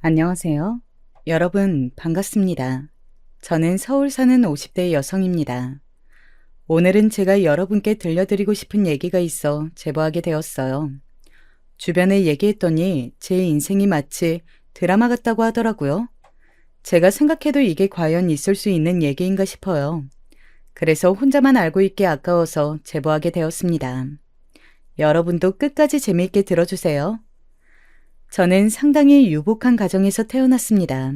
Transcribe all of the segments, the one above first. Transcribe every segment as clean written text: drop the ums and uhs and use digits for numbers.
안녕하세요. 여러분, 반갑습니다. 저는 서울 사는 50대 여성입니다. 오늘은 제가 여러분께 들려드리고 싶은 얘기가 있어 제보하게 되었어요. 주변에 얘기했더니 제 인생이 마치 드라마 같다고 하더라고요. 제가 생각해도 이게 과연 있을 수 있는 얘기인가 싶어요. 그래서 혼자만 알고 있기 아까워서 제보하게 되었습니다. 여러분도 끝까지 재미있게 들어주세요. 저는 상당히 유복한 가정에서 태어났습니다.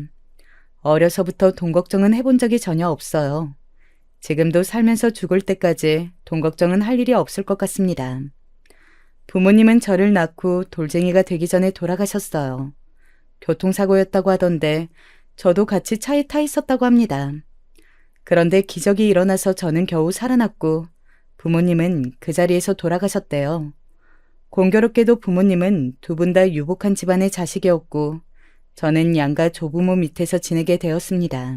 어려서부터 돈 걱정은 해본 적이 전혀 없어요. 지금도 살면서 죽을 때까지 돈 걱정은 할 일이 없을 것 같습니다. 부모님은 저를 낳고 돌쟁이가 되기 전에 돌아가셨어요. 교통사고였다고 하던데 저도 같이 차에 타 있었다고 합니다. 그런데 기적이 일어나서 저는 겨우 살아났고 부모님은 그 자리에서 돌아가셨대요. 공교롭게도 부모님은 두 분 다 유복한 집안의 자식이었고 저는 양가 조부모 밑에서 지내게 되었습니다.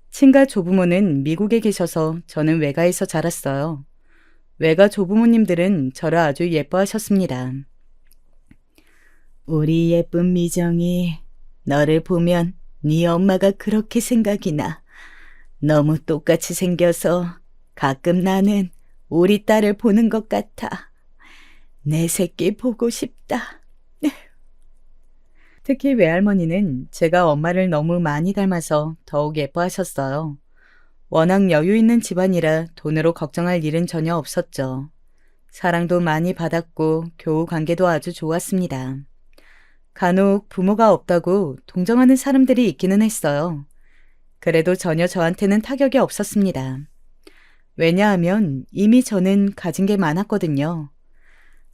친가 조부모는 미국에 계셔서 저는 외가에서 자랐어요. 외가 조부모님들은 저를 아주 예뻐하셨습니다. 우리 예쁜 미정이 너를 보면 네 엄마가 그렇게 생각이 나. 너무 똑같이 생겨서 가끔 나는 우리 딸을 보는 것 같아. 내 새끼 보고 싶다. 특히 외할머니는 제가 엄마를 너무 많이 닮아서 더욱 예뻐하셨어요. 워낙 여유 있는 집안이라 돈으로 걱정할 일은 전혀 없었죠. 사랑도 많이 받았고 교우 관계도 아주 좋았습니다. 간혹 부모가 없다고 동정하는 사람들이 있기는 했어요. 그래도 전혀 저한테는 타격이 없었습니다. 왜냐하면 이미 저는 가진 게 많았거든요.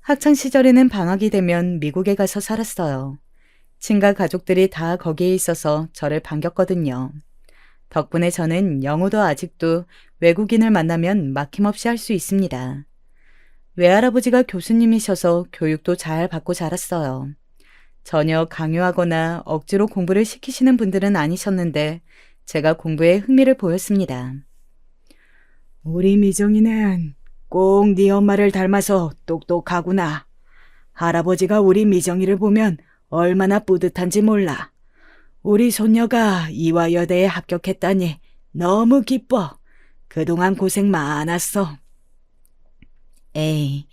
학창시절에는 방학이 되면 미국에 가서 살았어요. 친가 가족들이 다 거기에 있어서 저를 반겼거든요. 덕분에 저는 영어도 아직도 외국인을 만나면 막힘없이 할 수 있습니다. 외할아버지가 교수님이셔서 교육도 잘 받고 자랐어요. 전혀 강요하거나 억지로 공부를 시키시는 분들은 아니셨는데 제가 공부에 흥미를 보였습니다. 우리 미정이는 꼭 네 엄마를 닮아서 똑똑하구나. 할아버지가 우리 미정이를 보면 얼마나 뿌듯한지 몰라. 우리 손녀가 이화여대에 합격했다니 너무 기뻐. 그동안 고생 많았어. 에이,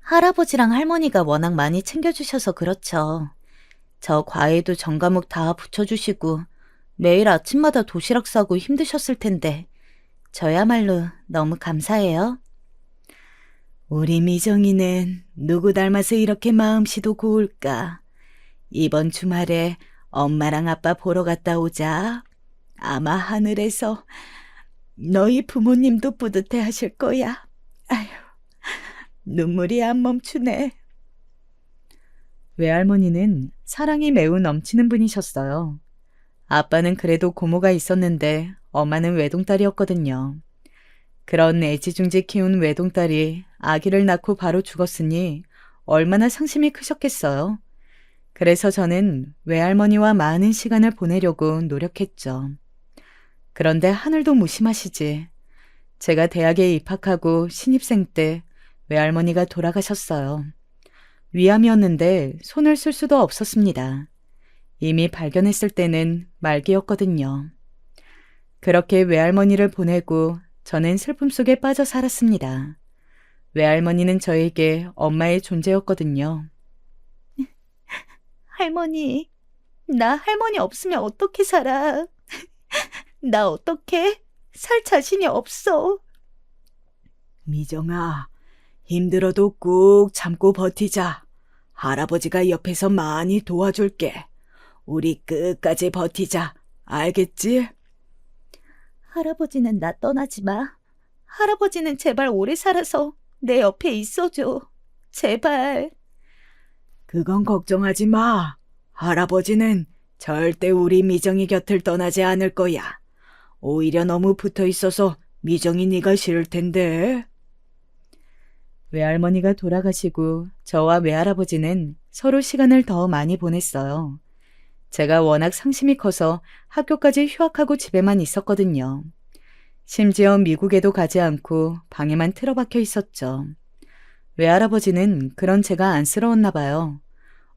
할아버지랑 할머니가 워낙 많이 챙겨주셔서 그렇죠. 저 과외도 전 과목 다 붙여주시고 매일 아침마다 도시락 싸고 힘드셨을 텐데 저야말로 너무 감사해요. 우리 미정이는 누구 닮아서 이렇게 마음씨도 고울까? 이번 주말에 엄마랑 아빠 보러 갔다 오자. 아마 하늘에서 너희 부모님도 뿌듯해 하실 거야. 아휴, 눈물이 안 멈추네. 외할머니는 사랑이 매우 넘치는 분이셨어요. 아빠는 그래도 고모가 있었는데 엄마는 외동딸이었거든요. 그런 애지중지 키운 외동딸이 아기를 낳고 바로 죽었으니 얼마나 상심이 크셨겠어요. 그래서 저는 외할머니와 많은 시간을 보내려고 노력했죠. 그런데 하늘도 무심하시지. 제가 대학에 입학하고 신입생 때 외할머니가 돌아가셨어요. 위암이었는데 손을 쓸 수도 없었습니다. 이미 발견했을 때는 말기였거든요. 그렇게 외할머니를 보내고 저는 슬픔 속에 빠져 살았습니다. 외할머니는 저에게 엄마의 존재였거든요. 할머니, 나 할머니 없으면 어떻게 살아? 나 어떻게 살 자신이 없어. 미정아, 힘들어도 꾹 참고 버티자. 할아버지가 옆에서 많이 도와줄게. 우리 끝까지 버티자. 알겠지? 할아버지는 나 떠나지 마. 할아버지는 제발 오래 살아서 내 옆에 있어줘. 제발. 그건 걱정하지 마. 할아버지는 절대 우리 미정이 곁을 떠나지 않을 거야. 오히려 너무 붙어 있어서 미정이 네가 싫을 텐데. 외할머니가 돌아가시고 저와 외할아버지는 서로 시간을 더 많이 보냈어요. 제가 워낙 상심이 커서 학교까지 휴학하고 집에만 있었거든요. 심지어 미국에도 가지 않고 방에만 틀어박혀 있었죠. 외할아버지는 그런 제가 안쓰러웠나 봐요.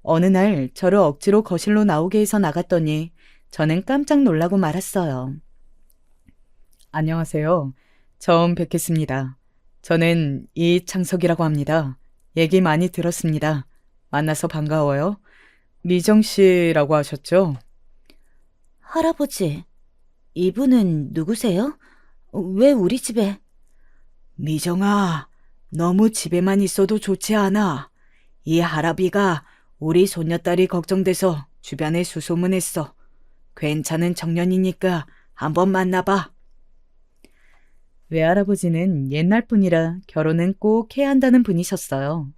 어느 날 저를 억지로 거실로 나오게 해서 나갔더니 저는 깜짝 놀라고 말았어요. 안녕하세요. 처음 뵙겠습니다. 저는 이창석이라고 합니다. 얘기 많이 들었습니다. 만나서 반가워요. 미정 씨라고 하셨죠? 할아버지, 이분은 누구세요? 왜 우리 집에? 미정아, 너무 집에만 있어도 좋지 않아. 이 할아비가 우리 손녀딸이 걱정돼서 주변에 수소문했어. 괜찮은 청년이니까 한번 만나봐. 외할아버지는 옛날 분이라 결혼은 꼭 해야 한다는 분이셨어요.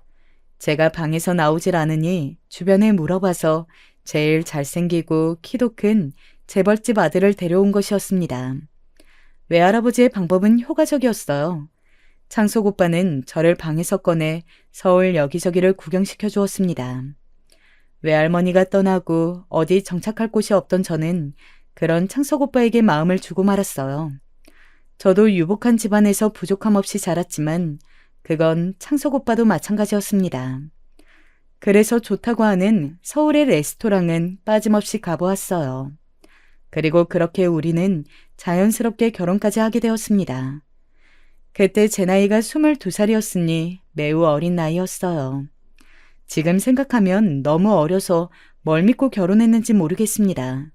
제가 방에서 나오질 않으니 주변에 물어봐서 제일 잘생기고 키도 큰 재벌집 아들을 데려온 것이었습니다. 외할아버지의 방법은 효과적이었어요. 창석 오빠는 저를 방에서 꺼내 서울 여기저기를 구경시켜 주었습니다. 외할머니가 떠나고 어디 정착할 곳이 없던 저는 그런 창석 오빠에게 마음을 주고 말았어요. 저도 유복한 집안에서 부족함 없이 자랐지만 그건 창석 오빠도 마찬가지였습니다. 그래서 좋다고 하는 서울의 레스토랑은 빠짐없이 가보았어요. 그리고 그렇게 우리는 자연스럽게 결혼까지 하게 되었습니다. 그때 제 나이가 22살이었으니 매우 어린 나이였어요. 지금 생각하면 너무 어려서 뭘 믿고 결혼했는지 모르겠습니다.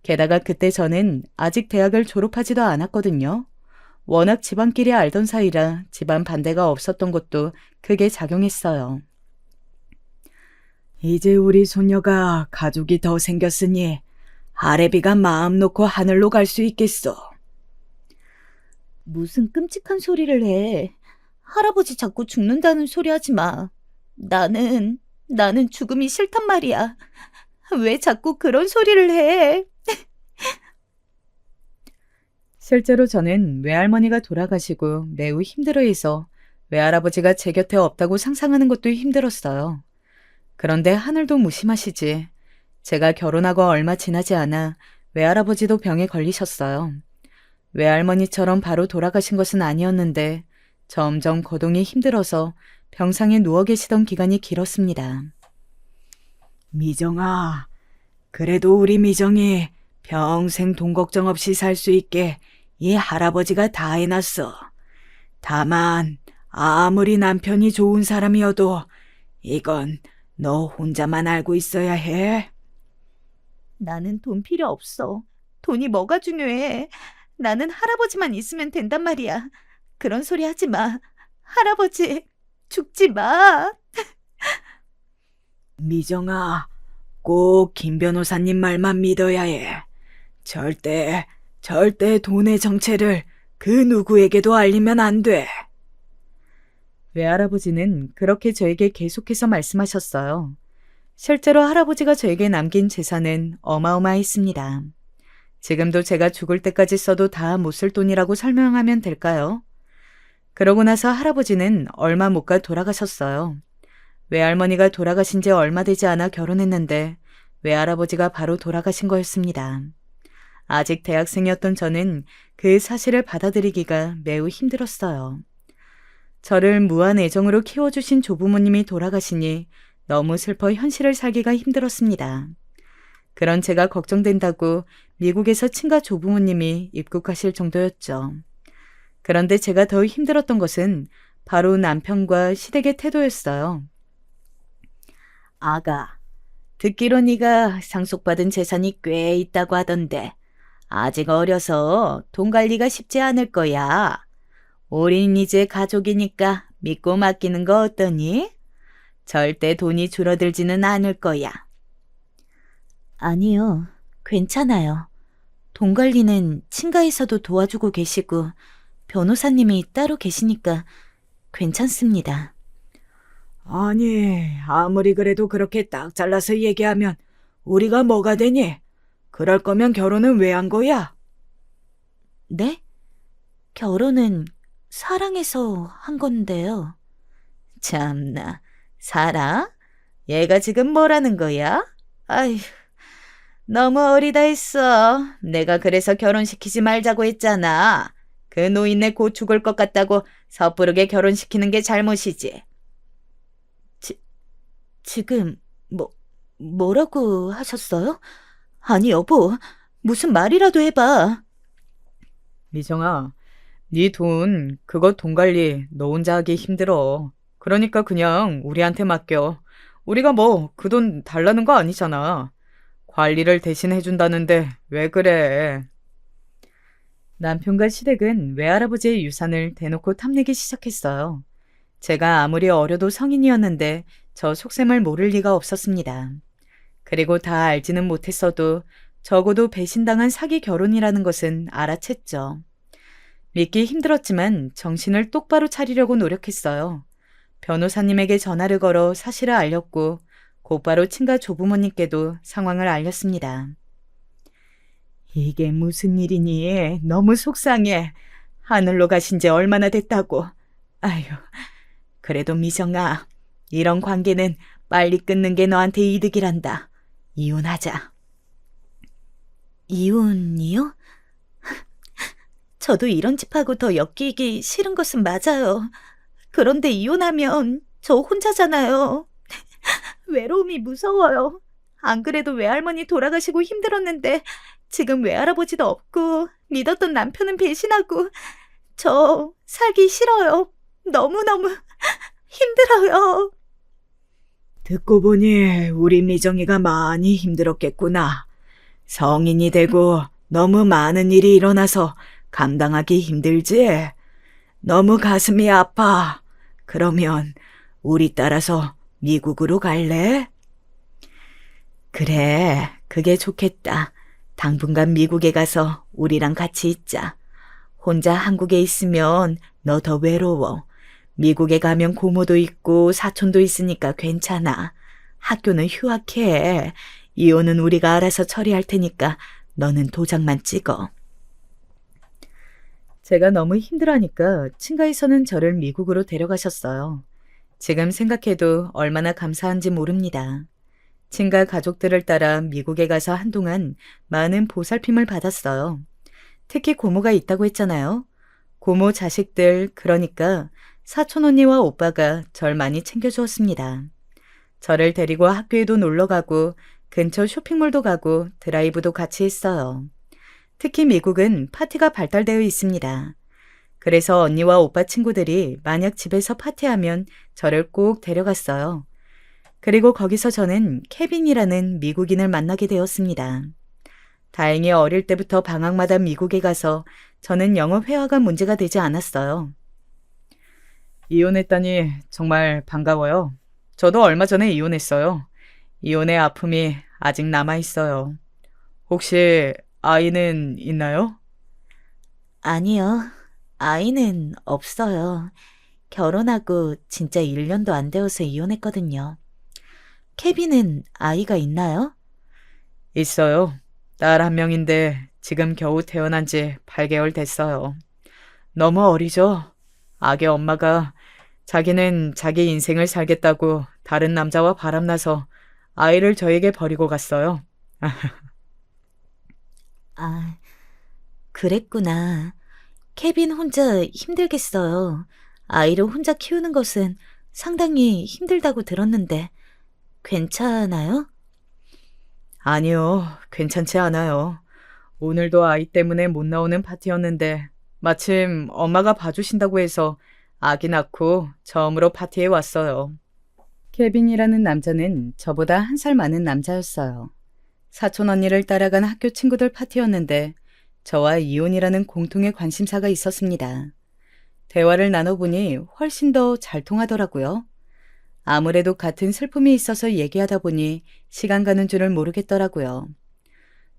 게다가 그때 저는 아직 대학을 졸업하지도 않았거든요. 워낙 집안끼리 알던 사이라 집안 반대가 없었던 것도 크게 작용했어요. 이제 우리 손녀가 가족이 더 생겼으니 아래비가 마음 놓고 하늘로 갈 수 있겠어. 무슨 끔찍한 소리를 해. 할아버지 자꾸 죽는다는 소리 하지 마. 나는 죽음이 싫단 말이야. 왜 자꾸 그런 소리를 해? 실제로 저는 외할머니가 돌아가시고 매우 힘들어해서 외할아버지가 제 곁에 없다고 상상하는 것도 힘들었어요. 그런데 하늘도 무심하시지. 제가 결혼하고 얼마 지나지 않아 외할아버지도 병에 걸리셨어요. 외할머니처럼 바로 돌아가신 것은 아니었는데 점점 거동이 힘들어서 병상에 누워 계시던 기간이 길었습니다. 미정아, 그래도 우리 미정이 평생 돈 걱정 없이 살 수 있게 이 할아버지가 다 해놨어. 다만 아무리 남편이 좋은 사람이어도 이건 너 혼자만 알고 있어야 해. 나는 돈 필요 없어. 돈이 뭐가 중요해? 나는 할아버지만 있으면 된단 말이야. 그런 소리 하지 마. 할아버지, 죽지 마. 미정아, 꼭 김 변호사님 말만 믿어야 해. 절대 돈의 정체를 그 누구에게도 알리면 안 돼. 외할아버지는 그렇게 저에게 계속해서 말씀하셨어요. 실제로 할아버지가 저에게 남긴 재산은 어마어마했습니다. 지금도 제가 죽을 때까지 써도 다 못 쓸 돈이라고 설명하면 될까요? 그러고 나서 할아버지는 얼마 못 가 돌아가셨어요. 외할머니가 돌아가신 지 얼마 되지 않아 결혼했는데 외할아버지가 바로 돌아가신 거였습니다. 아직 대학생이었던 저는 그 사실을 받아들이기가 매우 힘들었어요. 저를 무한 애정으로 키워주신 조부모님이 돌아가시니 너무 슬퍼 현실을 살기가 힘들었습니다. 그런 제가 걱정된다고 미국에서 친가 조부모님이 입국하실 정도였죠. 그런데 제가 더 힘들었던 것은 바로 남편과 시댁의 태도였어요. 아가, 듣기로 네가 상속받은 재산이 꽤 있다고 하던데 아직 어려서 돈 관리가 쉽지 않을 거야. 우린 이제 가족이니까 믿고 맡기는 거 어떠니? 절대 돈이 줄어들지는 않을 거야. 아니요, 괜찮아요. 돈 관리는 친가에서도 도와주고 계시고 변호사님이 따로 계시니까 괜찮습니다. 아니, 아무리 그래도 그렇게 딱 잘라서 얘기하면 우리가 뭐가 되니? 그럴 거면 결혼은 왜 한 거야? 네? 결혼은 사랑해서 한 건데요. 참나, 사랑? 얘가 지금 뭐라는 거야? 아휴, 너무 어리다 했어. 내가 그래서 결혼시키지 말자고 했잖아. 그 노인네 곧 죽을 것 같다고 섣부르게 결혼시키는 게 잘못이지. 지금 뭐라고 하셨어요? 아니, 여보, 무슨 말이라도 해봐. 미정아, 네 돈, 그거 돈 관리 너 혼자 하기 힘들어. 그러니까 그냥 우리한테 맡겨. 우리가 뭐 그 돈 달라는 거 아니잖아. 관리를 대신 해준다는데 왜 그래? 남편과 시댁은 외할아버지의 유산을 대놓고 탐내기 시작했어요. 제가 아무리 어려도 성인이었는데 저 속셈을 모를 리가 없었습니다. 그리고 다 알지는 못했어도 적어도 배신당한 사기 결혼이라는 것은 알아챘죠. 믿기 힘들었지만 정신을 똑바로 차리려고 노력했어요. 변호사님에게 전화를 걸어 사실을 알렸고 곧바로 친가 조부모님께도 상황을 알렸습니다. 이게 무슨 일이니? 너무 속상해. 하늘로 가신 지 얼마나 됐다고. 아휴, 그래도 미정아, 이런 관계는 빨리 끊는 게 너한테 이득이란다. 이혼하자. 이혼이요? 저도 이런 집하고 더 엮이기 싫은 것은 맞아요. 그런데 이혼하면 저 혼자잖아요. 외로움이 무서워요. 안 그래도 외할머니 돌아가시고 힘들었는데 지금 외할아버지도 없고 믿었던 남편은 배신하고 저 살기 싫어요. 너무너무 힘들어요. 듣고 보니 우리 미정이가 많이 힘들었겠구나. 성인이 되고 너무 많은 일이 일어나서 감당하기 힘들지? 너무 가슴이 아파. 그러면 우리 따라서 미국으로 갈래? 그래, 그게 좋겠다. 당분간 미국에 가서 우리랑 같이 있자. 혼자 한국에 있으면 너 더 외로워. 미국에 가면 고모도 있고 사촌도 있으니까 괜찮아. 학교는 휴학해. 이혼은 우리가 알아서 처리할 테니까 너는 도장만 찍어. 제가 너무 힘들어하니까 친가에서는 저를 미국으로 데려가셨어요. 지금 생각해도 얼마나 감사한지 모릅니다. 친가 가족들을 따라 미국에 가서 한동안 많은 보살핌을 받았어요. 특히 고모가 있다고 했잖아요. 고모 자식들, 그러니까 사촌 언니와 오빠가 절 많이 챙겨주었습니다. 저를 데리고 학교에도 놀러 가고 근처 쇼핑몰도 가고 드라이브도 같이 했어요. 특히 미국은 파티가 발달되어 있습니다. 그래서 언니와 오빠 친구들이 만약 집에서 파티하면 저를 꼭 데려갔어요. 그리고 거기서 저는 케빈이라는 미국인을 만나게 되었습니다. 다행히 어릴 때부터 방학마다 미국에 가서 저는 영어 회화가 문제가 되지 않았어요. 이혼했다니 정말 반가워요. 저도 얼마 전에 이혼했어요. 이혼의 아픔이 아직 남아있어요. 혹시 아이는 있나요? 아니요. 아이는 없어요. 결혼하고 진짜 1년도 안 되어서 이혼했거든요. 케빈은 아이가 있나요? 있어요. 딸 한 명인데 지금 겨우 태어난 지 8개월 됐어요. 너무 어리죠? 아기 엄마가 자기는 자기 인생을 살겠다고 다른 남자와 바람나서 아이를 저에게 버리고 갔어요. 아, 그랬구나. 케빈 혼자 힘들겠어요. 아이를 혼자 키우는 것은 상당히 힘들다고 들었는데 괜찮아요? 아니요, 괜찮지 않아요. 오늘도 아이 때문에 못 나오는 파티였는데 마침 엄마가 봐주신다고 해서 아기 낳고 처음으로 파티에 왔어요. 케빈이라는 남자는 저보다 1살 많은 남자였어요. 사촌 언니를 따라간 학교 친구들 파티였는데 저와 이혼이라는 공통의 관심사가 있었습니다. 대화를 나눠보니 훨씬 더 잘 통하더라고요. 아무래도 같은 슬픔이 있어서 얘기하다 보니 시간 가는 줄을 모르겠더라고요.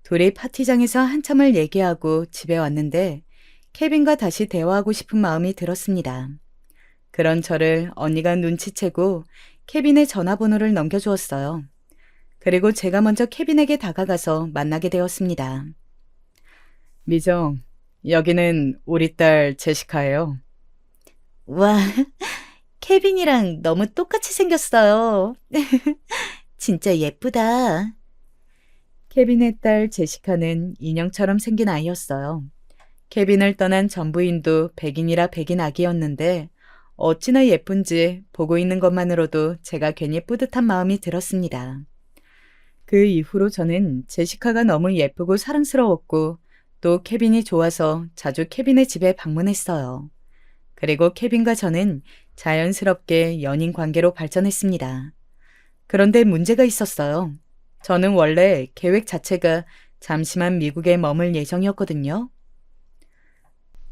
둘이 파티장에서 한참을 얘기하고 집에 왔는데 케빈과 다시 대화하고 싶은 마음이 들었습니다. 그런 저를 언니가 눈치채고 케빈의 전화번호를 넘겨주었어요. 그리고 제가 먼저 케빈에게 다가가서 만나게 되었습니다. 미정, 여기는 우리 딸 제시카예요. 와, 케빈이랑 너무 똑같이 생겼어요. 진짜 예쁘다. 케빈의 딸 제시카는 인형처럼 생긴 아이였어요. 케빈을 떠난 전 부인도 백인이라 백인 아기였는데 어찌나 예쁜지 보고 있는 것만으로도 제가 괜히 뿌듯한 마음이 들었습니다. 그 이후로 저는 제시카가 너무 예쁘고 사랑스러웠고 또 케빈이 좋아서 자주 케빈의 집에 방문했어요. 그리고 케빈과 저는 자연스럽게 연인 관계로 발전했습니다. 그런데 문제가 있었어요. 저는 원래 계획 자체가 잠시만 미국에 머물 예정이었거든요.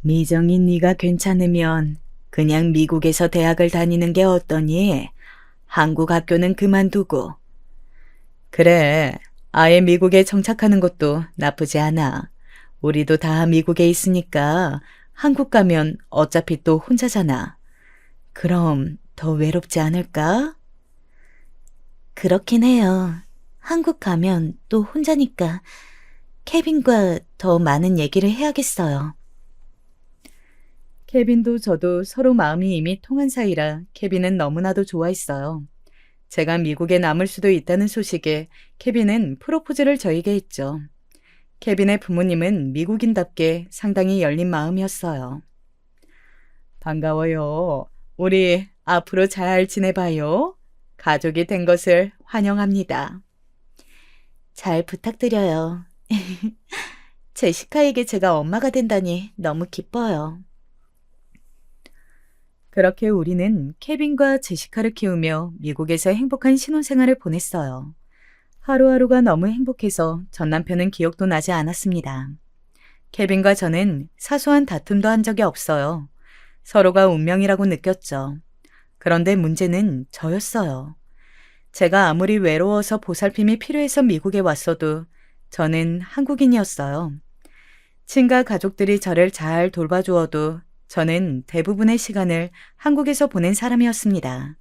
미정이 네가 괜찮으면 그냥 미국에서 대학을 다니는 게 어떠니? 한국 학교는 그만두고. 그래, 아예 미국에 정착하는 것도 나쁘지 않아. 우리도 다 미국에 있으니까 한국 가면 어차피 또 혼자잖아. 그럼 더 외롭지 않을까? 그렇긴 해요. 한국 가면 또 혼자니까 케빈과 더 많은 얘기를 해야겠어요. 케빈도 저도 서로 마음이 이미 통한 사이라 케빈은 너무나도 좋아했어요. 제가 미국에 남을 수도 있다는 소식에 케빈은 프로포즈를 저에게 했죠. 케빈의 부모님은 미국인답게 상당히 열린 마음이었어요. 반가워요. 우리 앞으로 잘 지내봐요. 가족이 된 것을 환영합니다. 잘 부탁드려요. 제시카에게 제가 엄마가 된다니 너무 기뻐요. 그렇게 우리는 케빈과 제시카를 키우며 미국에서 행복한 신혼생활을 보냈어요. 하루하루가 너무 행복해서 전 남편은 기억도 나지 않았습니다. 케빈과 저는 사소한 다툼도 한 적이 없어요. 서로가 운명이라고 느꼈죠. 그런데 문제는 저였어요. 제가 아무리 외로워서 보살핌이 필요해서 미국에 왔어도 저는 한국인이었어요. 친가 가족들이 저를 잘 돌봐주어도 저는 대부분의 시간을 한국에서 보낸 사람이었습니다.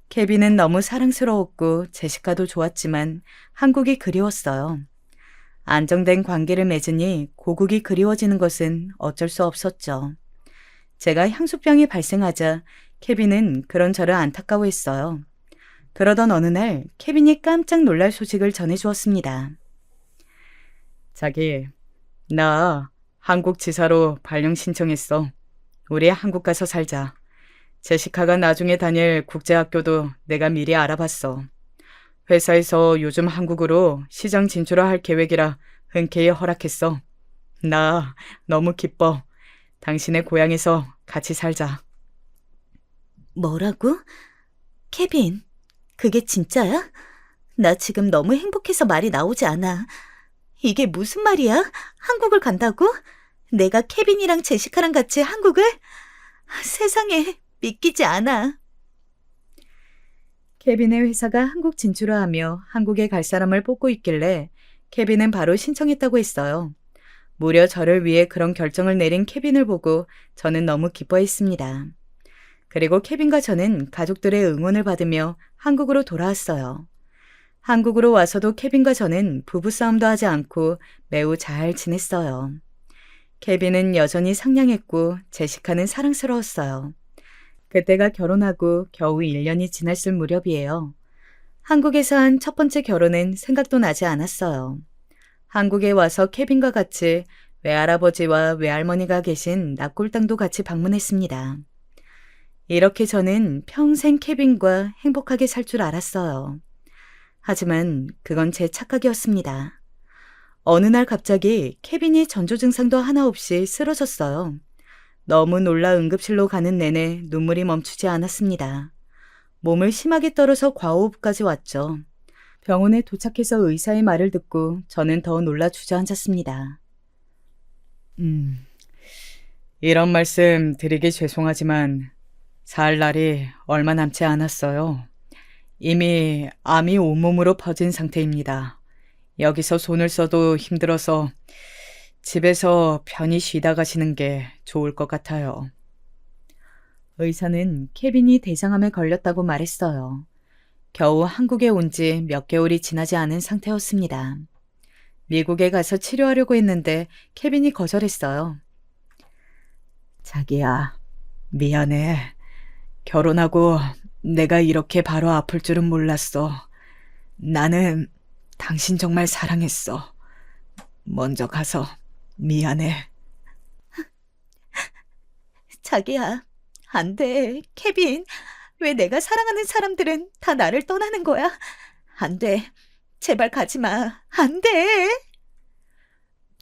케빈은 너무 사랑스러웠고 제시카도 좋았지만 한국이 그리웠어요. 안정된 관계를 맺으니 고국이 그리워지는 것은 어쩔 수 없었죠. 제가 향수병이 발생하자 케빈은 그런 저를 안타까워했어요. 그러던 어느 날 케빈이 깜짝 놀랄 소식을 전해주었습니다. 자기, 나 한국 지사로 발령 신청했어. 우리 한국 가서 살자. 제시카가 나중에 다닐 국제학교도 내가 미리 알아봤어. 회사에서 요즘 한국으로 시장 진출을 할 계획이라 흔쾌히 허락했어. 나 너무 기뻐. 당신의 고향에서 같이 살자. 뭐라고? 케빈, 그게 진짜야? 나 지금 너무 행복해서 말이 나오지 않아. 이게 무슨 말이야? 한국을 간다고? 내가 케빈이랑 제시카랑 같이 한국을? 세상에, 믿기지 않아. 케빈의 회사가 한국 진출을 하며 한국에 갈 사람을 뽑고 있길래 케빈은 바로 신청했다고 했어요. 무려 저를 위해 그런 결정을 내린 케빈을 보고 저는 너무 기뻐했습니다. 그리고 케빈과 저는 가족들의 응원을 받으며 한국으로 돌아왔어요. 한국으로 와서도 케빈과 저는 부부싸움도 하지 않고 매우 잘 지냈어요. 케빈은 여전히 상냥했고 제시카는 사랑스러웠어요. 그때가 결혼하고 겨우 1년이 지났을 무렵이에요. 한국에서 한 첫 번째 결혼은 생각도 나지 않았어요. 한국에 와서 케빈과 같이 외할아버지와 외할머니가 계신 납골당도 같이 방문했습니다. 이렇게 저는 평생 케빈과 행복하게 살 줄 알았어요. 하지만 그건 제 착각이었습니다. 어느 날 갑자기 케빈이 전조 증상도 하나 없이 쓰러졌어요. 너무 놀라 응급실로 가는 내내 눈물이 멈추지 않았습니다. 몸을 심하게 떨어서 과호흡까지 왔죠. 병원에 도착해서 의사의 말을 듣고 저는 더 놀라 주저앉았습니다. 이런 말씀 드리기 죄송하지만 살 날이 얼마 남지 않았어요. 이미 암이 온몸으로 퍼진 상태입니다. 여기서 손을 써도 힘들어서 집에서 편히 쉬다 가시는 게 좋을 것 같아요. 의사는 케빈이 대장암에 걸렸다고 말했어요. 겨우 한국에 온 지 몇 개월이 지나지 않은 상태였습니다. 미국에 가서 치료하려고 했는데 케빈이 거절했어요. 자기야, 미안해. 결혼하고 내가 이렇게 바로 아플 줄은 몰랐어. 나는 당신 정말 사랑했어. 먼저 가서 미안해. 자기야, 안 돼. 케빈, 왜 내가 사랑하는 사람들은 다 나를 떠나는 거야? 안 돼. 제발 가지 마. 안 돼.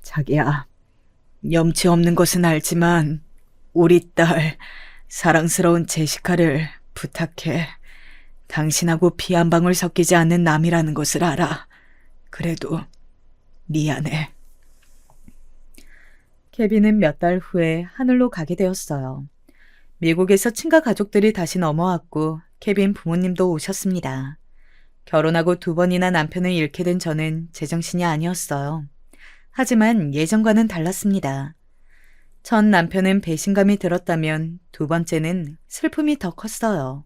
자기야, 염치 없는 것은 알지만 우리 딸, 사랑스러운 제시카를 부탁해. 당신하고 피 한 방울 섞이지 않는 남이라는 것을 알아. 그래도 미안해. 케빈은 몇 달 후에 하늘로 가게 되었어요. 미국에서 친가 가족들이 다시 넘어왔고 케빈 부모님도 오셨습니다. 결혼하고 2번이나 남편을 잃게 된 저는 제정신이 아니었어요. 하지만 예전과는 달랐습니다. 첫 남편은 배신감이 들었다면 2번째는 슬픔이 더 컸어요.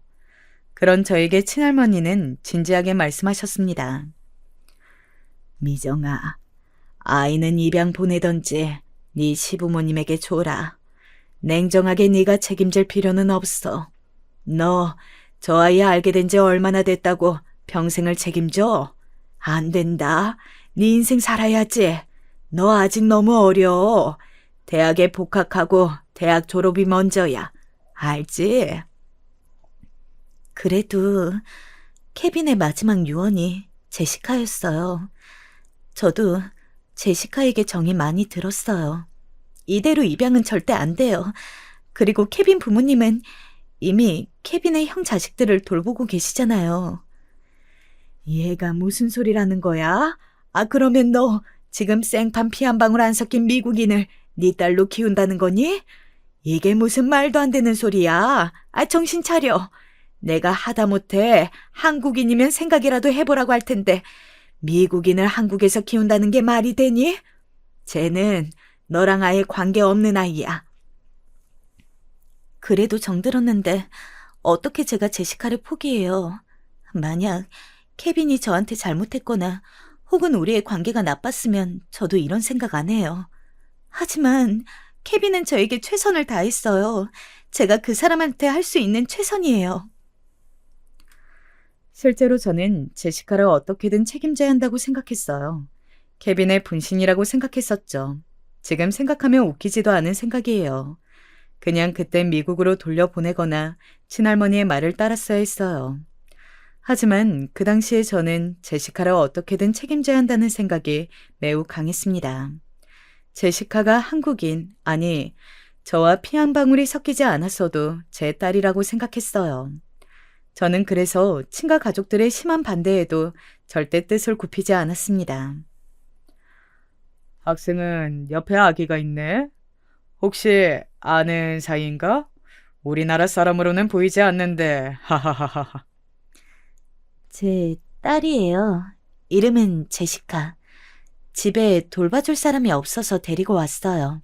그런 저에게 친할머니는 진지하게 말씀하셨습니다. 미정아, 아이는 입양 보내던지 네 시부모님에게 줘라. 냉정하게 네가 책임질 필요는 없어. 너 저 아이 알게 된 지 얼마나 됐다고 평생을 책임져? 안 된다. 네 인생 살아야지. 너 아직 너무 어려. 대학에 복학하고 대학 졸업이 먼저야. 알지? 그래도 케빈의 마지막 유언이 제시카였어요. 저도 제시카에게 정이 많이 들었어요. 이대로 입양은 절대 안 돼요. 그리고 케빈 부모님은 이미 케빈의 형 자식들을 돌보고 계시잖아요. 얘가 무슨 소리라는 거야? 그러면 너 지금 생판 피 한 방울 안 섞인 미국인을 네 딸로 키운다는 거니? 이게 무슨 말도 안 되는 소리야. 정신 차려. 내가 하다못해 한국인이면 생각이라도 해보라고 할 텐데 미국인을 한국에서 키운다는 게 말이 되니? 쟤는 너랑 아예 관계없는 아이야. 그래도 정들었는데 어떻게 제가 제시카를 포기해요. 만약 케빈이 저한테 잘못했거나 혹은 우리의 관계가 나빴으면 저도 이런 생각 안 해요. 하지만 케빈은 저에게 최선을 다했어요. 제가 그 사람한테 할 수 있는 최선이에요. 실제로 저는 제시카를 어떻게든 책임져야 한다고 생각했어요. 케빈의 분신이라고 생각했었죠. 지금 생각하면 웃기지도 않은 생각이에요. 그냥 그때 미국으로 돌려보내거나 친할머니의 말을 따랐어야 했어요. 하지만 그 당시에 저는 제시카를 어떻게든 책임져야 한다는 생각이 매우 강했습니다. 제시카가 한국인, 아니, 저와 피 한 방울이 섞이지 않았어도 제 딸이라고 생각했어요. 저는 그래서 친가 가족들의 심한 반대에도 절대 뜻을 굽히지 않았습니다. 학생은 옆에 아기가 있네. 혹시 아는 사이인가? 우리나라 사람으로는 보이지 않는데, 하하하하. 제 딸이에요. 이름은 제시카. 집에 돌봐줄 사람이 없어서 데리고 왔어요.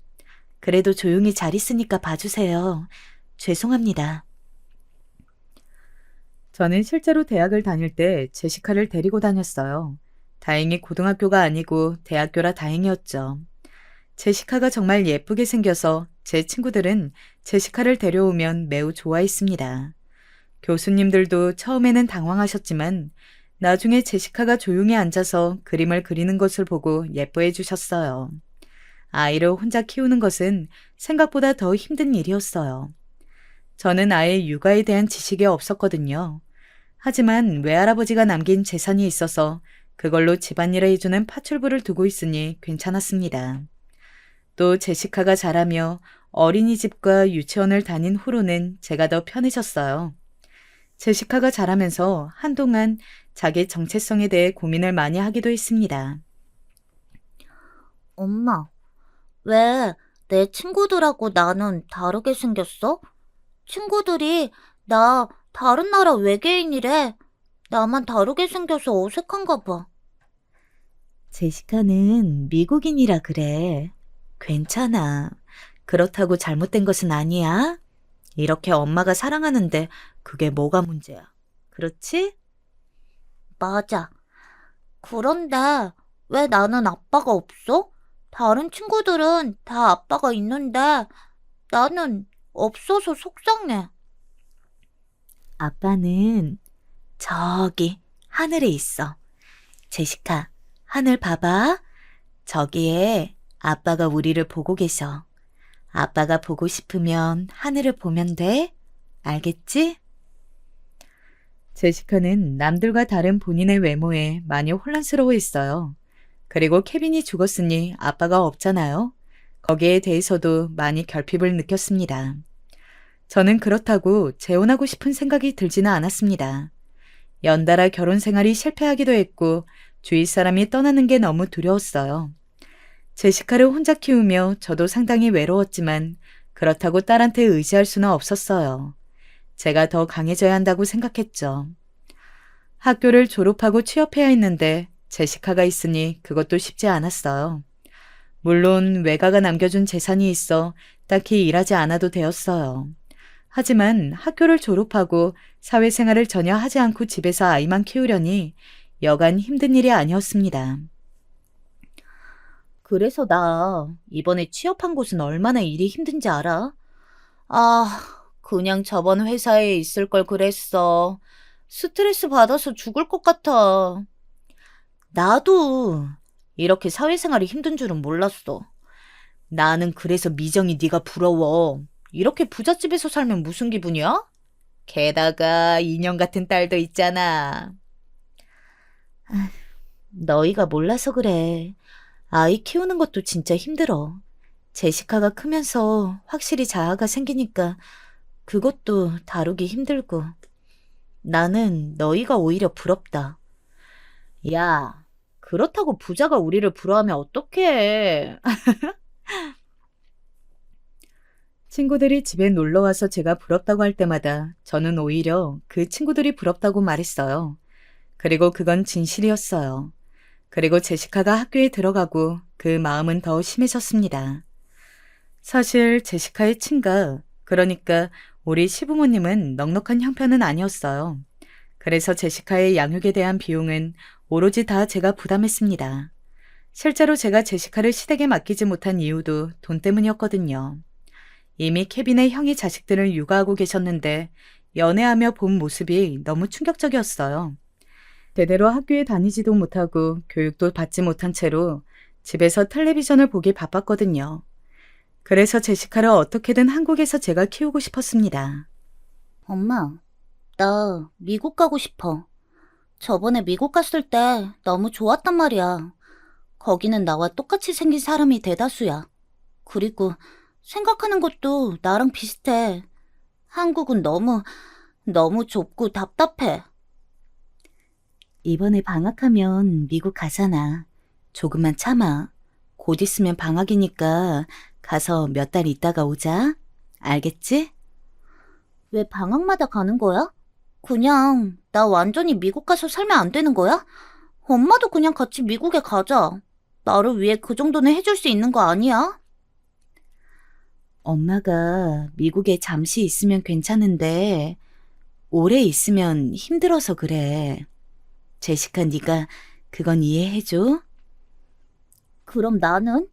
그래도 조용히 잘 있으니까 봐주세요. 죄송합니다. 저는 실제로 대학을 다닐 때 제시카를 데리고 다녔어요. 다행히 고등학교가 아니고 대학교라 다행이었죠. 제시카가 정말 예쁘게 생겨서 제 친구들은 제시카를 데려오면 매우 좋아했습니다. 교수님들도 처음에는 당황하셨지만 나중에 제시카가 조용히 앉아서 그림을 그리는 것을 보고 예뻐해 주셨어요. 아이를 혼자 키우는 것은 생각보다 더 힘든 일이었어요. 저는 아예 육아에 대한 지식이 없었거든요. 하지만 외할아버지가 남긴 재산이 있어서 그걸로 집안일을 해주는 파출부를 두고 있으니 괜찮았습니다. 또 제시카가 자라며 어린이집과 유치원을 다닌 후로는 제가 더 편해졌어요. 제시카가 자라면서 한동안 자기 정체성에 대해 고민을 많이 하기도 했습니다. 엄마, 왜 내 친구들하고 나는 다르게 생겼어? 친구들이 나 다른 나라 외계인이래. 나만 다르게 생겨서 어색한가 봐. 제시카는 미국인이라 그래. 괜찮아. 그렇다고 잘못된 것은 아니야. 이렇게 엄마가 사랑하는데 그게 뭐가 문제야. 그렇지? 맞아. 그런데 왜 나는 아빠가 없어? 다른 친구들은 다 아빠가 있는데 나는 없어서 속상해. 아빠는 저기 하늘에 있어. 제시카, 하늘 봐봐. 저기에 아빠가 우리를 보고 계셔. 아빠가 보고 싶으면 하늘을 보면 돼. 알겠지? 제시카는 남들과 다른 본인의 외모에 많이 혼란스러워했어요. 그리고 케빈이 죽었으니 아빠가 없잖아요. 거기에 대해서도 많이 결핍을 느꼈습니다. 저는 그렇다고 재혼하고 싶은 생각이 들지는 않았습니다. 연달아 결혼 생활이 실패하기도 했고 주위 사람이 떠나는 게 너무 두려웠어요. 제시카를 혼자 키우며 저도 상당히 외로웠지만 그렇다고 딸한테 의지할 수는 없었어요. 제가 더 강해져야 한다고 생각했죠. 학교를 졸업하고 취업해야 했는데 제시카가 있으니 그것도 쉽지 않았어요. 물론 외가가 남겨준 재산이 있어 딱히 일하지 않아도 되었어요. 하지만 학교를 졸업하고 사회생활을 전혀 하지 않고 집에서 아이만 키우려니 여간 힘든 일이 아니었습니다. 그래서 나 이번에 취업한 곳은 얼마나 일이 힘든지 알아? 아, 그냥 저번 회사에 있을 걸 그랬어. 스트레스 받아서 죽을 것 같아. 나도 이렇게 사회생활이 힘든 줄은 몰랐어. 나는 그래서 미정이 네가 부러워. 이렇게 부잣집에서 살면 무슨 기분이야? 게다가 인형 같은 딸도 있잖아. 너희가 몰라서 그래. 아이 키우는 것도 진짜 힘들어. 제시카가 크면서 확실히 자아가 생기니까 그것도 다루기 힘들고. 나는 너희가 오히려 부럽다. 야, 그렇다고 부자가 우리를 부러워하면 어떡해. 친구들이 집에 놀러 와서 제가 부럽다고 할 때마다 저는 오히려 그 친구들이 부럽다고 말했어요. 그리고 그건 진실이었어요. 그리고 제시카가 학교에 들어가고 그 마음은 더 심해졌습니다. 사실 제시카의 친가, 그러니까 우리 시부모님은 넉넉한 형편은 아니었어요. 그래서 제시카의 양육에 대한 비용은 오로지 다 제가 부담했습니다. 실제로 제가 제시카를 시댁에 맡기지 못한 이유도 돈 때문이었거든요. 이미 케빈의 형이 자식들을 육아하고 계셨는데 연애하며 본 모습이 너무 충격적이었어요. 제대로 학교에 다니지도 못하고 교육도 받지 못한 채로 집에서 텔레비전을 보기 바빴거든요. 그래서 제시카를 어떻게든 한국에서 제가 키우고 싶었습니다. 엄마, 나 미국 가고 싶어. 저번에 미국 갔을 때 너무 좋았단 말이야. 거기는 나와 똑같이 생긴 사람이 대다수야. 그리고 생각하는 것도 나랑 비슷해. 한국은 너무 좁고 답답해. 이번에 방학하면 미국 가잖아. 조금만 참아. 곧 있으면 방학이니까 가서 몇 달 있다가 오자. 알겠지? 왜 방학마다 가는 거야? 그냥 나 완전히 미국 가서 살면 안 되는 거야? 엄마도 그냥 같이 미국에 가자. 나를 위해 그 정도는 해줄 수 있는 거 아니야? 엄마가 미국에 잠시 있으면 괜찮은데 오래 있으면 힘들어서 그래. 제시카, 네가 그건 이해해줘? 그럼 나는?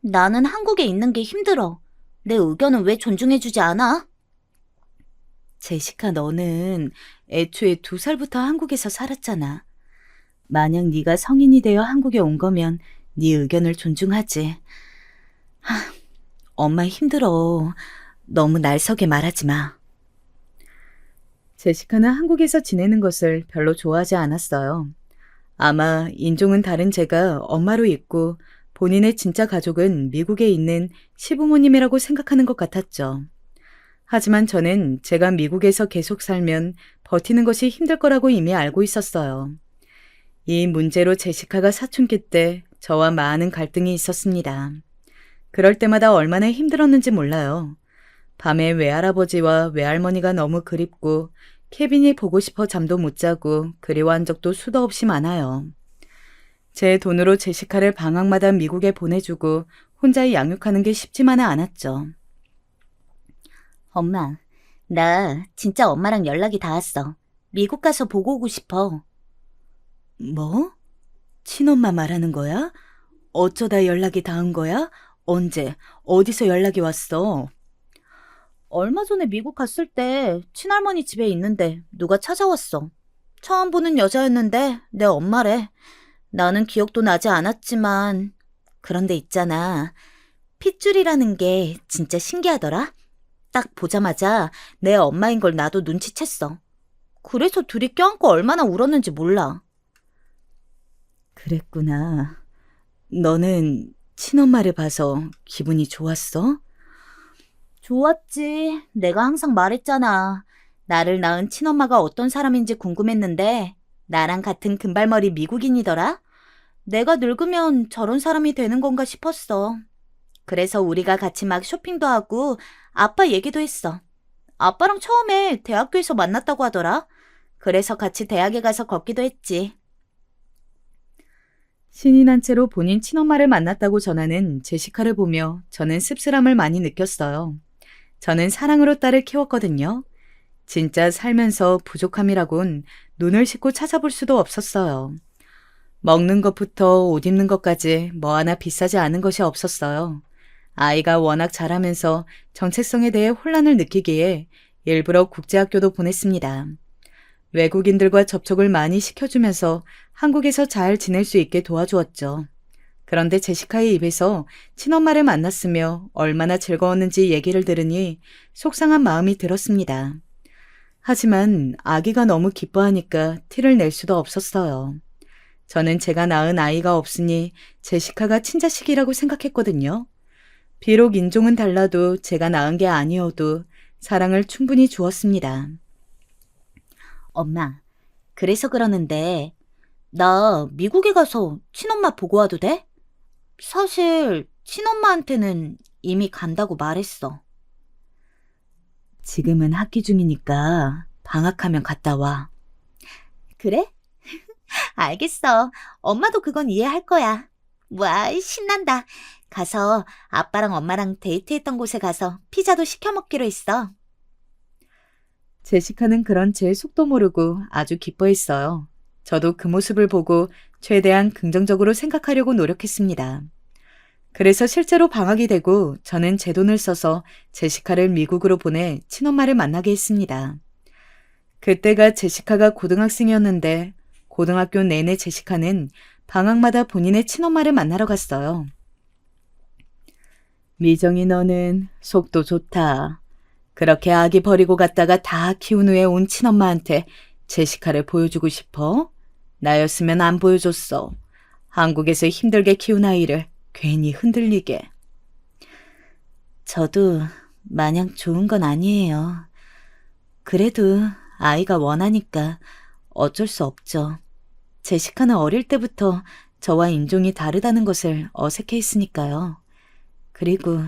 나는 한국에 있는 게 힘들어. 내 의견은 왜 존중해주지 않아? 제시카, 너는 애초에 2살부터 한국에서 살았잖아. 만약 네가 성인이 되어 한국에 온 거면 네 의견을 존중하지. 엄마 힘들어. 너무 날석에 말하지 마. 제시카는 한국에서 지내는 것을 별로 좋아하지 않았어요. 아마 인종은 다른 제가 엄마로 있고 본인의 진짜 가족은 미국에 있는 시부모님이라고 생각하는 것 같았죠. 하지만 저는 제가 미국에서 계속 살면 버티는 것이 힘들 거라고 이미 알고 있었어요. 이 문제로 제시카가 사춘기 때 저와 많은 갈등이 있었습니다. 그럴 때마다 얼마나 힘들었는지 몰라요. 밤에 외할아버지와 외할머니가 너무 그립고 케빈이 보고 싶어 잠도 못 자고 그리워한 적도 수도 없이 많아요. 제 돈으로 제시카를 방학마다 미국에 보내주고 혼자 양육하는 게 쉽지만은 않았죠. 엄마, 나 진짜 엄마랑 연락이 닿았어. 미국 가서 보고 오고 싶어. 뭐? 친엄마 말하는 거야? 어쩌다 연락이 닿은 거야? 언제? 어디서 연락이 왔어? 얼마 전에 미국 갔을 때 친할머니 집에 있는데 누가 찾아왔어. 처음 보는 여자였는데 내 엄마래. 나는 기억도 나지 않았지만 그런데 있잖아. 핏줄이라는 게 진짜 신기하더라. 딱 보자마자 내 엄마인 걸 나도 눈치챘어. 그래서 둘이 껴안고 얼마나 울었는지 몰라. 그랬구나. 너는 친엄마를 봐서 기분이 좋았어? 좋았지. 내가 항상 말했잖아. 나를 낳은 친엄마가 어떤 사람인지 궁금했는데 나랑 같은 금발머리 미국인이더라. 내가 늙으면 저런 사람이 되는 건가 싶었어. 그래서 우리가 같이 막 쇼핑도 하고 아빠 얘기도 했어. 아빠랑 처음에 대학교에서 만났다고 하더라. 그래서 같이 대학에 가서 걷기도 했지. 신이 난 채로 본인 친엄마를 만났다고 전하는 제시카를 보며 저는 씁쓸함을 많이 느꼈어요. 저는 사랑으로 딸을 키웠거든요. 진짜 살면서 부족함이라곤 눈을 씻고 찾아볼 수도 없었어요. 먹는 것부터 옷 입는 것까지 뭐 하나 비싸지 않은 것이 없었어요. 아이가 워낙 자라면서 정체성에 대해 혼란을 느끼기에 일부러 국제학교도 보냈습니다. 외국인들과 접촉을 많이 시켜주면서 한국에서 잘 지낼 수 있게 도와주었죠. 그런데 제시카의 입에서 친엄마를 만났으며 얼마나 즐거웠는지 얘기를 들으니 속상한 마음이 들었습니다. 하지만 아기가 너무 기뻐하니까 티를 낼 수도 없었어요. 저는 제가 낳은 아이가 없으니 제시카가 친자식이라고 생각했거든요. 비록 인종은 달라도 제가 낳은 게 아니어도 사랑을 충분히 주었습니다. 엄마, 그래서 그러는데 나 미국에 가서 친엄마 보고 와도 돼? 사실 친엄마한테는 이미 간다고 말했어. 지금은 학기 중이니까 방학하면 갔다 와. 그래? 알겠어. 엄마도 그건 이해할 거야. 와, 신난다. 가서 아빠랑 엄마랑 데이트했던 곳에 가서 피자도 시켜 먹기로 했어. 제시카는 그런 제 속도 모르고 아주 기뻐했어요. 저도 그 모습을 보고 최대한 긍정적으로 생각하려고 노력했습니다. 그래서 실제로 방학이 되고 저는 제 돈을 써서 제시카를 미국으로 보내 친엄마를 만나게 했습니다. 그때가 제시카가 고등학생이었는데 고등학교 내내 제시카는 방학마다 본인의 친엄마를 만나러 갔어요. 미정이 너는 속도 좋다. 그렇게 아기 버리고 갔다가 다 키운 후에 온 친엄마한테 제시카를 보여주고 싶어? 나였으면 안 보여줬어. 한국에서 힘들게 키운 아이를 괜히 흔들리게. 저도 마냥 좋은 건 아니에요. 그래도 아이가 원하니까 어쩔 수 없죠. 제시카는 어릴 때부터 저와 인종이 다르다는 것을 어색해했으니까요. 그리고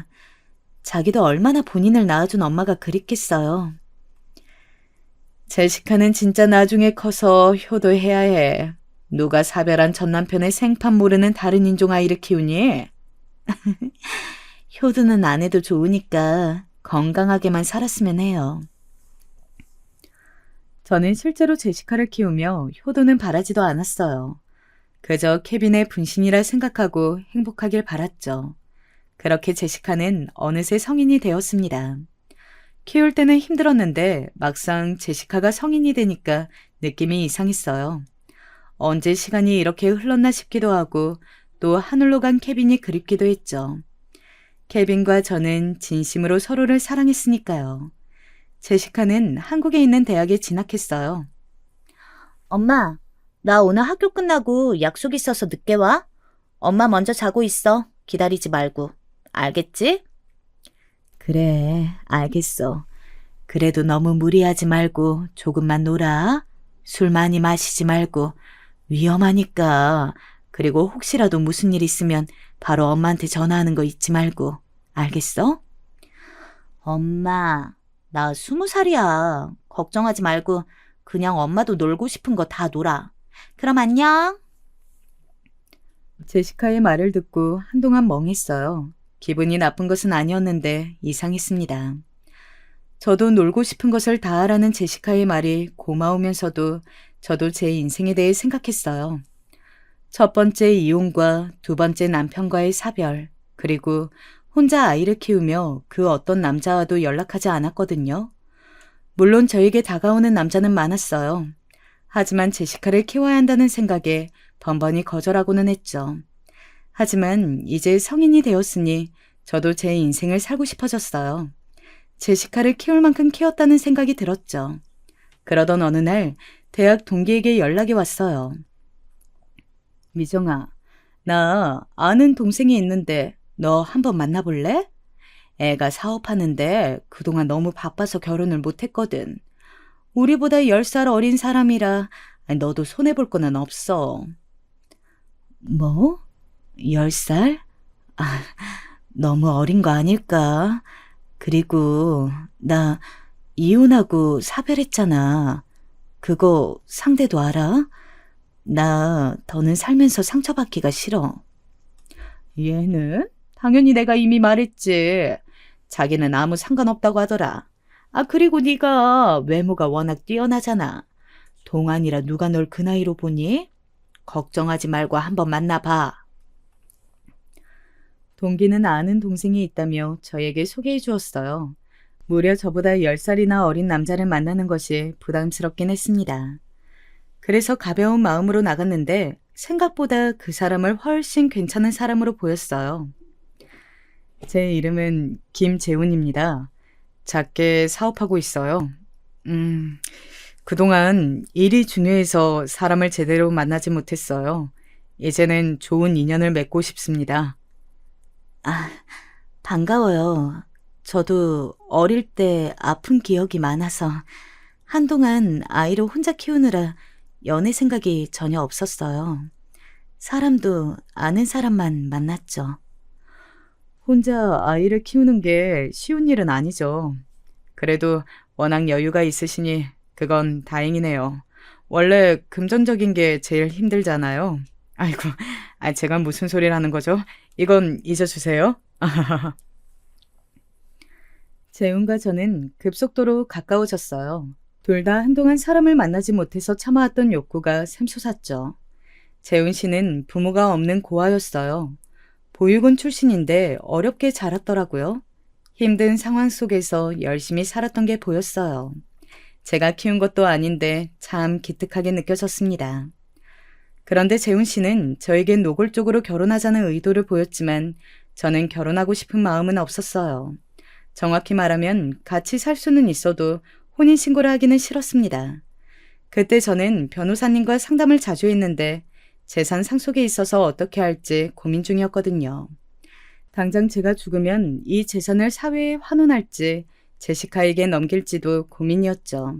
자기도 얼마나 본인을 낳아준 엄마가 그립겠어요. 제시카는 진짜 나중에 커서 효도해야 해. 누가 사별한 전 남편의 생판 모르는 다른 인종 아이를 키우니? 효도는 안 해도 좋으니까 건강하게만 살았으면 해요. 저는 실제로 제시카를 키우며 효도는 바라지도 않았어요. 그저 케빈의 분신이라 생각하고 행복하길 바랐죠. 그렇게 제시카는 어느새 성인이 되었습니다. 키울 때는 힘들었는데 막상 제시카가 성인이 되니까 느낌이 이상했어요. 언제 시간이 이렇게 흘렀나 싶기도 하고 또 하늘로 간 케빈이 그립기도 했죠. 케빈과 저는 진심으로 서로를 사랑했으니까요. 제시카는 한국에 있는 대학에 진학했어요. 엄마, 나 오늘 학교 끝나고 약속 있어서 늦게 와? 엄마 먼저 자고 있어. 기다리지 말고. 알겠지? 그래, 알겠어. 그래도 너무 무리하지 말고 조금만 놀아. 술 많이 마시지 말고 위험하니까. 그리고 혹시라도 무슨 일 있으면 바로 엄마한테 전화하는 거 잊지 말고. 알겠어? 엄마, 나 20살이야. 걱정하지 말고 그냥 엄마도 놀고 싶은 거 다 놀아. 그럼 안녕. 제시카의 말을 듣고 한동안 멍했어요. 기분이 나쁜 것은 아니었는데 이상했습니다. 저도 놀고 싶은 것을 다 하라는 제시카의 말이 고마우면서도 저도 제 인생에 대해 생각했어요. 첫 번째 이혼과 두 번째 남편과의 사별, 그리고 혼자 아이를 키우며 그 어떤 남자와도 연락하지 않았거든요. 물론 저에게 다가오는 남자는 많았어요. 하지만 제시카를 키워야 한다는 생각에 번번이 거절하고는 했죠. 하지만 이제 성인이 되었으니 저도 제 인생을 살고 싶어졌어요. 제시카를 키울 만큼 키웠다는 생각이 들었죠. 그러던 어느 날 대학 동기에게 연락이 왔어요. 미정아, 나 아는 동생이 있는데 너 한번 만나볼래? 애가 사업하는데 그동안 너무 바빠서 결혼을 못했거든. 우리보다 10살 어린 사람이라 너도 손해볼 거는 없어. 뭐? 10살? 아, 너무 어린 거 아닐까? 그리고 나 이혼하고 사별했잖아. 그거 상대도 알아? 나 더는 살면서 상처받기가 싫어. 얘는? 당연히 내가 이미 말했지. 자기는 아무 상관없다고 하더라. 아, 그리고 네가 외모가 워낙 뛰어나잖아. 동안이라 누가 널 그 나이로 보니? 걱정하지 말고 한번 만나봐. 동기는 아는 동생이 있다며 저에게 소개해 주었어요. 무려 저보다 10살이나 어린 남자를 만나는 것이 부담스럽긴 했습니다. 그래서 가벼운 마음으로 나갔는데 생각보다 그 사람을 훨씬 괜찮은 사람으로 보였어요. 제 이름은 김재훈입니다. 작게 사업하고 있어요. 그동안 일이 중요해서 사람을 제대로 만나지 못했어요. 이제는 좋은 인연을 맺고 싶습니다. 아, 반가워요. 저도 어릴 때 아픈 기억이 많아서 한동안 아이를 혼자 키우느라 연애 생각이 전혀 없었어요. 사람도 아는 사람만 만났죠. 혼자 아이를 키우는 게 쉬운 일은 아니죠. 그래도 워낙 여유가 있으시니 그건 다행이네요. 원래 금전적인 게 제일 힘들잖아요. 아이고, 제가 무슨 소리를 하는 거죠? 이건 잊어주세요. 재훈과 저는 급속도로 가까워졌어요. 둘 다 한동안 사람을 만나지 못해서 참아왔던 욕구가 샘솟았죠. 재훈 씨는 부모가 없는 고아였어요. 보육원 출신인데 어렵게 자랐더라고요. 힘든 상황 속에서 열심히 살았던 게 보였어요. 제가 키운 것도 아닌데 참 기특하게 느껴졌습니다. 그런데 재훈 씨는 저에게 노골적으로 결혼하자는 의도를 보였지만 저는 결혼하고 싶은 마음은 없었어요. 정확히 말하면 같이 살 수는 있어도 혼인신고를 하기는 싫었습니다. 그때 저는 변호사님과 상담을 자주 했는데 재산 상속에 있어서 어떻게 할지 고민 중이었거든요. 당장 제가 죽으면 이 재산을 사회에 환원할지 제시카에게 넘길지도 고민이었죠.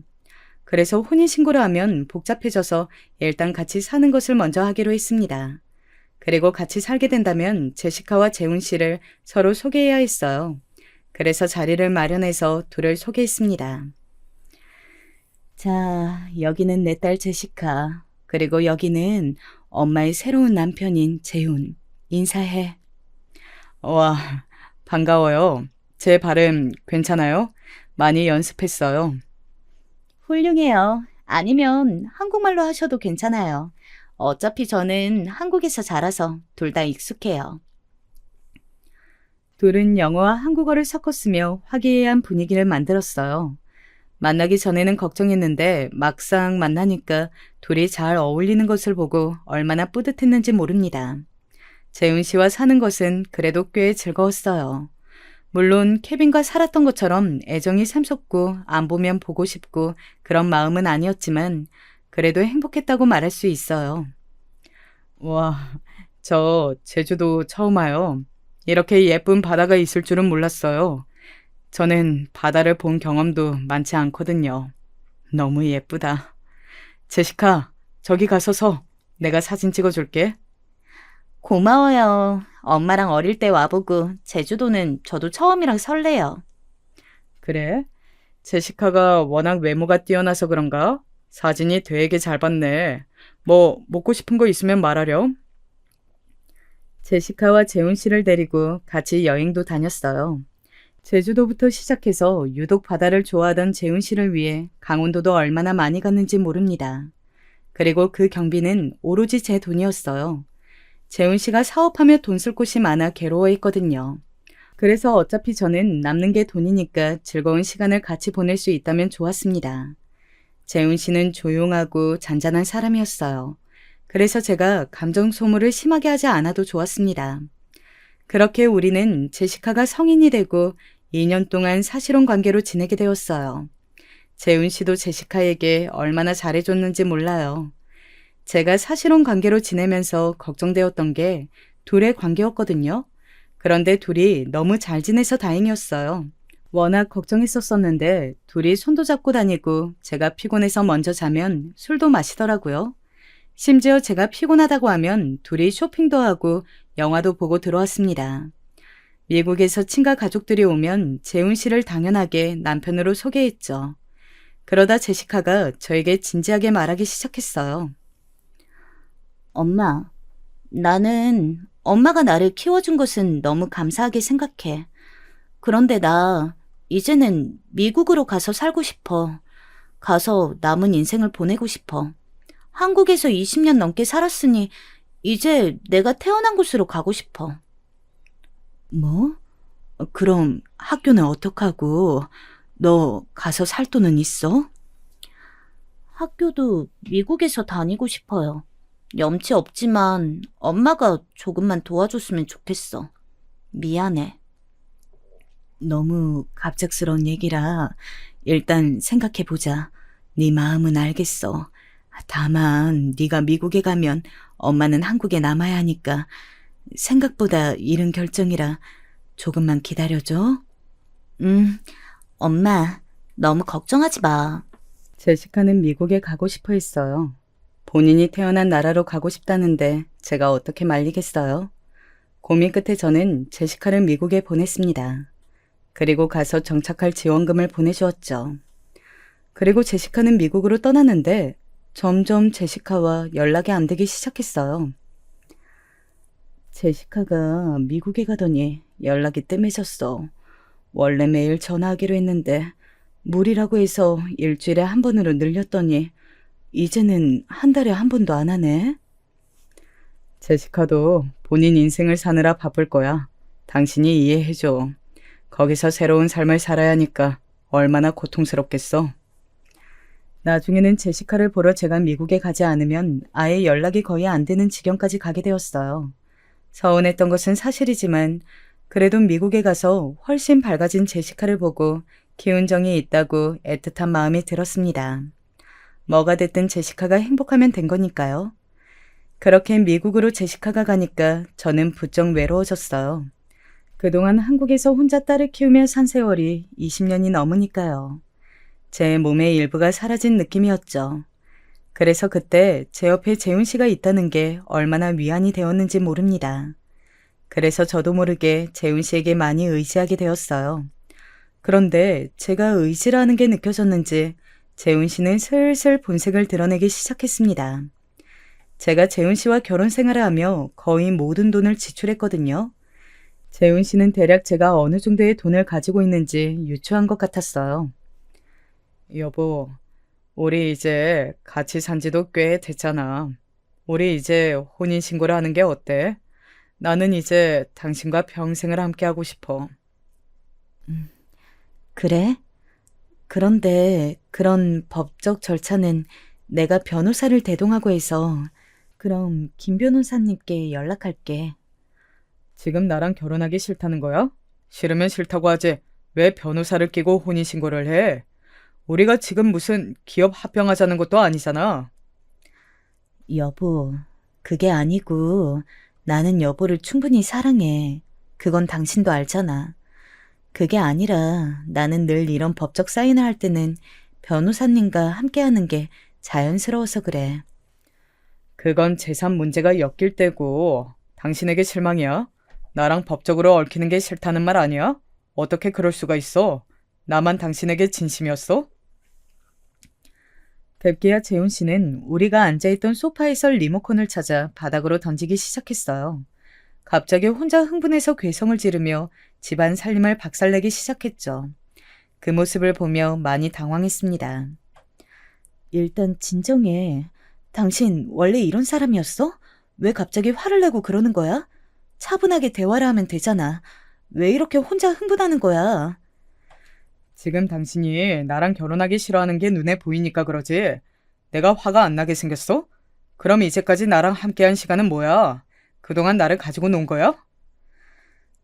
그래서 혼인신고를 하면 복잡해져서 일단 같이 사는 것을 먼저 하기로 했습니다. 그리고 같이 살게 된다면 제시카와 재훈 씨를 서로 소개해야 했어요. 그래서 자리를 마련해서 둘을 소개했습니다. 자, 여기는 내 딸 제시카. 그리고 여기는 엄마의 새로운 남편인 재훈. 인사해. 와, 반가워요. 제 발음 괜찮아요? 많이 연습했어요. 훌륭해요. 아니면 한국말로 하셔도 괜찮아요. 어차피 저는 한국에서 자라서 둘 다 익숙해요. 둘은 영어와 한국어를 섞었으며 화기애애한 분위기를 만들었어요. 만나기 전에는 걱정했는데 막상 만나니까 둘이 잘 어울리는 것을 보고 얼마나 뿌듯했는지 모릅니다. 재훈 씨와 사는 것은 그래도 꽤 즐거웠어요. 물론 케빈과 살았던 것처럼 애정이 샘솟고 안 보면 보고 싶고 그런 마음은 아니었지만 그래도 행복했다고 말할 수 있어요. 와, 저 제주도 처음 와요. 이렇게 예쁜 바다가 있을 줄은 몰랐어요. 저는 바다를 본 경험도 많지 않거든요. 너무 예쁘다. 제시카, 저기 가서 서. 내가 사진 찍어줄게. 고마워요. 엄마랑 어릴 때 와보고 제주도는 저도 처음이라 설레요. 그래? 제시카가 워낙 외모가 뛰어나서 그런가? 사진이 되게 잘 봤네. 뭐 먹고 싶은 거 있으면 말하렴. 제시카와 재훈 씨를 데리고 같이 여행도 다녔어요. 제주도부터 시작해서 유독 바다를 좋아하던 재훈 씨를 위해 강원도도 얼마나 많이 갔는지 모릅니다. 그리고 그 경비는 오로지 제 돈이었어요. 재훈 씨가 사업하며 돈 쓸 곳이 많아 괴로워했거든요. 그래서 어차피 저는 남는 게 돈이니까 즐거운 시간을 같이 보낼 수 있다면 좋았습니다. 재훈 씨는 조용하고 잔잔한 사람이었어요. 그래서 제가 감정 소모를 심하게 하지 않아도 좋았습니다. 그렇게 우리는 제시카가 성인이 되고 2년 동안 사실혼 관계로 지내게 되었어요. 재훈 씨도 제시카에게 얼마나 잘해줬는지 몰라요. 제가 사실혼 관계로 지내면서 걱정되었던 게 둘의 관계였거든요. 그런데 둘이 너무 잘 지내서 다행이었어요. 워낙 걱정했었었는데 둘이 손도 잡고 다니고 제가 피곤해서 먼저 자면 술도 마시더라고요. 심지어 제가 피곤하다고 하면 둘이 쇼핑도 하고 영화도 보고 들어왔습니다. 미국에서 친가 가족들이 오면 재훈 씨를 당연하게 남편으로 소개했죠. 그러다 제시카가 저에게 진지하게 말하기 시작했어요. 엄마, 나는 엄마가 나를 키워준 것은 너무 감사하게 생각해. 그런데 나 이제는 미국으로 가서 살고 싶어. 가서 남은 인생을 보내고 싶어. 한국에서 20년 넘게 살았으니 이제 내가 태어난 곳으로 가고 싶어. 뭐? 그럼 학교는 어떡하고? 너 가서 살 돈은 있어? 학교도 미국에서 다니고 싶어요. 염치 없지만 엄마가 조금만 도와줬으면 좋겠어. 미안해. 너무 갑작스러운 얘기라 일단 생각해보자. 네 마음은 알겠어. 다만 네가 미국에 가면 엄마는 한국에 남아야 하니까 생각보다 이른 결정이라 조금만 기다려줘. 엄마, 너무 걱정하지 마. 제시카는 미국에 가고 싶어 했어요. 본인이 태어난 나라로 가고 싶다는데 제가 어떻게 말리겠어요? 고민 끝에 저는 제시카를 미국에 보냈습니다. 그리고 가서 정착할 지원금을 보내주었죠. 그리고 제시카는 미국으로 떠났는데 점점 제시카와 연락이 안 되기 시작했어요. 제시카가 미국에 가더니 연락이 뜸해졌어. 원래 매일 전화하기로 했는데 무리라고 해서 일주일에 한 번으로 늘렸더니 이제는 한 달에 한 번도 안 하네. 제시카도 본인 인생을 사느라 바쁠 거야. 당신이 이해해줘. 거기서 새로운 삶을 살아야 하니까 얼마나 고통스럽겠어. 나중에는 제시카를 보러 제가 미국에 가지 않으면 아예 연락이 거의 안 되는 지경까지 가게 되었어요. 서운했던 것은 사실이지만 그래도 미국에 가서 훨씬 밝아진 제시카를 보고 기운정이 있다고 애틋한 마음이 들었습니다. 뭐가 됐든 제시카가 행복하면 된 거니까요. 그렇게 미국으로 제시카가 가니까 저는 부쩍 외로워졌어요. 그동안 한국에서 혼자 딸을 키우며 산 세월이 20년이 넘으니까요. 제 몸의 일부가 사라진 느낌이었죠. 그래서 그때 제 옆에 재훈 씨가 있다는 게 얼마나 위안이 되었는지 모릅니다. 그래서 저도 모르게 재훈 씨에게 많이 의지하게 되었어요. 그런데 제가 의지라는 게 느껴졌는지 재훈 씨는 슬슬 본색을 드러내기 시작했습니다. 제가 재훈 씨와 결혼 생활을 하며 거의 모든 돈을 지출했거든요. 재훈 씨는 대략 제가 어느 정도의 돈을 가지고 있는지 유추한 것 같았어요. 여보, 우리 이제 같이 산 지도 꽤 됐잖아. 우리 이제 혼인신고를 하는 게 어때? 나는 이제 당신과 평생을 함께하고 싶어. 그래? 그런데 그런 법적 절차는 내가 변호사를 대동하고 해서 그럼 김 변호사님께 연락할게. 지금 나랑 결혼하기 싫다는 거야? 싫으면 싫다고 하지. 왜 변호사를 끼고 혼인신고를 해? 우리가 지금 무슨 기업 합병하자는 것도 아니잖아. 여보, 그게 아니고 나는 여보를 충분히 사랑해. 그건 당신도 알잖아. 그게 아니라 나는 늘 이런 법적 사인을 할 때는 변호사님과 함께하는 게 자연스러워서 그래. 그건 재산 문제가 엮일 때고 당신에게 실망이야? 나랑 법적으로 얽히는 게 싫다는 말 아니야? 어떻게 그럴 수가 있어? 나만 당신에게 진심이었어? 급기야 재훈 씨는 우리가 앉아있던 소파에서 리모컨을 찾아 바닥으로 던지기 시작했어요. 갑자기 혼자 흥분해서 괴성을 지르며 집안 살림을 박살내기 시작했죠. 그 모습을 보며 많이 당황했습니다. 일단 진정해. 당신 원래 이런 사람이었어? 왜 갑자기 화를 내고 그러는 거야? 차분하게 대화를 하면 되잖아. 왜 이렇게 혼자 흥분하는 거야? 지금 당신이 나랑 결혼하기 싫어하는 게 눈에 보이니까 그러지. 내가 화가 안 나게 생겼어? 그럼 이제까지 나랑 함께한 시간은 뭐야? 그동안 나를 가지고 논 거야?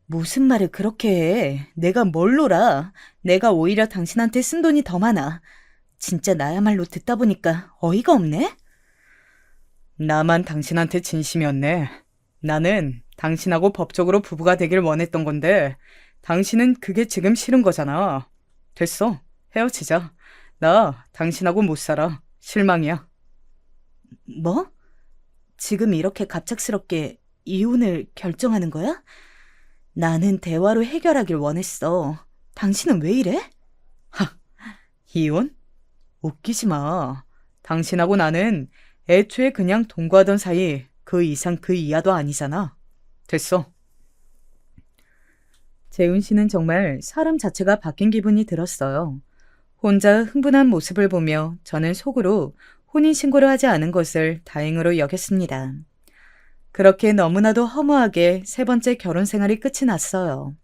무슨 말을 그렇게 해? 내가 뭘 놀아? 내가 오히려 당신한테 쓴 돈이 더 많아. 진짜 나야말로 듣다 보니까 어이가 없네? 나만 당신한테 진심이었네. 나는 당신하고 법적으로 부부가 되길 원했던 건데, 당신은 그게 지금 싫은 거잖아. 됐어. 헤어지자. 나 당신하고 못 살아. 실망이야. 뭐? 지금 이렇게 갑작스럽게 이혼을 결정하는 거야? 나는 대화로 해결하길 원했어. 당신은 왜 이래? 이혼? 웃기지 마. 당신하고 나는 애초에 그냥 동거하던 사이 그 이상 그 이하도 아니잖아. 됐어. 재훈 씨는 정말 사람 자체가 바뀐 기분이 들었어요. 혼자 흥분한 모습을 보며 저는 속으로 혼인신고를 하지 않은 것을 다행으로 여겼습니다. 그렇게 너무나도 허무하게 세 번째 결혼 생활이 끝이 났어요.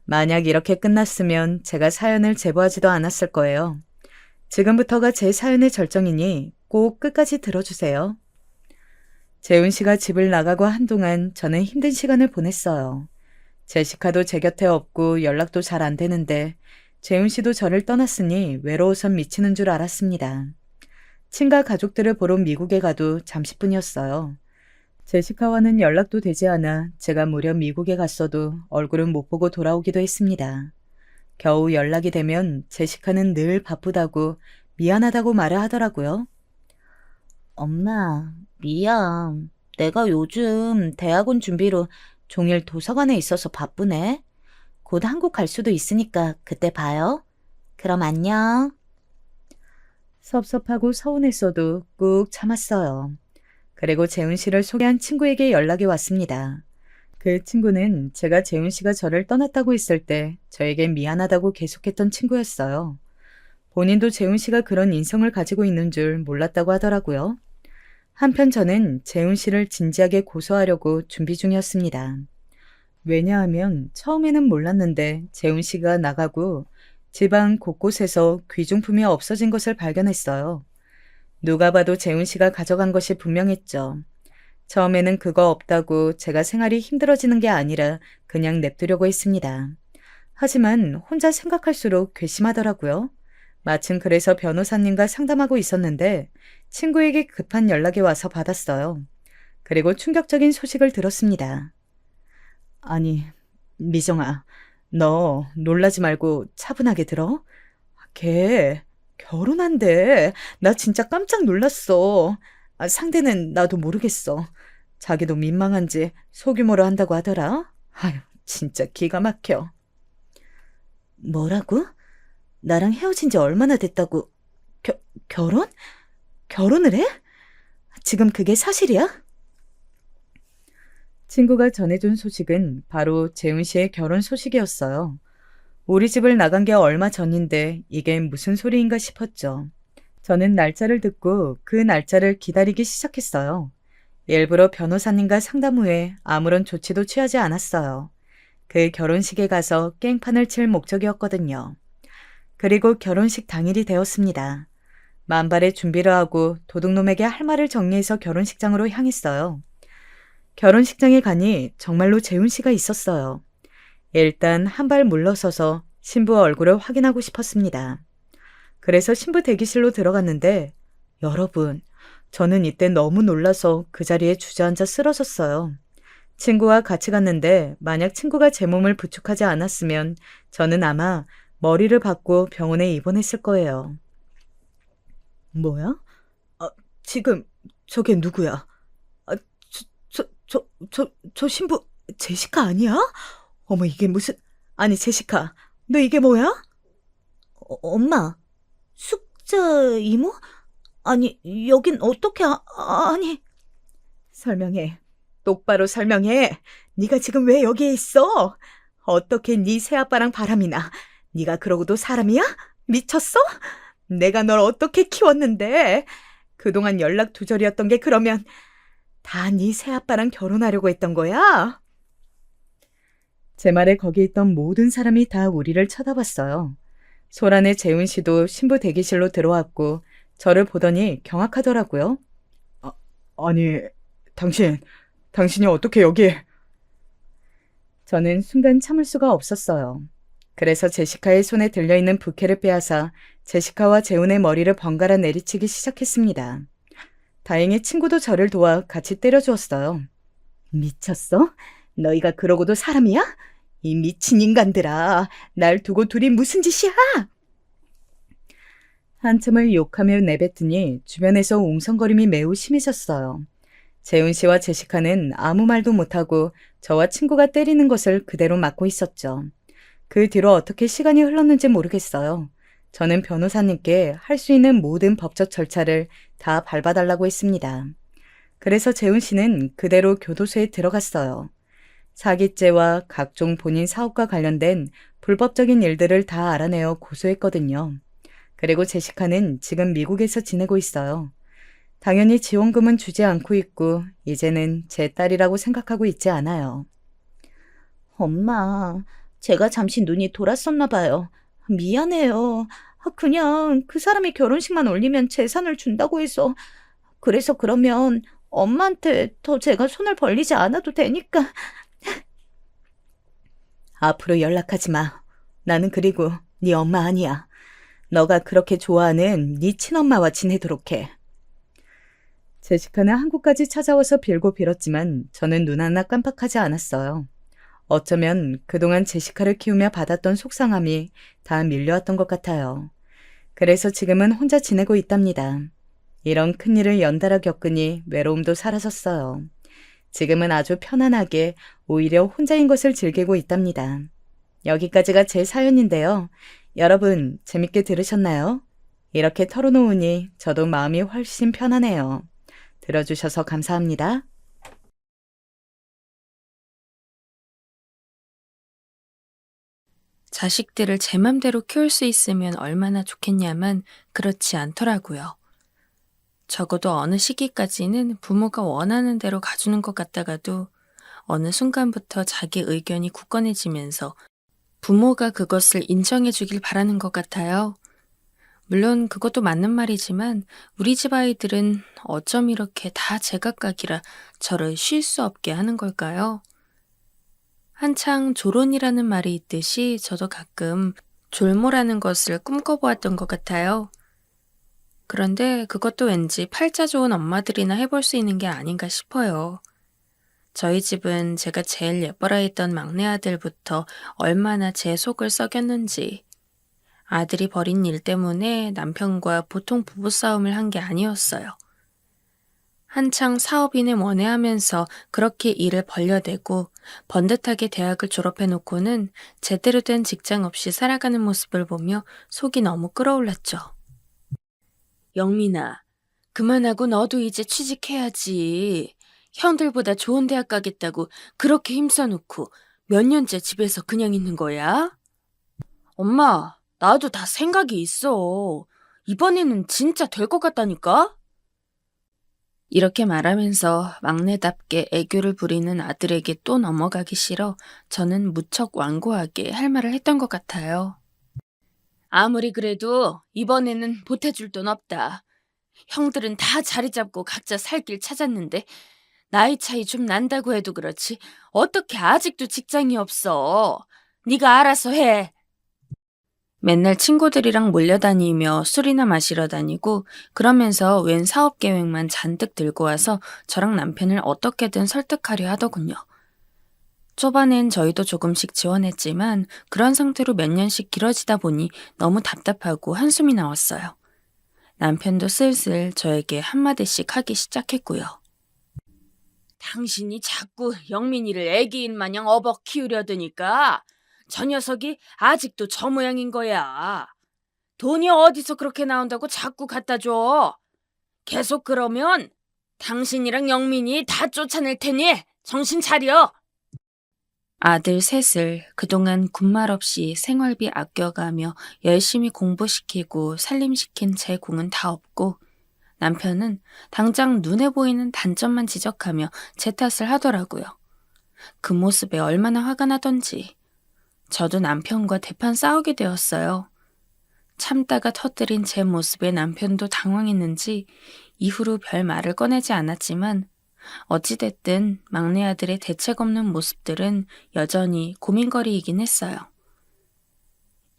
만약 이렇게 끝났으면 제가 사연을 제보하지도 않았을 거예요. 지금부터가 제 사연의 절정이니 꼭 끝까지 들어주세요. 재훈 씨가 집을 나가고 한동안 저는 힘든 시간을 보냈어요. 제시카도 제 곁에 없고 연락도 잘 안 되는데 재훈 씨도 저를 떠났으니 외로워서 미치는 줄 알았습니다. 친가 가족들을 보러 미국에 가도 잠시뿐이었어요. 제시카와는 연락도 되지 않아 제가 무려 미국에 갔어도 얼굴은 못 보고 돌아오기도 했습니다. 겨우 연락이 되면 제시카는 늘 바쁘다고 미안하다고 말을 하더라고요. 엄마, 미안. 내가 요즘 대학원 준비로 종일 도서관에 있어서 바쁘네. 곧 한국 갈 수도 있으니까 그때 봐요. 그럼 안녕. 섭섭하고 서운했어도 꾹 참았어요. 그리고 재훈 씨를 소개한 친구에게 연락이 왔습니다. 그 친구는 제가 재훈 씨가 저를 떠났다고 했을 때 저에게 미안하다고 계속했던 친구였어요. 본인도 재훈 씨가 그런 인성을 가지고 있는 줄 몰랐다고 하더라고요. 한편 저는 재훈 씨를 진지하게 고소하려고 준비 중이었습니다. 왜냐하면 처음에는 몰랐는데 재훈 씨가 나가고 집안 곳곳에서 귀중품이 없어진 것을 발견했어요. 누가 봐도 재훈 씨가 가져간 것이 분명했죠. 처음에는 그거 없다고 제가 생활이 힘들어지는 게 아니라 그냥 냅두려고 했습니다. 하지만 혼자 생각할수록 괘씸하더라고요. 마침 그래서 변호사님과 상담하고 있었는데 친구에게 급한 연락이 와서 받았어요. 그리고 충격적인 소식을 들었습니다. 아니, 미정아, 너 놀라지 말고 차분하게 들어. 걔 결혼한대. 나 진짜 깜짝 놀랐어. 상대는 나도 모르겠어. 자기도 민망한지 소규모로 한다고 하더라. 아유, 진짜 기가 막혀. 뭐라고? 나랑 헤어진 지 얼마나 됐다고? 결혼? 결혼을 해? 지금 그게 사실이야? 친구가 전해준 소식은 바로 재훈 씨의 결혼 소식이었어요. 우리 집을 나간 게 얼마 전인데 이게 무슨 소리인가 싶었죠. 저는 날짜를 듣고 그 날짜를 기다리기 시작했어요. 일부러 변호사님과 상담 후에 아무런 조치도 취하지 않았어요. 그 결혼식에 가서 깽판을 칠 목적이었거든요. 그리고 결혼식 당일이 되었습니다. 만발의 준비를 하고 도둑놈에게 할 말을 정리해서 결혼식장으로 향했어요. 결혼식장에 가니 정말로 재훈 씨가 있었어요. 일단 한 발 물러서서 신부 얼굴을 확인하고 싶었습니다. 그래서 신부 대기실로 들어갔는데 여러분, 저는 이때 너무 놀라서 그 자리에 주저앉아 쓰러졌어요. 친구와 같이 갔는데 만약 친구가 제 몸을 부축하지 않았으면 저는 아마 머리를 박고 병원에 입원했을 거예요. 뭐야? 지금 저게 누구야? 저 신부 제시카 아니야? 어머, 이게 무슨... 아니, 제시카, 너 이게 뭐야? 엄마, 숙자 이모? 아니, 여긴 어떻게, 아니. 설명해. 똑바로 설명해. 네가 지금 왜 여기에 있어? 어떻게 네 새아빠랑 바람이 나? 네가 그러고도 사람이야? 미쳤어? 내가 널 어떻게 키웠는데? 그동안 연락 두절이었던 게 그러면 다 네 새아빠랑 결혼하려고 했던 거야? 제 말에 거기 있던 모든 사람이 다 우리를 쳐다봤어요. 소란의 재훈 씨도 신부 대기실로 들어왔고 저를 보더니 경악하더라고요. 아니, 당신이 어떻게 여기에... 저는 순간 참을 수가 없었어요. 그래서 제시카의 손에 들려있는 부케를 빼앗아 제시카와 재훈의 머리를 번갈아 내리치기 시작했습니다. 다행히 친구도 저를 도와 같이 때려주었어요. 미쳤어? 너희가 그러고도 사람이야? 이 미친 인간들아, 날 두고 둘이 무슨 짓이야? 한참을 욕하며 내뱉으니 주변에서 웅성거림이 매우 심해졌어요. 재훈 씨와 제시카는 아무 말도 못하고 저와 친구가 때리는 것을 그대로 막고 있었죠. 그 뒤로 어떻게 시간이 흘렀는지 모르겠어요. 저는 변호사님께 할 수 있는 모든 법적 절차를 다 밟아달라고 했습니다. 그래서 재훈 씨는 그대로 교도소에 들어갔어요. 사기죄와 각종 본인 사업과 관련된 불법적인 일들을 다 알아내어 고소했거든요. 그리고 제시카는 지금 미국에서 지내고 있어요. 당연히 지원금은 주지 않고 있고 이제는 제 딸이라고 생각하고 있지 않아요. 엄마, 제가 잠시 눈이 돌았었나 봐요. 미안해요. 그냥 그 사람이 결혼식만 올리면 재산을 준다고 해서. 그래서 그러면 엄마한테 더 제가 손을 벌리지 않아도 되니까. 앞으로 연락하지 마. 나는 그리고 네 엄마 아니야. 너가 그렇게 좋아하는 네 친엄마와 지내도록 해. 제시카는 한국까지 찾아와서 빌고 빌었지만 저는 눈 하나 깜빡하지 않았어요. 어쩌면 그동안 제시카를 키우며 받았던 속상함이 다 밀려왔던 것 같아요. 그래서 지금은 혼자 지내고 있답니다. 이런 큰일을 연달아 겪으니 외로움도 사라졌어요. 지금은 아주 편안하게 오히려 혼자인 것을 즐기고 있답니다. 여기까지가 제 사연인데요. 여러분 재밌게 들으셨나요? 이렇게 털어놓으니 저도 마음이 훨씬 편하네요. 들어주셔서 감사합니다. 자식들을 제 맘대로 키울 수 있으면 얼마나 좋겠냐만 그렇지 않더라고요. 적어도 어느 시기까지는 부모가 원하는 대로 가주는 것 같다가도 어느 순간부터 자기 의견이 굳건해지면서 부모가 그것을 인정해 주길 바라는 것 같아요. 물론 그것도 맞는 말이지만 우리 집 아이들은 어쩜 이렇게 다 제각각이라 저를 쉴 수 없게 하는 걸까요? 한창 조론이라는 말이 있듯이 저도 가끔 졸모라는 것을 꿈꿔보았던 것 같아요. 그런데 그것도 왠지 팔자 좋은 엄마들이나 해볼 수 있는 게 아닌가 싶어요. 저희 집은 제가 제일 예뻐라 했던 막내 아들부터 얼마나 제 속을 썩였는지, 아들이 벌인 일 때문에 남편과 보통 부부싸움을 한 게 아니었어요. 한창 사업인을 원해하면서 그렇게 일을 벌려대고 번듯하게 대학을 졸업해놓고는 제대로 된 직장 없이 살아가는 모습을 보며 속이 너무 끓어올랐죠. 영민아, 그만하고 너도 이제 취직해야지. 형들보다 좋은 대학 가겠다고 그렇게 힘써놓고 몇 년째 집에서 그냥 있는 거야? 엄마, 나도 다 생각이 있어. 이번에는 진짜 될 것 같다니까? 이렇게 말하면서 막내답게 애교를 부리는 아들에게 또 넘어가기 싫어 저는 무척 완고하게 할 말을 했던 것 같아요. 아무리 그래도 이번에는 보태줄 돈 없다. 형들은 다 자리 잡고 각자 살 길 찾았는데 나이 차이 좀 난다고 해도 그렇지 어떻게 아직도 직장이 없어. 네가 알아서 해. 맨날 친구들이랑 몰려다니며 술이나 마시러 다니고 그러면서 웬 사업 계획만 잔뜩 들고 와서 저랑 남편을 어떻게든 설득하려 하더군요. 초반엔 저희도 조금씩 지원했지만 그런 상태로 몇 년씩 길어지다 보니 너무 답답하고 한숨이 나왔어요. 남편도 슬슬 저에게 한마디씩 하기 시작했고요. 당신이 자꾸 영민이를 애기인 마냥 어벅 키우려드니까 저 녀석이 아직도 저 모양인 거야. 돈이 어디서 그렇게 나온다고 자꾸 갖다 줘. 계속 그러면 당신이랑 영민이 다 쫓아낼 테니 정신 차려. 아들 셋을 그동안 군말 없이 생활비 아껴가며 열심히 공부시키고 살림시킨 제 공은 다 없고 남편은 당장 눈에 보이는 단점만 지적하며 제 탓을 하더라고요. 그 모습에 얼마나 화가 나던지 저도 남편과 대판 싸우게 되었어요. 참다가 터뜨린 제 모습에 남편도 당황했는지 이후로 별 말을 꺼내지 않았지만 어찌됐든 막내 아들의 대책 없는 모습들은 여전히 고민거리이긴 했어요.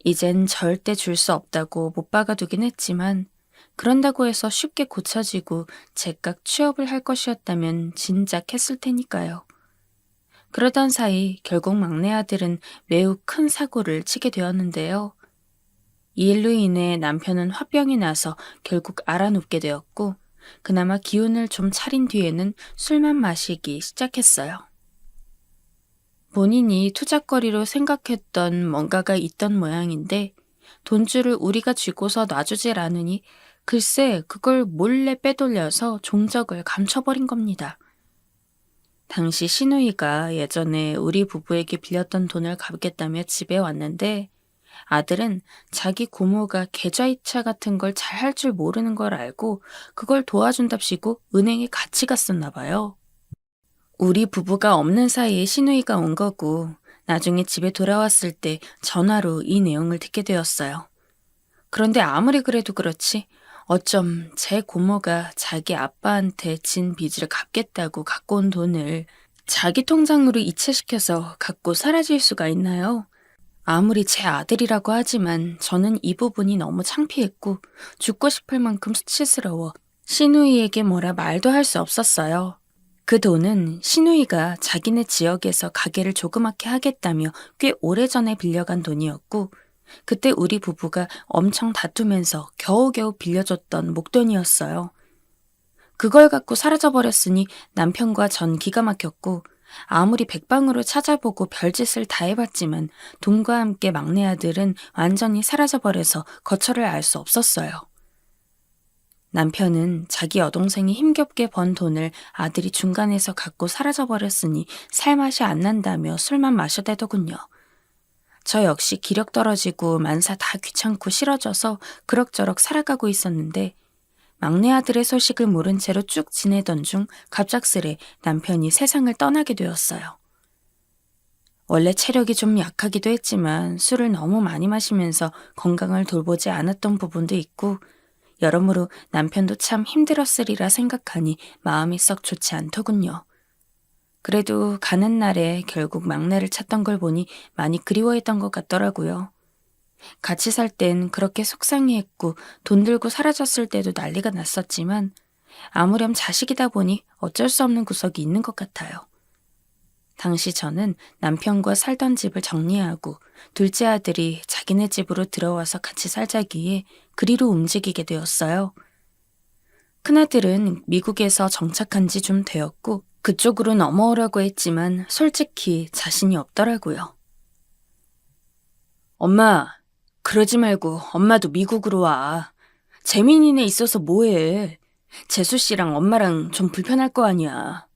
이젠 절대 줄 수 없다고 못 박아두긴 했지만 그런다고 해서 쉽게 고쳐지고 제깍 취업을 할 것이었다면 진작 했을 테니까요. 그러던 사이 결국 막내 아들은 매우 큰 사고를 치게 되었는데요. 이 일로 인해 남편은 화병이 나서 결국 알아눕게 되었고 그나마 기운을 좀 차린 뒤에는 술만 마시기 시작했어요. 본인이 투잡거리로 생각했던 뭔가가 있던 모양인데 돈줄을 우리가 쥐고서 놔주질 않으니 글쎄 그걸 몰래 빼돌려서 종적을 감춰버린 겁니다. 당시 시누이가 예전에 우리 부부에게 빌렸던 돈을 갚겠다며 집에 왔는데 아들은 자기 고모가 계좌이체 같은 걸 잘 할 줄 모르는 걸 알고 그걸 도와준답시고 은행에 같이 갔었나 봐요. 우리 부부가 없는 사이에 시누이가 온 거고 나중에 집에 돌아왔을 때 전화로 이 내용을 듣게 되었어요. 그런데 아무리 그래도 그렇지 어쩜 제 고모가 자기 아빠한테 진 빚을 갚겠다고 갖고 온 돈을 자기 통장으로 이체시켜서 갖고 사라질 수가 있나요? 아무리 제 아들이라고 하지만 저는 이 부분이 너무 창피했고 죽고 싶을 만큼 수치스러워 시누이에게 뭐라 말도 할 수 없었어요. 그 돈은 시누이가 자기네 지역에서 가게를 조그맣게 하겠다며 꽤 오래전에 빌려간 돈이었고 그때 우리 부부가 엄청 다투면서 겨우겨우 빌려줬던 목돈이었어요. 그걸 갖고 사라져버렸으니 남편과 전 기가 막혔고 아무리 백방으로 찾아보고 별짓을 다 해봤지만 돈과 함께 막내 아들은 완전히 사라져버려서 거처를 알 수 없었어요. 남편은 자기 여동생이 힘겹게 번 돈을 아들이 중간에서 갖고 사라져버렸으니 살맛이 안 난다며 술만 마셔대더군요. 저 역시 기력 떨어지고 만사 다 귀찮고 싫어져서 그럭저럭 살아가고 있었는데 막내 아들의 소식을 모른 채로 쭉 지내던 중 갑작스레 남편이 세상을 떠나게 되었어요. 원래 체력이 좀 약하기도 했지만 술을 너무 많이 마시면서 건강을 돌보지 않았던 부분도 있고 여러모로 남편도 참 힘들었으리라 생각하니 마음이 썩 좋지 않더군요. 그래도 가는 날에 결국 막내를 찾던 걸 보니 많이 그리워했던 것 같더라고요. 같이 살 땐 그렇게 속상해했고 돈 들고 사라졌을 때도 난리가 났었지만 아무렴 자식이다 보니 어쩔 수 없는 구석이 있는 것 같아요. 당시 저는 남편과 살던 집을 정리하고 둘째 아들이 자기네 집으로 들어와서 같이 살자기에 그리로 움직이게 되었어요. 큰아들은 미국에서 정착한 지 좀 되었고 그쪽으로 넘어오라고 했지만 솔직히 자신이 없더라고요. 엄마, 그러지 말고 엄마도 미국으로 와. 재민이네 있어서 뭐해. 재수 씨랑 엄마랑 좀 불편할 거 아니야.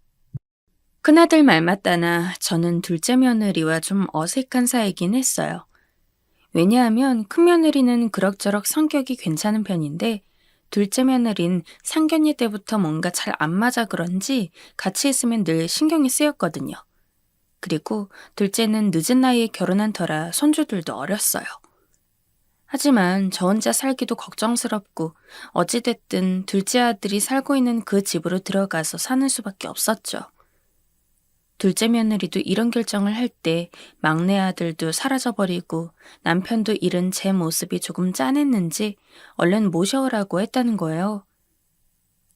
큰아들 말 맞다나 저는 둘째 며느리와 좀 어색한 사이긴 했어요. 왜냐하면 큰며느리는 그럭저럭 성격이 괜찮은 편인데 둘째 며느린 상견례 때부터 뭔가 잘 안 맞아 그런지 같이 있으면 늘 신경이 쓰였거든요. 그리고 둘째는 늦은 나이에 결혼한 터라 손주들도 어렸어요. 하지만 저 혼자 살기도 걱정스럽고 어찌됐든 둘째 아들이 살고 있는 그 집으로 들어가서 사는 수밖에 없었죠. 둘째 며느리도 이런 결정을 할 때 막내 아들도 사라져버리고 남편도 잃은 제 모습이 조금 짠했는지 얼른 모셔오라고 했다는 거예요.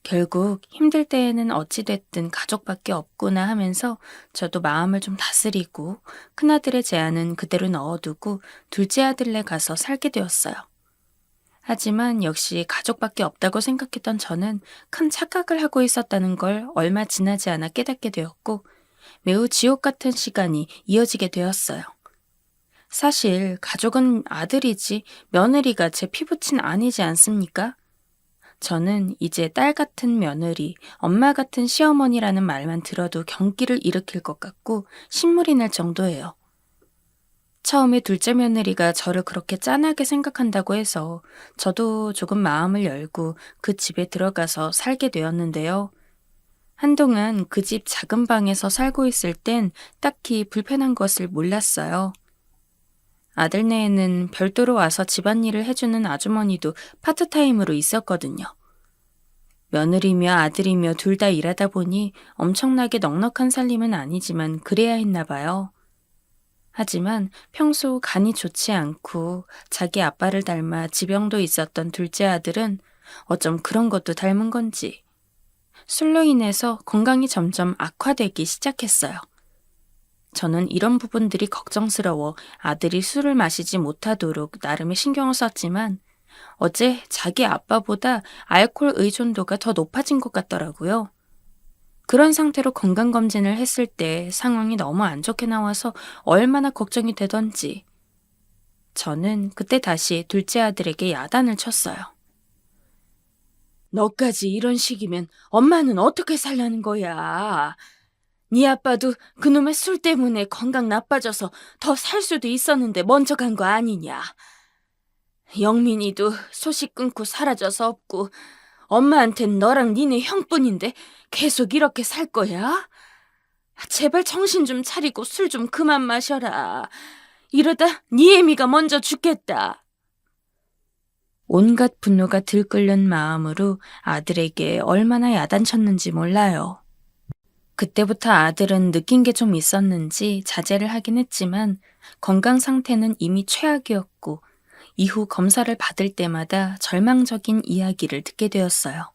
결국 힘들 때에는 어찌됐든 가족밖에 없구나 하면서 저도 마음을 좀 다스리고 큰아들의 제안은 그대로 넣어두고 둘째 아들네 가서 살게 되었어요. 하지만 역시 가족밖에 없다고 생각했던 저는 큰 착각을 하고 있었다는 걸 얼마 지나지 않아 깨닫게 되었고 매우 지옥 같은 시간이 이어지게 되었어요. 사실 가족은 아들이지 며느리가 제 피부친 아니지 않습니까? 저는 이제 딸 같은 며느리, 엄마 같은 시어머니라는 말만 들어도 경기를 일으킬 것 같고 신물이 날 정도예요. 처음에 둘째 며느리가 저를 그렇게 짠하게 생각한다고 해서 저도 조금 마음을 열고 그 집에 들어가서 살게 되었는데요. 한동안 그 집 작은 방에서 살고 있을 땐 딱히 불편한 것을 몰랐어요. 아들네에는 별도로 와서 집안일을 해주는 아주머니도 파트타임으로 있었거든요. 며느리며 아들이며 둘 다 일하다 보니 엄청나게 넉넉한 살림은 아니지만 그래야 했나 봐요. 하지만 평소 간이 좋지 않고 자기 아빠를 닮아 지병도 있었던 둘째 아들은 어쩜 그런 것도 닮은 건지 술로 인해서 건강이 점점 악화되기 시작했어요. 저는 이런 부분들이 걱정스러워 아들이 술을 마시지 못하도록 나름의 신경을 썼지만 어째 자기 아빠보다 알코올 의존도가 더 높아진 것 같더라고요. 그런 상태로 건강검진을 했을 때 상황이 너무 안 좋게 나와서 얼마나 걱정이 되던지 저는 그때 다시 둘째 아들에게 야단을 쳤어요. 너까지 이런 식이면 엄마는 어떻게 살라는 거야? 네 아빠도 그놈의 술 때문에 건강 나빠져서 더 살 수도 있었는데 먼저 간 거 아니냐? 영민이도 소식 끊고 사라져서 없고 엄마한텐 너랑 니네 형뿐인데 계속 이렇게 살 거야? 제발 정신 좀 차리고 술 좀 그만 마셔라. 이러다 네 애미가 먼저 죽겠다. 온갖 분노가 들끓는 마음으로 아들에게 얼마나 야단쳤는지 몰라요. 그때부터 아들은 느낀 게 좀 있었는지 자제를 하긴 했지만 건강 상태는 이미 최악이었고 이후 검사를 받을 때마다 절망적인 이야기를 듣게 되었어요.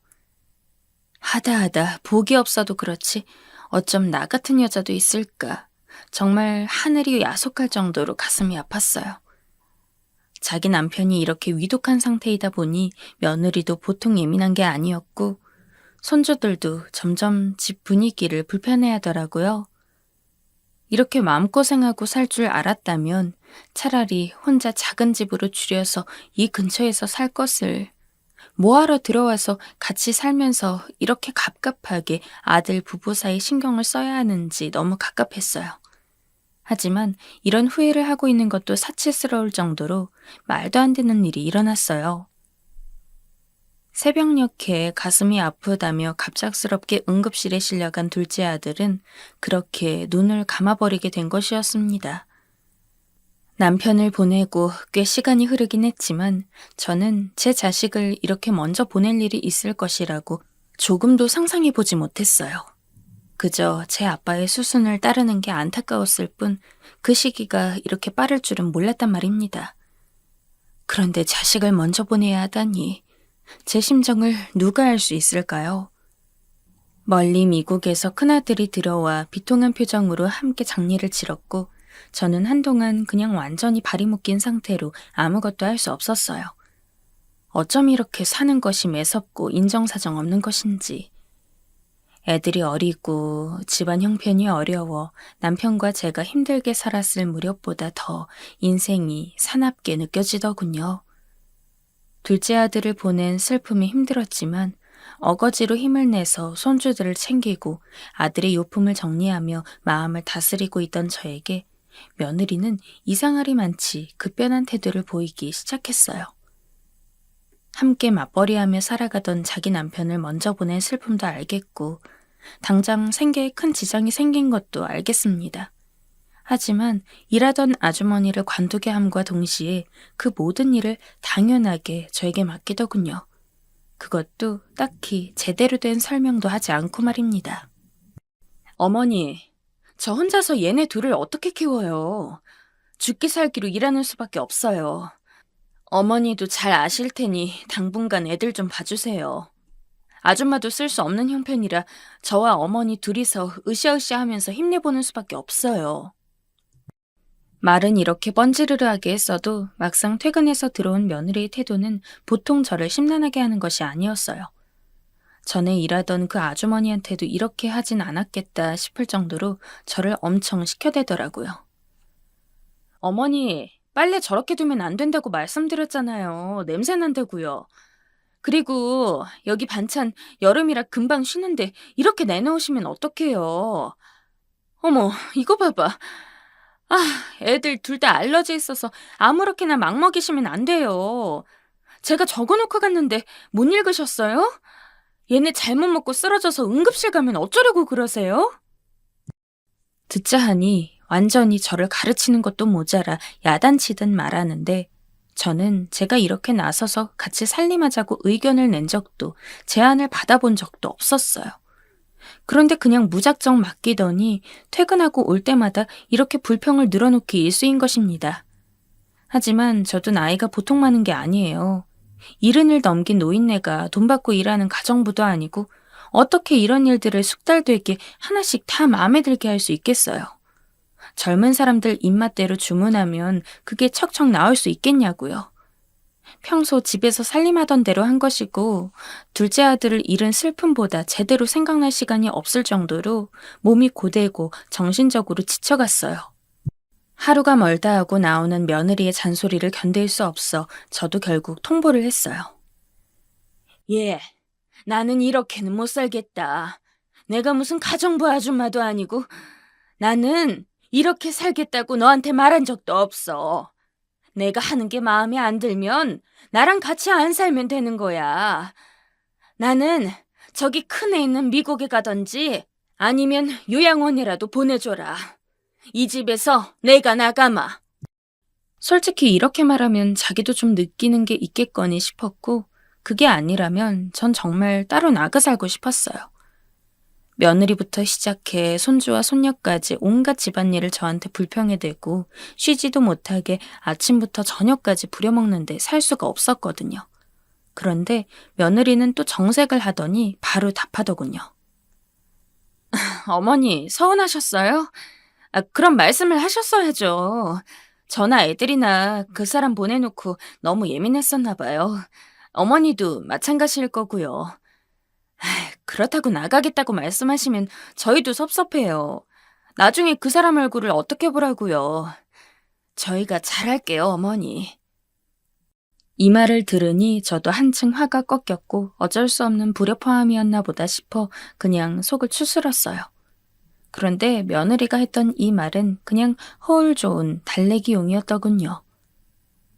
하다하다 복이 없어도 그렇지 어쩜 나 같은 여자도 있을까. 정말 하늘이 야속할 정도로 가슴이 아팠어요. 자기 남편이 이렇게 위독한 상태이다 보니 며느리도 보통 예민한 게 아니었고 손주들도 점점 집 분위기를 불편해하더라고요. 이렇게 마음고생하고 살 줄 알았다면 차라리 혼자 작은 집으로 줄여서 이 근처에서 살 것을 뭐하러 들어와서 같이 살면서 이렇게 갑갑하게 아들 부부 사이 신경을 써야 하는지 너무 갑갑했어요. 하지만 이런 후회를 하고 있는 것도 사치스러울 정도로 말도 안 되는 일이 일어났어요. 새벽녘에 가슴이 아프다며 갑작스럽게 응급실에 실려간 둘째 아들은 그렇게 눈을 감아버리게 된 것이었습니다. 남편을 보내고 꽤 시간이 흐르긴 했지만 저는 제 자식을 이렇게 먼저 보낼 일이 있을 것이라고 조금도 상상해보지 못했어요. 그저 제 아빠의 수순을 따르는 게 안타까웠을 뿐 그 시기가 이렇게 빠를 줄은 몰랐단 말입니다. 그런데 자식을 먼저 보내야 하다니 제 심정을 누가 알 수 있을까요? 멀리 미국에서 큰아들이 들어와 비통한 표정으로 함께 장례를 치렀고 저는 한동안 그냥 완전히 발이 묶인 상태로 아무것도 할 수 없었어요. 어쩜 이렇게 사는 것이 매섭고 인정사정 없는 것인지. 애들이 어리고 집안 형편이 어려워 남편과 제가 힘들게 살았을 무렵보다 더 인생이 사납게 느껴지더군요. 둘째 아들을 보낸 슬픔이 힘들었지만 어거지로 힘을 내서 손주들을 챙기고 아들의 요품을 정리하며 마음을 다스리고 있던 저에게 며느리는 이상하리 많지 급변한 태도를 보이기 시작했어요. 함께 맞벌이하며 살아가던 자기 남편을 먼저 보낸 슬픔도 알겠고 당장 생계에 큰 지장이 생긴 것도 알겠습니다. 하지만 일하던 아주머니를 관두게 함과 동시에 그 모든 일을 당연하게 저에게 맡기더군요. 그것도 딱히 제대로 된 설명도 하지 않고 말입니다. 어머니, 저 혼자서 얘네 둘을 어떻게 키워요? 죽기 살기로 일하는 수밖에 없어요. 어머니도 잘 아실 테니 당분간 애들 좀 봐주세요. 아줌마도 쓸 수 없는 형편이라 저와 어머니 둘이서 으쌰으쌰 하면서 힘내보는 수밖에 없어요. 말은 이렇게 뻔지르르하게 했어도 막상 퇴근해서 들어온 며느리의 태도는 보통 저를 심란하게 하는 것이 아니었어요. 전에 일하던 그 아주머니한테도 이렇게 하진 않았겠다 싶을 정도로 저를 엄청 시켜대더라고요. 어머니, 빨래 저렇게 두면 안 된다고 말씀드렸잖아요. 냄새 난다고요. 그리고 여기 반찬 여름이라 금방 쉬는데 이렇게 내놓으시면 어떡해요. 어머, 이거 봐봐. 아, 애들 둘 다 알러지 있어서 아무렇게나 막 먹이시면 안 돼요. 제가 적어놓고 갔는데 못 읽으셨어요? 얘네 잘못 먹고 쓰러져서 응급실 가면 어쩌려고 그러세요? 듣자 하니 완전히 저를 가르치는 것도 모자라 야단치듯 말하는데 저는 제가 이렇게 나서서 같이 살림하자고 의견을 낸 적도 제안을 받아본 적도 없었어요. 그런데 그냥 무작정 맡기더니 퇴근하고 올 때마다 이렇게 불평을 늘어놓기 일쑤인 것입니다. 하지만 저도 나이가 보통 많은 게 아니에요. 70을 넘긴 노인네가 돈 받고 일하는 가정부도 아니고 어떻게 이런 일들을 숙달되게 하나씩 다 마음에 들게 할 수 있겠어요. 젊은 사람들 입맛대로 주문하면 그게 척척 나올 수 있겠냐고요. 평소 집에서 살림하던 대로 한 것이고 둘째 아들을 잃은 슬픔보다 제대로 생각날 시간이 없을 정도로 몸이 고되고 정신적으로 지쳐갔어요. 하루가 멀다 하고 나오는 며느리의 잔소리를 견딜 수 없어 저도 결국 통보를 했어요. 예, 나는 이렇게는 못 살겠다. 내가 무슨 가정부 아줌마도 아니고 나는 이렇게 살겠다고 너한테 말한 적도 없어. 내가 하는 게 마음에 안 들면 나랑 같이 안 살면 되는 거야. 나는 저기 큰 애 있는 미국에 가든지 아니면 요양원이라도 보내줘라. 이 집에서 내가 나가마. 솔직히 이렇게 말하면 자기도 좀 느끼는 게 있겠거니 싶었고 그게 아니라면 전 정말 따로 나가 살고 싶었어요. 며느리부터 시작해 손주와 손녀까지 온갖 집안일을 저한테 불평해대고 쉬지도 못하게 아침부터 저녁까지 부려먹는데 살 수가 없었거든요. 그런데 며느리는 또 정색을 하더니 바로 답하더군요. 어머니, 서운하셨어요? 그럼 말씀을 하셨어야죠. 저나 애들이나 그 사람 보내놓고 너무 예민했었나 봐요. 어머니도 마찬가지일 거고요. 그렇다고 나가겠다고 말씀하시면 저희도 섭섭해요. 나중에 그 사람 얼굴을 어떻게 보라고요. 저희가 잘할게요, 어머니. 이 말을 들으니 저도 한층 화가 꺾였고 어쩔 수 없는 불협화음이었나 보다 싶어 그냥 속을 추스렀어요. 그런데 며느리가 했던 이 말은 그냥 허울 좋은 달래기용이었더군요.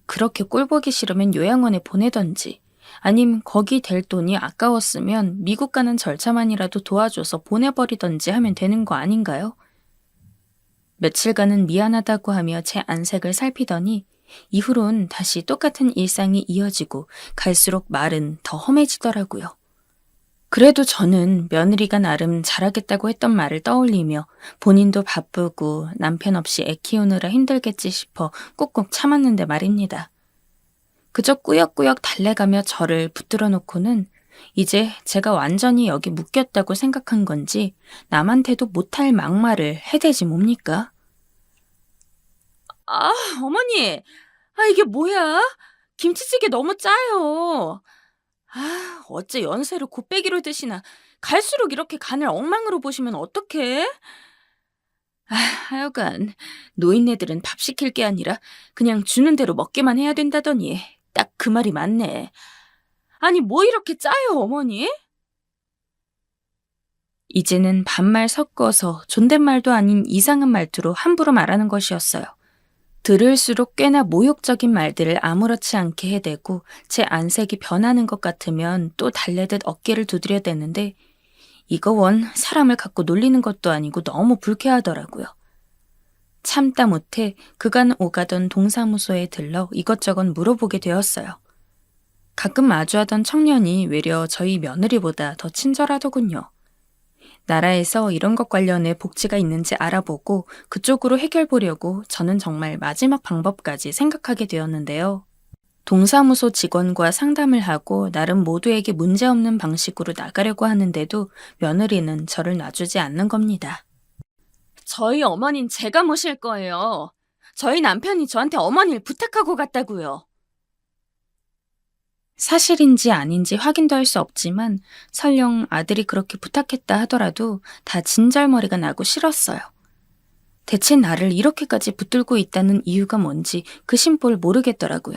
그렇게 꼴보기 싫으면 요양원에 보내던지 아님 거기 될 돈이 아까웠으면 미국 가는 절차만이라도 도와줘서 보내버리던지 하면 되는 거 아닌가요? 며칠간은 미안하다고 하며 제 안색을 살피더니 이후론 다시 똑같은 일상이 이어지고 갈수록 말은 더 험해지더라고요. 그래도 저는 며느리가 나름 잘하겠다고 했던 말을 떠올리며 본인도 바쁘고 남편 없이 애 키우느라 힘들겠지 싶어 꾹꾹 참았는데 말입니다. 그저 꾸역꾸역 달래가며 저를 붙들어 놓고는 이제 제가 완전히 여기 묶였다고 생각한 건지 남한테도 못할 막말을 해대지 뭡니까? 어머니! 이게 뭐야? 김치찌개 너무 짜요. 어째 연세를 곱빼기로 드시나. 갈수록 이렇게 간을 엉망으로 보시면 어떡해? 하여간 노인네들은 밥 시킬 게 아니라 그냥 주는 대로 먹게만 해야 된다더니 딱 그 말이 맞네. 아니 뭐 이렇게 짜요, 어머니? 이제는 반말 섞어서 존댓말도 아닌 이상한 말투로 함부로 말하는 것이었어요. 들을수록 꽤나 모욕적인 말들을 아무렇지 않게 해대고 제 안색이 변하는 것 같으면 또 달래듯 어깨를 두드려대는데 이거 원 사람을 갖고 놀리는 것도 아니고 너무 불쾌하더라고요. 참다 못해 그간 오가던 동사무소에 들러 이것저것 물어보게 되었어요. 가끔 마주하던 청년이 외려 저희 며느리보다 더 친절하더군요. 나라에서 이런 것 관련해 복지가 있는지 알아보고 그쪽으로 해결 보려고 저는 정말 마지막 방법까지 생각하게 되었는데요. 동사무소 직원과 상담을 하고 나름 모두에게 문제없는 방식으로 나가려고 하는데도 며느리는 저를 놔주지 않는 겁니다. 저희 어머니는 제가 모실 거예요. 저희 남편이 저한테 어머니를 부탁하고 갔다고요. 사실인지 아닌지 확인도 할 수 없지만 설령 아들이 그렇게 부탁했다 하더라도 다 진절머리가 나고 싫었어요. 대체 나를 이렇게까지 붙들고 있다는 이유가 뭔지 그 심보를 모르겠더라고요.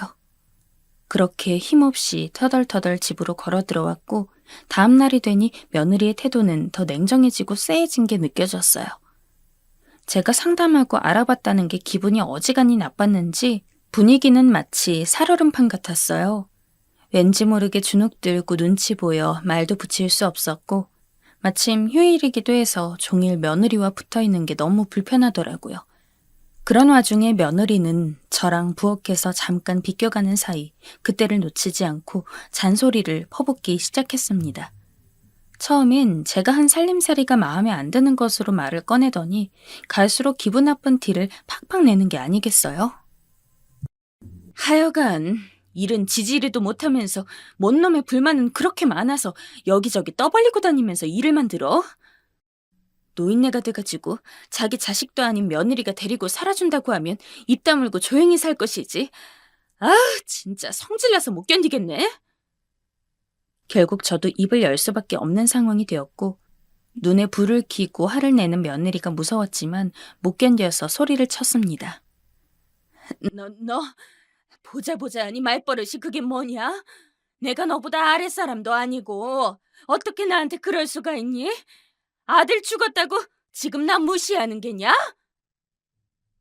그렇게 힘없이 터덜터덜 집으로 걸어 들어왔고 다음 날이 되니 며느리의 태도는 더 냉정해지고 쎄해진 게 느껴졌어요. 제가 상담하고 알아봤다는 게 기분이 어지간히 나빴는지 분위기는 마치 살얼음판 같았어요. 왠지 모르게 주눅 들고 눈치 보여 말도 붙일 수 없었고 마침 휴일이기도 해서 종일 며느리와 붙어있는 게 너무 불편하더라고요. 그런 와중에 며느리는 저랑 부엌에서 잠깐 비껴가는 사이 그때를 놓치지 않고 잔소리를 퍼붓기 시작했습니다. 처음엔 제가 한 살림살이가 마음에 안 드는 것으로 말을 꺼내더니 갈수록 기분 나쁜 티를 팍팍 내는 게 아니겠어요? 하여간 일은 지지리도 못하면서 뭔 놈의 불만은 그렇게 많아서 여기저기 떠벌리고 다니면서 일을 만들어? 노인네가 돼가지고 자기 자식도 아닌 며느리가 데리고 살아준다고 하면 입 다물고 조용히 살 것이지. 아, 진짜 성질나서 못 견디겠네. 결국 저도 입을 열 수밖에 없는 상황이 되었고 눈에 불을 켜고 화를 내는 며느리가 무서웠지만 못 견뎌서 소리를 쳤습니다. 너 보자 하니 말버릇이 그게 뭐냐? 내가 너보다 아랫사람도 아니고 어떻게 나한테 그럴 수가 있니? 아들 죽었다고 지금 나 무시하는 게냐?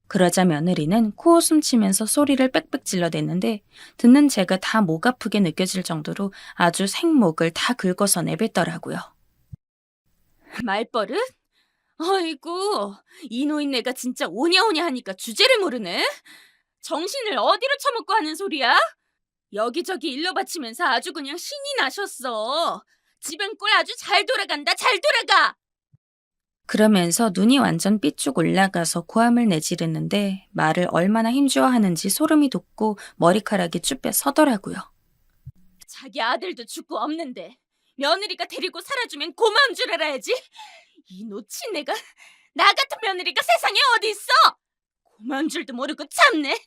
그러자 며느리는 코웃음 치면서 소리를 빽빽 질러댔는데 듣는 제가 다 목 아프게 느껴질 정도로 아주 생목을 다 긁어서 내뱉더라고요. 말버릇? 어이구, 이 노인네가 진짜 오냐오냐 하니까 주제를 모르네? 정신을 어디로 처먹고 하는 소리야? 여기저기 일러 바치면서 아주 그냥 신이 나셨어. 집엔 꼴 아주 잘 돌아간다, 잘 돌아가! 그러면서 눈이 완전 삐쭉 올라가서 고함을 내지르는데 말을 얼마나 힘주어 하는지 소름이 돋고 머리카락이 쭈뼛 서더라고요. 자기 아들도 죽고 없는데 며느리가 데리고 살아주면 고마운 줄 알아야지. 이 놓친 내가 나 같은 며느리가 세상에 어디 있어? 고마운 줄도 모르고 참네.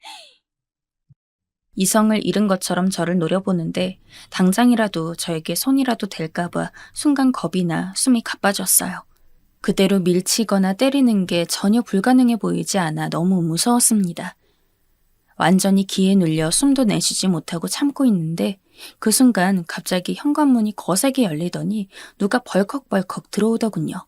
이성을 잃은 것처럼 저를 노려보는데 당장이라도 저에게 손이라도 댈까봐 순간 겁이 나 숨이 가빠졌어요. 그대로 밀치거나 때리는 게 전혀 불가능해 보이지 않아 너무 무서웠습니다. 완전히 기에 눌려 숨도 내쉬지 못하고 참고 있는데 그 순간 갑자기 현관문이 거세게 열리더니 누가 벌컥벌컥 들어오더군요.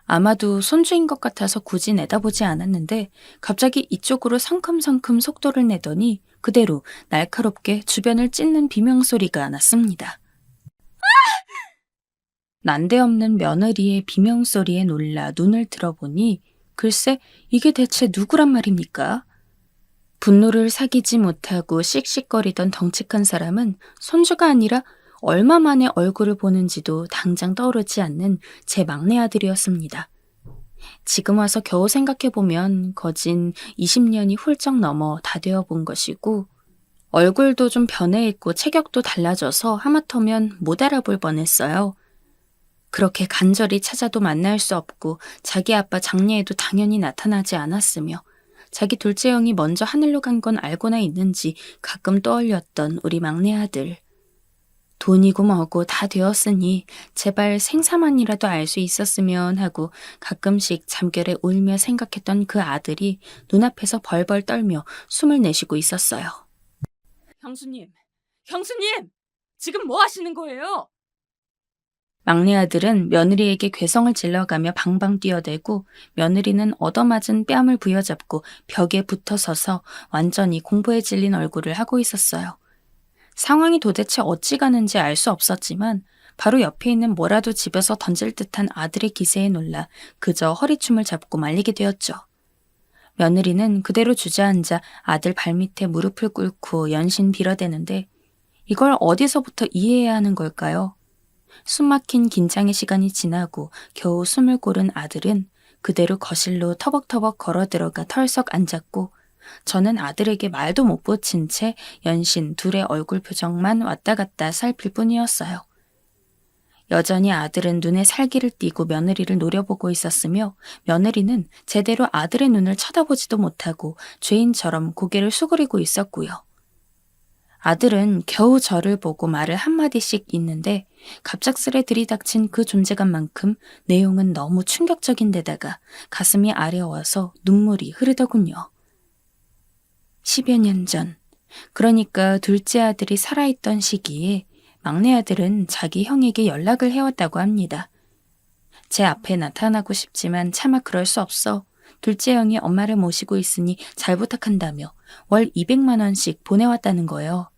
아마도 손주인 것 같아서 굳이 내다보지 않았는데 갑자기 이쪽으로 성큼성큼 속도를 내더니 그대로 날카롭게 주변을 찢는 비명소리가 났습니다. 난데없는 며느리의 비명소리에 놀라 눈을 들어보니 글쎄 이게 대체 누구란 말입니까? 분노를 사귀지 못하고 씩씩거리던 덩치큰 사람은 손주가 아니라 얼마 만에 얼굴을 보는지도 당장 떠오르지 않는 제 막내 아들이었습니다. 지금 와서 겨우 생각해보면 거진 20년이 훌쩍 넘어 다 되어본 것이고 얼굴도 좀 변해 있고 체격도 달라져서 하마터면 못 알아볼 뻔했어요. 그렇게 간절히 찾아도 만날 수 없고 자기 아빠 장례에도 당연히 나타나지 않았으며 자기 둘째 형이 먼저 하늘로 간 건 알고나 있는지 가끔 떠올렸던 우리 막내 아들. 돈이고 뭐고 다 되었으니 제발 생사만이라도 알 수 있었으면 하고 가끔씩 잠결에 울며 생각했던 그 아들이 눈앞에서 벌벌 떨며 숨을 내쉬고 있었어요. 형수님, 지금 뭐 하시는 거예요? 막내 아들은 며느리에게 괴성을 질러가며 방방 뛰어대고 며느리는 얻어맞은 뺨을 부여잡고 벽에 붙어 서서 완전히 공포에 질린 얼굴을 하고 있었어요. 상황이 도대체 어찌 가는지 알 수 없었지만 바로 옆에 있는 뭐라도 집에서 던질 듯한 아들의 기세에 놀라 그저 허리춤을 잡고 말리게 되었죠. 며느리는 그대로 주저앉아 아들 발밑에 무릎을 꿇고 연신 빌어대는데 이걸 어디서부터 이해해야 하는 걸까요? 숨막힌 긴장의 시간이 지나고 겨우 숨을 고른 아들은 그대로 거실로 터벅터벅 걸어 들어가 털썩 앉았고 저는 아들에게 말도 못 붙인 채 연신 둘의 얼굴 표정만 왔다 갔다 살필 뿐이었어요. 여전히 아들은 눈에 살기를 띠고 며느리를 노려보고 있었으며 며느리는 제대로 아들의 눈을 쳐다보지도 못하고 죄인처럼 고개를 수그리고 있었고요. 아들은 겨우 저를 보고 말을 한마디씩 잇는데 갑작스레 들이닥친 그 존재감만큼 내용은 너무 충격적인 데다가 가슴이 아려워서 눈물이 흐르더군요. 10여 년 전, 그러니까 둘째 아들이 살아있던 시기에 막내 아들은 자기 형에게 연락을 해왔다고 합니다. 제 앞에 나타나고 싶지만 차마 그럴 수 없어 둘째 형이 엄마를 모시고 있으니 잘 부탁한다며 월 200만 원씩 보내왔다는 거예요.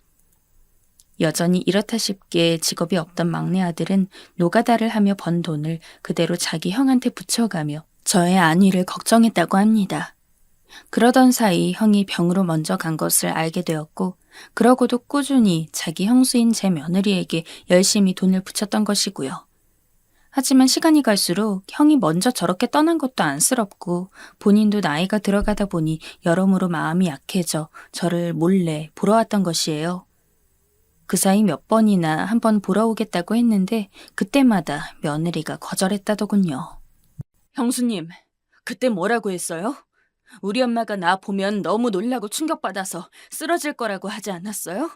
여전히 이렇다 싶게 직업이 없던 막내 아들은 노가다를 하며 번 돈을 그대로 자기 형한테 붙여가며 저의 안위를 걱정했다고 합니다. 그러던 사이 형이 병으로 먼저 간 것을 알게 되었고 그러고도 꾸준히 자기 형수인 제 며느리에게 열심히 돈을 붙였던 것이고요. 하지만 시간이 갈수록 형이 먼저 저렇게 떠난 것도 안쓰럽고 본인도 나이가 들어가다 보니 여러모로 마음이 약해져 저를 몰래 보러 왔던 것이에요. 그 사이 몇 번이나 한번 보러 오겠다고 했는데 그때마다 며느리가 거절했다더군요. 형수님, 그때 뭐라고 했어요? 우리 엄마가 나 보면 너무 놀라고 충격받아서 쓰러질 거라고 하지 않았어요?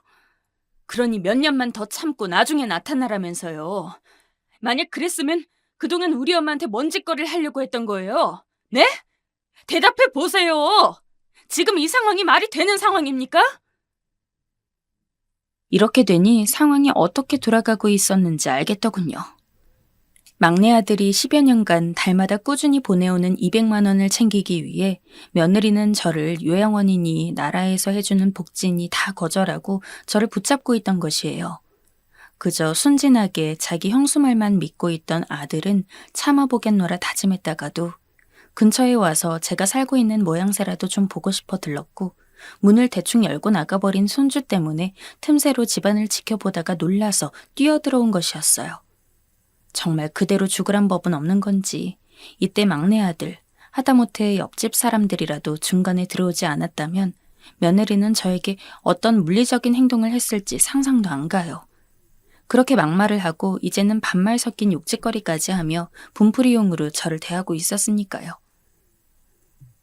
그러니 몇 년만 더 참고 나중에 나타나라면서요. 만약 그랬으면 그동안 우리 엄마한테 뭔 짓거리를 하려고 했던 거예요? 네? 대답해 보세요. 지금 이 상황이 말이 되는 상황입니까? 이렇게 되니 상황이 어떻게 돌아가고 있었는지 알겠더군요. 막내 아들이 10여 년간 달마다 꾸준히 보내오는 200만 원을 챙기기 위해 며느리는 저를 요양원이니 나라에서 해주는 복지니 다 거절하고 저를 붙잡고 있던 것이에요. 그저 순진하게 자기 형수 말만 믿고 있던 아들은 참아보겠노라 다짐했다가도 근처에 와서 제가 살고 있는 모양새라도 좀 보고 싶어 들렀고 문을 대충 열고 나가버린 손주 때문에 틈새로 집안을 지켜보다가 놀라서 뛰어들어온 것이었어요. 정말 그대로 죽으란 법은 없는 건지 이때 막내 아들, 하다못해 옆집 사람들이라도 중간에 들어오지 않았다면 며느리는 저에게 어떤 물리적인 행동을 했을지 상상도 안 가요. 그렇게 막말을 하고 이제는 반말 섞인 욕짓거리까지 하며 분풀이용으로 저를 대하고 있었으니까요.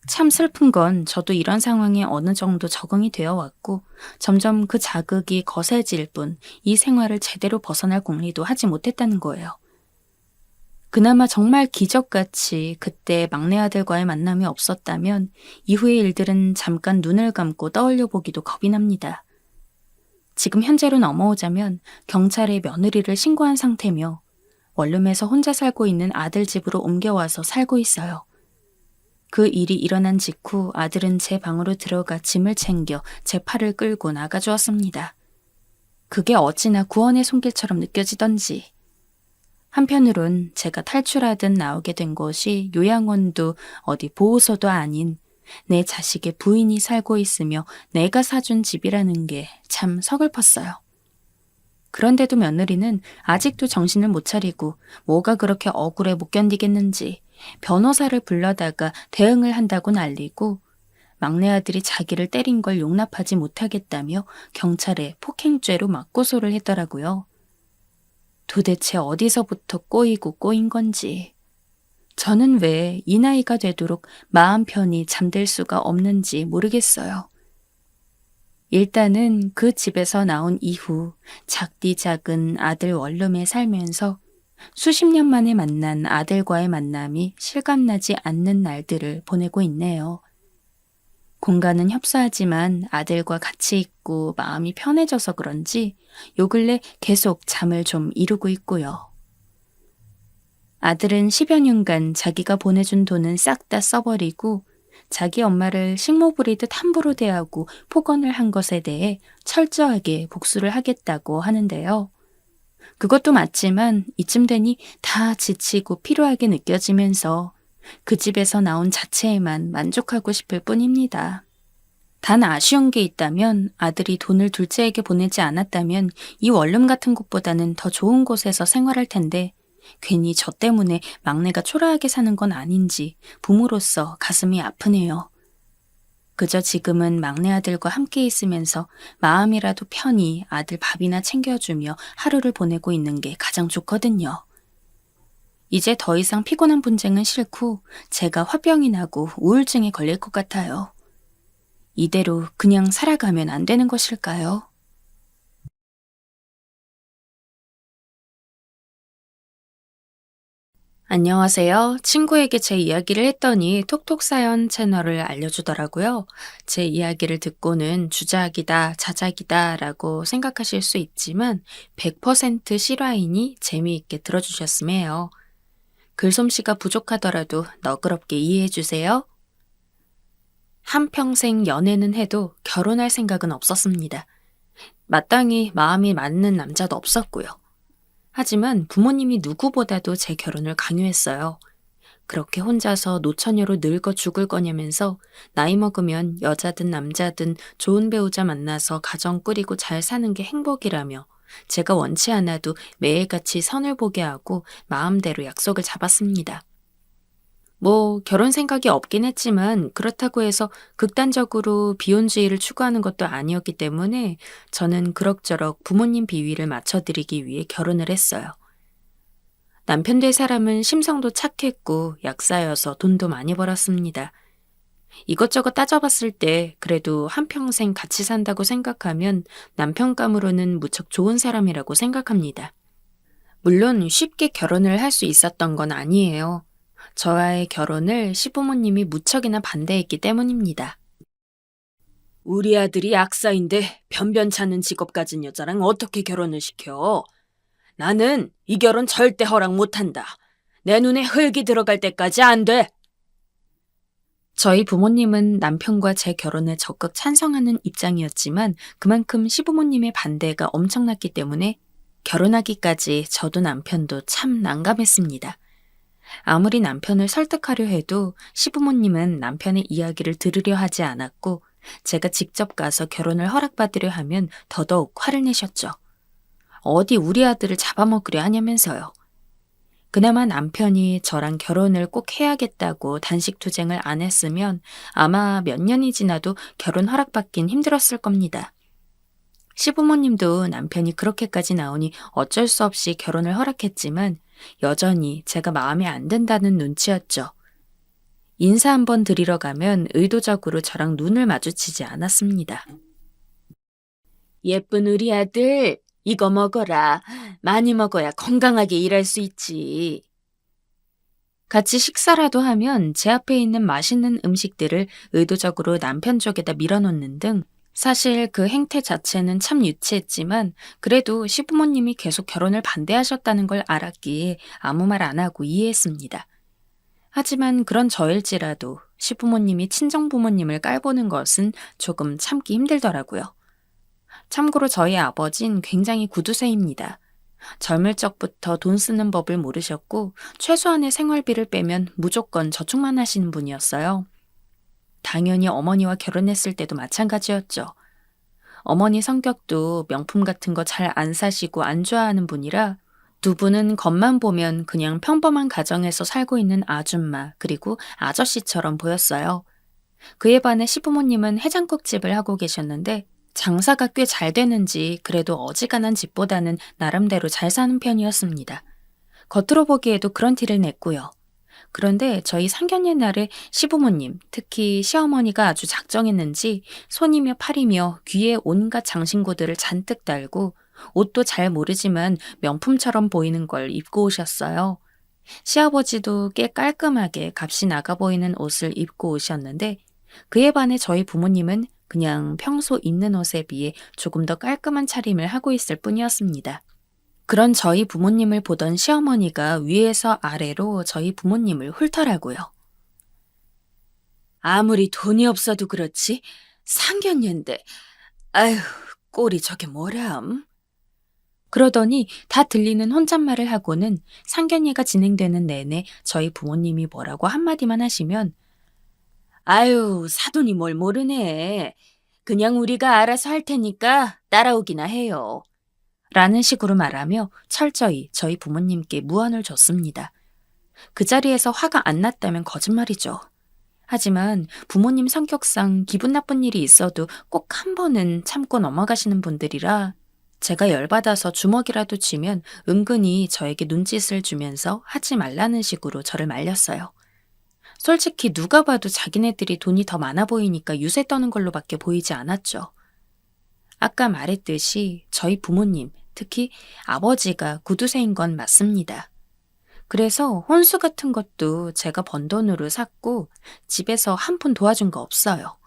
참 슬픈 건 저도 이런 상황에 어느 정도 적응이 되어 왔고 점점 그 자극이 거세질 뿐 이 생활을 제대로 벗어날 공리도 하지 못했다는 거예요. 그나마 정말 기적같이 그때 막내 아들과의 만남이 없었다면 이후의 일들은 잠깐 눈을 감고 떠올려 보기도 겁이 납니다. 지금 현재로 넘어오자면 경찰에 며느리를 신고한 상태며 원룸에서 혼자 살고 있는 아들 집으로 옮겨와서 살고 있어요. 그 일이 일어난 직후 아들은 제 방으로 들어가 짐을 챙겨 제 팔을 끌고 나가주었습니다. 그게 어찌나 구원의 손길처럼 느껴지던지. 한편으론 제가 탈출하듯 나오게 된 곳이 요양원도 어디 보호소도 아닌 내 자식의 부인이 살고 있으며 내가 사준 집이라는 게 참 서글펐어요. 그런데도 며느리는 아직도 정신을 못 차리고 뭐가 그렇게 억울해 못 견디겠는지 변호사를 불러다가 대응을 한다고 난리고 막내 아들이 자기를 때린 걸 용납하지 못하겠다며 경찰에 폭행죄로 맞고소를 했더라고요. 도대체 어디서부터 꼬이고 꼬인 건지. 저는 왜 이 나이가 되도록 마음 편히 잠들 수가 없는지 모르겠어요. 일단은 그 집에서 나온 이후 작디 작은 아들 원룸에 살면서 수십 년 만에 만난 아들과의 만남이 실감나지 않는 날들을 보내고 있네요. 공간은 협소하지만 아들과 같이 있고 마음이 편해져서 그런지 요 근래 계속 잠을 좀 이루고 있고요. 아들은 10여 년간 자기가 보내준 돈은 싹 다 써버리고 자기 엄마를 식모 부리듯 함부로 대하고 폭언을 한 것에 대해 철저하게 복수를 하겠다고 하는데요. 그것도 맞지만 이쯤 되니 다 지치고 피로하게 느껴지면서 그 집에서 나온 자체에만 만족하고 싶을 뿐입니다. 단 아쉬운 게 있다면 아들이 돈을 둘째에게 보내지 않았다면 이 원룸 같은 곳보다는 더 좋은 곳에서 생활할 텐데 괜히 저 때문에 막내가 초라하게 사는 건 아닌지 부모로서 가슴이 아프네요. 그저 지금은 막내 아들과 함께 있으면서 마음이라도 편히 아들 밥이나 챙겨주며 하루를 보내고 있는 게 가장 좋거든요. 이제 더 이상 피곤한 분쟁은 싫고 제가 화병이 나고 우울증에 걸릴 것 같아요. 이대로 그냥 살아가면 안 되는 것일까요? 안녕하세요. 친구에게 제 이야기를 했더니 톡톡 사연 채널을 알려주더라고요. 제 이야기를 듣고는 주작이다, 자작이다 라고 생각하실 수 있지만 100% 실화이니 재미있게 들어주셨음 해요. 글솜씨가 부족하더라도 너그럽게 이해해주세요. 한평생 연애는 해도 결혼할 생각은 없었습니다. 마땅히 마음이 맞는 남자도 없었고요. 하지만 부모님이 누구보다도 제 결혼을 강요했어요. 그렇게 혼자서 노처녀로 늙어 죽을 거냐면서 나이 먹으면 여자든 남자든 좋은 배우자 만나서 가정 꾸리고 잘 사는 게 행복이라며 제가 원치 않아도 매일같이 선을 보게 하고 마음대로 약속을 잡았습니다. 뭐 결혼 생각이 없긴 했지만 그렇다고 해서 극단적으로 비혼주의를 추구하는 것도 아니었기 때문에 저는 그럭저럭 부모님 비위를 맞춰드리기 위해 결혼을 했어요. 남편 될 사람은 심성도 착했고 약사여서 돈도 많이 벌었습니다. 이것저것 따져봤을 때 그래도 한평생 같이 산다고 생각하면 남편감으로는 무척 좋은 사람이라고 생각합니다. 물론 쉽게 결혼을 할 수 있었던 건 아니에요. 저와의 결혼을 시부모님이 무척이나 반대했기 때문입니다. 우리 아들이 약사인데 변변찮은 직업 가진 여자랑 어떻게 결혼을 시켜? 나는 이 결혼 절대 허락 못한다. 내 눈에 흙이 들어갈 때까지 안 돼. 저희 부모님은 남편과 제 결혼을 적극 찬성하는 입장이었지만 그만큼 시부모님의 반대가 엄청났기 때문에 결혼하기까지 저도 남편도 참 난감했습니다. 아무리 남편을 설득하려 해도 시부모님은 남편의 이야기를 들으려 하지 않았고 제가 직접 가서 결혼을 허락받으려 하면 더더욱 화를 내셨죠. 어디 우리 아들을 잡아먹으려 하냐면서요. 그나마 남편이 저랑 결혼을 꼭 해야겠다고 단식투쟁을 안 했으면 아마 몇 년이 지나도 결혼 허락받긴 힘들었을 겁니다. 시부모님도 남편이 그렇게까지 나오니 어쩔 수 없이 결혼을 허락했지만 여전히 제가 마음에 안 든다는 눈치였죠. 인사 한번 드리러 가면 의도적으로 저랑 눈을 마주치지 않았습니다. 예쁜 우리 아들, 이거 먹어라. 많이 먹어야 건강하게 일할 수 있지. 같이 식사라도 하면 제 앞에 있는 맛있는 음식들을 의도적으로 남편 쪽에다 밀어놓는 등 사실 그 행태 자체는 참 유치했지만 그래도 시부모님이 계속 결혼을 반대하셨다는 걸 알았기에 아무 말 안 하고 이해했습니다. 하지만 그런 저일지라도 시부모님이 친정부모님을 깔보는 것은 조금 참기 힘들더라고요. 참고로 저희 아버진 굉장히 구두쇠입니다. 젊을 적부터 돈 쓰는 법을 모르셨고 최소한의 생활비를 빼면 무조건 저축만 하시는 분이었어요. 당연히 어머니와 결혼했을 때도 마찬가지였죠. 어머니 성격도 명품 같은 거 잘 안 사시고 안 좋아하는 분이라 두 분은 겉만 보면 그냥 평범한 가정에서 살고 있는 아줌마 그리고 아저씨처럼 보였어요. 그에 반해 시부모님은 해장국집을 하고 계셨는데 장사가 꽤 잘 되는지 그래도 어지간한 집보다는 나름대로 잘 사는 편이었습니다. 겉으로 보기에도 그런 티를 냈고요. 그런데 저희 상견례 날에 시부모님, 특히 시어머니가 아주 작정했는지 손이며 팔이며 귀에 온갖 장신구들을 잔뜩 달고 옷도 잘 모르지만 명품처럼 보이는 걸 입고 오셨어요. 시아버지도 꽤 깔끔하게 값이 나가 보이는 옷을 입고 오셨는데 그에 반해 저희 부모님은 그냥 평소 입는 옷에 비해 조금 더 깔끔한 차림을 하고 있을 뿐이었습니다. 그런 저희 부모님을 보던 시어머니가 위에서 아래로 저희 부모님을 훑더라고요. 아무리 돈이 없어도 그렇지 상견례인데 아휴 꼴이 저게 뭐람? 그러더니 다 들리는 혼잣말을 하고는 상견례가 진행되는 내내 저희 부모님이 뭐라고 한마디만 하시면 아유 사돈이 뭘 모르네. 그냥 우리가 알아서 할 테니까 따라오기나 해요. 라는 식으로 말하며 철저히 저희 부모님께 무안을 줬습니다. 그 자리에서 화가 안 났다면 거짓말이죠. 하지만 부모님 성격상 기분 나쁜 일이 있어도 꼭 한 번은 참고 넘어가시는 분들이라 제가 열받아서 주먹이라도 쥐면 은근히 저에게 눈짓을 주면서 하지 말라는 식으로 저를 말렸어요. 솔직히 누가 봐도 자기네들이 돈이 더 많아 보이니까 유세 떠는 걸로밖에 보이지 않았죠. 아까 말했듯이 저희 부모님, 특히 아버지가 구두쇠인 건 맞습니다. 그래서 혼수 같은 것도 제가 번 돈으로 샀고 집에서 한 푼 도와준 거 없어요.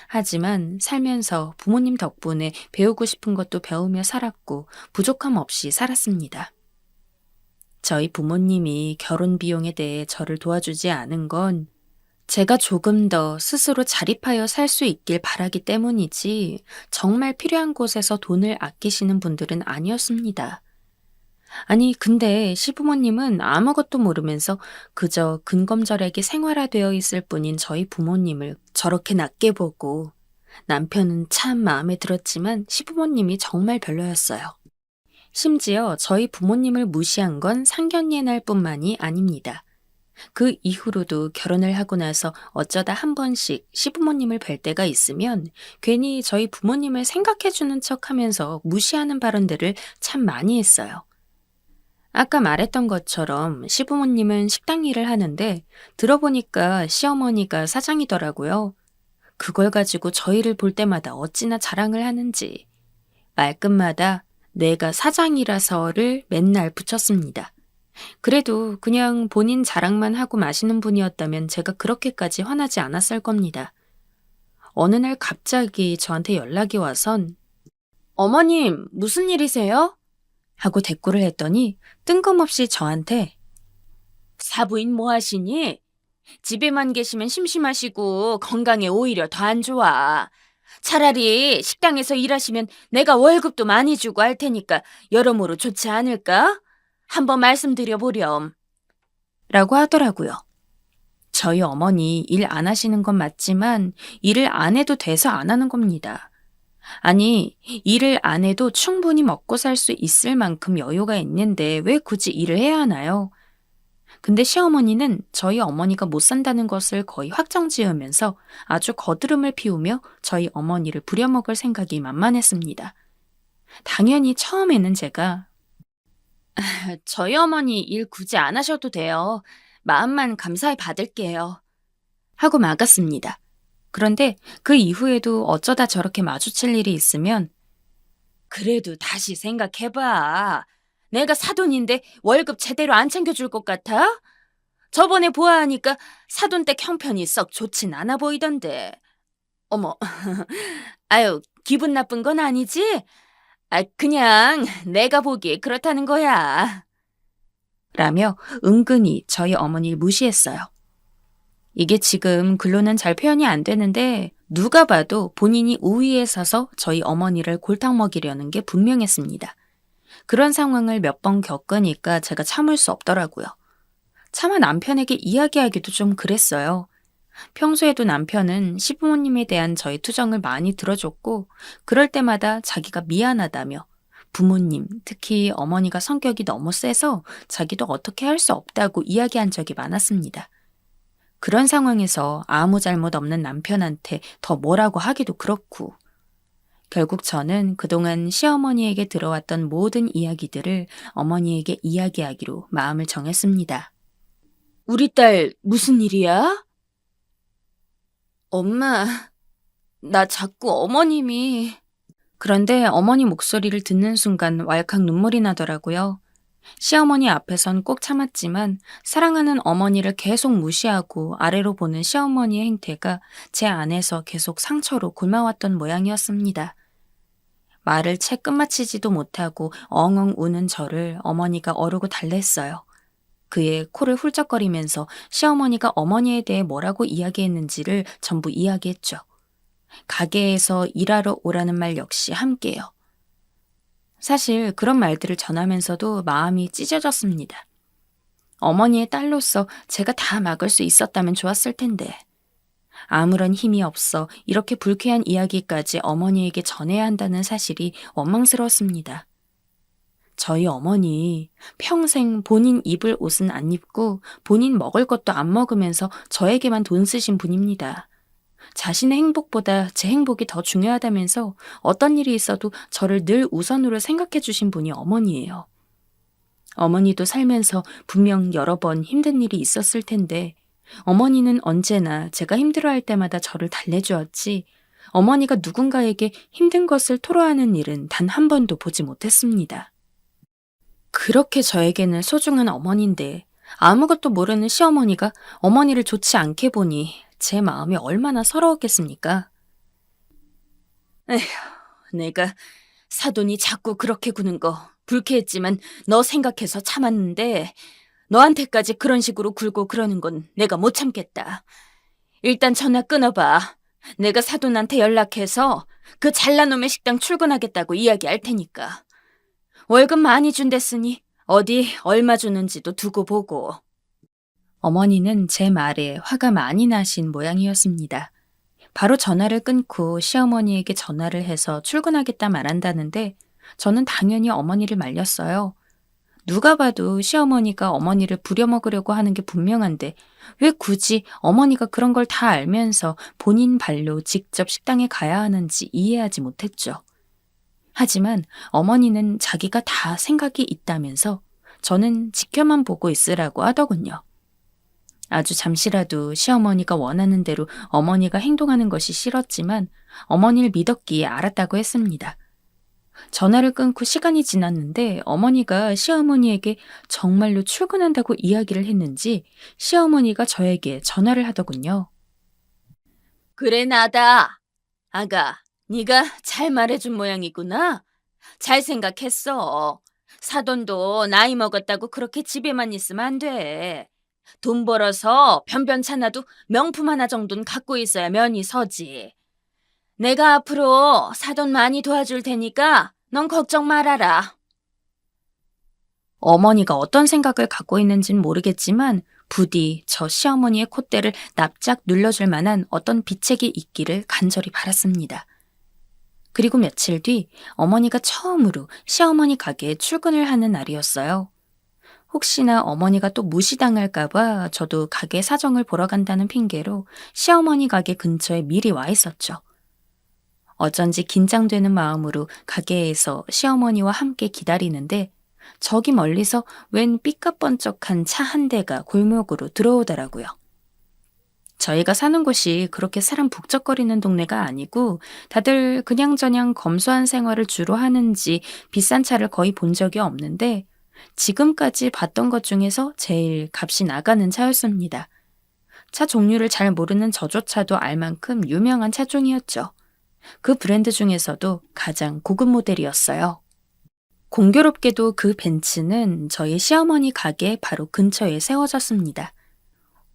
하지만 살면서 부모님 덕분에 배우고 싶은 것도 배우며 살았고 부족함 없이 살았습니다. 저희 부모님이 결혼 비용에 대해 저를 도와주지 않은 건 제가 조금 더 스스로 자립하여 살 수 있길 바라기 때문이지 정말 필요한 곳에서 돈을 아끼시는 분들은 아니었습니다. 아니 근데 시부모님은 아무것도 모르면서 그저 근검절약이 생활화되어 있을 뿐인 저희 부모님을 저렇게 낮게 보고 남편은 참 마음에 들었지만 시부모님이 정말 별로였어요. 심지어 저희 부모님을 무시한 건 상견례 날뿐만이 아닙니다. 그 이후로도 결혼을 하고 나서 어쩌다 한 번씩 시부모님을 뵐 때가 있으면 괜히 저희 부모님을 생각해주는 척 하면서 무시하는 발언들을 참 많이 했어요. 아까 말했던 것처럼 시부모님은 식당 일을 하는데 들어보니까 시어머니가 사장이더라고요. 그걸 가지고 저희를 볼 때마다 어찌나 자랑을 하는지 말끝마다 내가 사장이라서를 맨날 붙였습니다. 그래도 그냥 본인 자랑만 하고 마시는 분이었다면 제가 그렇게까지 화나지 않았을 겁니다. 어느 날 갑자기 저한테 연락이 와선 어머님, 무슨 일이세요? 하고 대꾸를 했더니 뜬금없이 저한테 사부인 뭐 하시니? 집에만 계시면 심심하시고 건강에 오히려 더 안 좋아. 차라리 식당에서 일하시면 내가 월급도 많이 주고 할 테니까 여러모로 좋지 않을까? 한번 말씀드려보렴. 라고 하더라고요. 저희 어머니 일 안 하시는 건 맞지만 일을 안 해도 돼서 안 하는 겁니다. 아니, 일을 안 해도 충분히 먹고 살 수 있을 만큼 여유가 있는데 왜 굳이 일을 해야 하나요? 근데 시어머니는 저희 어머니가 못 산다는 것을 거의 확정지으면서 아주 거드름을 피우며 저희 어머니를 부려먹을 생각이 만만했습니다. 당연히 처음에는 제가 저희 어머니 일 굳이 안 하셔도 돼요. 마음만 감사히 받을게요. 하고 막았습니다. 그런데 그 이후에도 어쩌다 저렇게 마주칠 일이 있으면 그래도 다시 생각해봐. 내가 사돈인데 월급 제대로 안 챙겨줄 것 같아? 저번에 보아하니까 사돈댁 형편이 썩 좋진 않아 보이던데. 어머, 아유, 기분 나쁜 건 아니지? 그냥 내가 보기에 그렇다는 거야. 라며 은근히 저희 어머니를 무시했어요. 이게 지금 글로는 잘 표현이 안 되는데 누가 봐도 본인이 우위에 서서 저희 어머니를 골탕 먹이려는 게 분명했습니다. 그런 상황을 몇 번 겪으니까 제가 참을 수 없더라고요. 차마 남편에게 이야기하기도 좀 그랬어요. 평소에도 남편은 시부모님에 대한 저의 투정을 많이 들어줬고 그럴 때마다 자기가 미안하다며 부모님, 특히 어머니가 성격이 너무 세서 자기도 어떻게 할 수 없다고 이야기한 적이 많았습니다. 그런 상황에서 아무 잘못 없는 남편한테 더 뭐라고 하기도 그렇고 결국 저는 그동안 시어머니에게 들어왔던 모든 이야기들을 어머니에게 이야기하기로 마음을 정했습니다. 우리 딸 무슨 일이야? 엄마, 나 자꾸 어머님이... 그런데 어머니 목소리를 듣는 순간 왈칵 눈물이 나더라고요. 시어머니 앞에선 꼭 참았지만 사랑하는 어머니를 계속 무시하고 아래로 보는 시어머니의 행태가 제 안에서 계속 상처로 곪아왔던 모양이었습니다. 말을 채 끝마치지도 못하고 엉엉 우는 저를 어머니가 어르고 달랬어요. 그의 코를 훌쩍거리면서 시어머니가 어머니에 대해 뭐라고 이야기했는지를 전부 이야기했죠. 가게에서 일하러 오라는 말 역시 함께요. 사실 그런 말들을 전하면서도 마음이 찢어졌습니다. 어머니의 딸로서 제가 다 막을 수 있었다면 좋았을 텐데 아무런 힘이 없어 이렇게 불쾌한 이야기까지 어머니에게 전해야 한다는 사실이 원망스러웠습니다. 저희 어머니 평생 본인 입을 옷은 안 입고 본인 먹을 것도 안 먹으면서 저에게만 돈 쓰신 분입니다. 자신의 행복보다 제 행복이 더 중요하다면서 어떤 일이 있어도 저를 늘 우선으로 생각해 주신 분이 어머니예요. 어머니도 살면서 분명 여러 번 힘든 일이 있었을 텐데 어머니는 언제나 제가 힘들어할 때마다 저를 달래주었지 어머니가 누군가에게 힘든 것을 토로하는 일은 단 한 번도 보지 못했습니다. 그렇게 저에게는 소중한 어머니인데 아무것도 모르는 시어머니가 어머니를 좋지 않게 보니 제 마음이 얼마나 서러웠겠습니까? 에휴, 내가 사돈이 자꾸 그렇게 구는 거 불쾌했지만 너 생각해서 참았는데 너한테까지 그런 식으로 굴고 그러는 건 내가 못 참겠다. 일단 전화 끊어봐. 내가 사돈한테 연락해서 그 잘난 놈의 식당 출근하겠다고 이야기할 테니까. 월급 많이 준댔으니 어디 얼마 주는지도 두고 보고. 어머니는 제 말에 화가 많이 나신 모양이었습니다. 바로 전화를 끊고 시어머니에게 전화를 해서 출근하겠다 말한다는데 저는 당연히 어머니를 말렸어요. 누가 봐도 시어머니가 어머니를 부려먹으려고 하는 게 분명한데 왜 굳이 어머니가 그런 걸 다 알면서 본인 발로 직접 식당에 가야 하는지 이해하지 못했죠. 하지만 어머니는 자기가 다 생각이 있다면서 저는 지켜만 보고 있으라고 하더군요. 아주 잠시라도 시어머니가 원하는 대로 어머니가 행동하는 것이 싫었지만 어머니를 믿었기에 알았다고 했습니다. 전화를 끊고 시간이 지났는데 어머니가 시어머니에게 정말로 출근한다고 이야기를 했는지 시어머니가 저에게 전화를 하더군요. 그래, 나다. 아가, 네가 잘 말해준 모양이구나. 잘 생각했어. 사돈도 나이 먹었다고 그렇게 집에만 있으면 안 돼. 돈 벌어서 변변찮아도 명품 하나 정도는 갖고 있어야 면이 서지. 내가 앞으로 사돈 많이 도와줄 테니까 넌 걱정 말아라. 어머니가 어떤 생각을 갖고 있는지는 모르겠지만 부디 저 시어머니의 콧대를 납작 눌러줄 만한 어떤 비책이 있기를 간절히 바랐습니다. 그리고 며칠 뒤 어머니가 처음으로 시어머니 가게에 출근을 하는 날이었어요. 혹시나 어머니가 또 무시당할까봐 저도 가게 사정을 보러 간다는 핑계로 시어머니 가게 근처에 미리 와 있었죠. 어쩐지 긴장되는 마음으로 가게에서 시어머니와 함께 기다리는데 저기 멀리서 웬 삐까번쩍한 차 한 대가 골목으로 들어오더라고요. 저희가 사는 곳이 그렇게 사람 북적거리는 동네가 아니고 다들 그냥저냥 검소한 생활을 주로 하는지 비싼 차를 거의 본 적이 없는데 지금까지 봤던 것 중에서 제일 값이 나가는 차였습니다. 차 종류를 잘 모르는 저조차도 알 만큼 유명한 차종이었죠. 그 브랜드 중에서도 가장 고급 모델이었어요. 공교롭게도 그 벤츠는 저희 시어머니 가게 바로 근처에 세워졌습니다.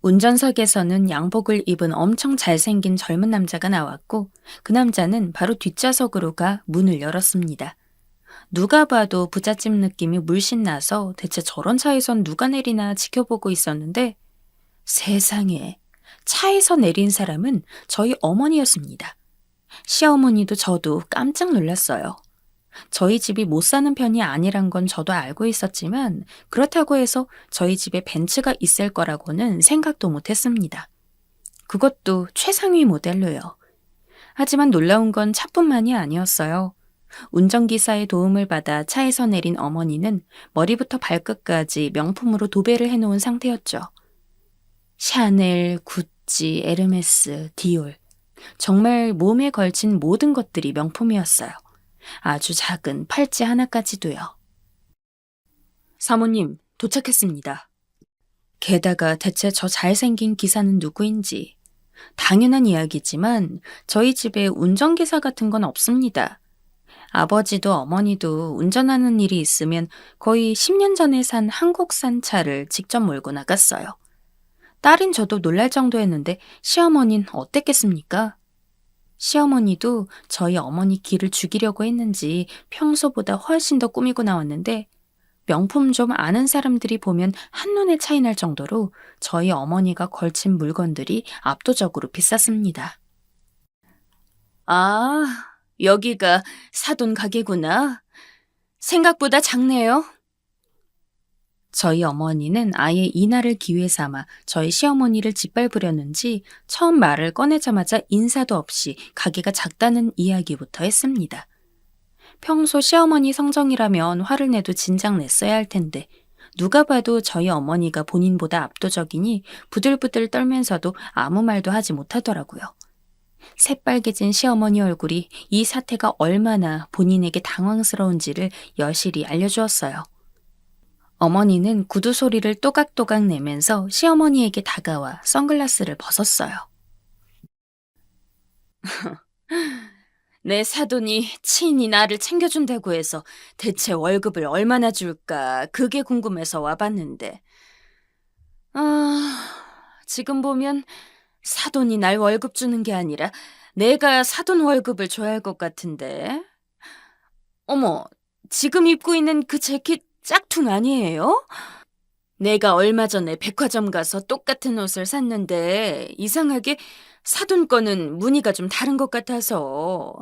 운전석에서는 양복을 입은 엄청 잘생긴 젊은 남자가 나왔고 그 남자는 바로 뒷좌석으로 가 문을 열었습니다. 누가 봐도 부잣집 느낌이 물씬 나서 대체 저런 차에선 누가 내리나 지켜보고 있었는데 세상에 차에서 내린 사람은 저희 어머니였습니다. 시어머니도 저도 깜짝 놀랐어요. 저희 집이 못 사는 편이 아니란 건 저도 알고 있었지만 그렇다고 해서 저희 집에 벤츠가 있을 거라고는 생각도 못 했습니다. 그것도 최상위 모델로요. 하지만 놀라운 건 차뿐만이 아니었어요. 운전기사의 도움을 받아 차에서 내린 어머니는 머리부터 발끝까지 명품으로 도배를 해놓은 상태였죠. 샤넬, 구찌, 에르메스, 디올. 정말 몸에 걸친 모든 것들이 명품이었어요. 아주 작은 팔찌 하나까지도요. 사모님, 도착했습니다. 게다가 대체 저 잘생긴 기사는 누구인지. 당연한 이야기지만 저희 집에 운전기사 같은 건 없습니다. 아버지도 어머니도 운전하는 일이 있으면 거의 10년 전에 산 한국산 차를 직접 몰고 나갔어요. 딸인 저도 놀랄 정도였는데 시어머니는 어땠겠습니까? 시어머니도 저희 어머니 기를 죽이려고 했는지 평소보다 훨씬 더 꾸미고 나왔는데 명품 좀 아는 사람들이 보면 한눈에 차이 날 정도로 저희 어머니가 걸친 물건들이 압도적으로 비쌌습니다. 아, 여기가 사돈 가게구나. 생각보다 작네요. 저희 어머니는 아예 이날을 기회 삼아 저희 시어머니를 짓밟으려는지 처음 말을 꺼내자마자 인사도 없이 가게가 작다는 이야기부터 했습니다. 평소 시어머니 성정이라면 화를 내도 진작 냈어야 할 텐데 누가 봐도 저희 어머니가 본인보다 압도적이니 부들부들 떨면서도 아무 말도 하지 못하더라고요. 새빨개진 시어머니 얼굴이 이 사태가 얼마나 본인에게 당황스러운지를 여실히 알려주었어요. 어머니는 구두 소리를 또각또각 내면서 시어머니에게 다가와 선글라스를 벗었어요. 내 사돈이 친히 나를 챙겨준다고 해서 대체 월급을 얼마나 줄까 그게 궁금해서 와봤는데 지금 보면 사돈이 날 월급 주는 게 아니라 내가 사돈 월급을 줘야 할 것 같은데. 어머, 지금 입고 있는 그 재킷 짝퉁 아니에요? 내가 얼마 전에 백화점 가서 똑같은 옷을 샀는데 이상하게 사돈 거는 무늬가 좀 다른 것 같아서.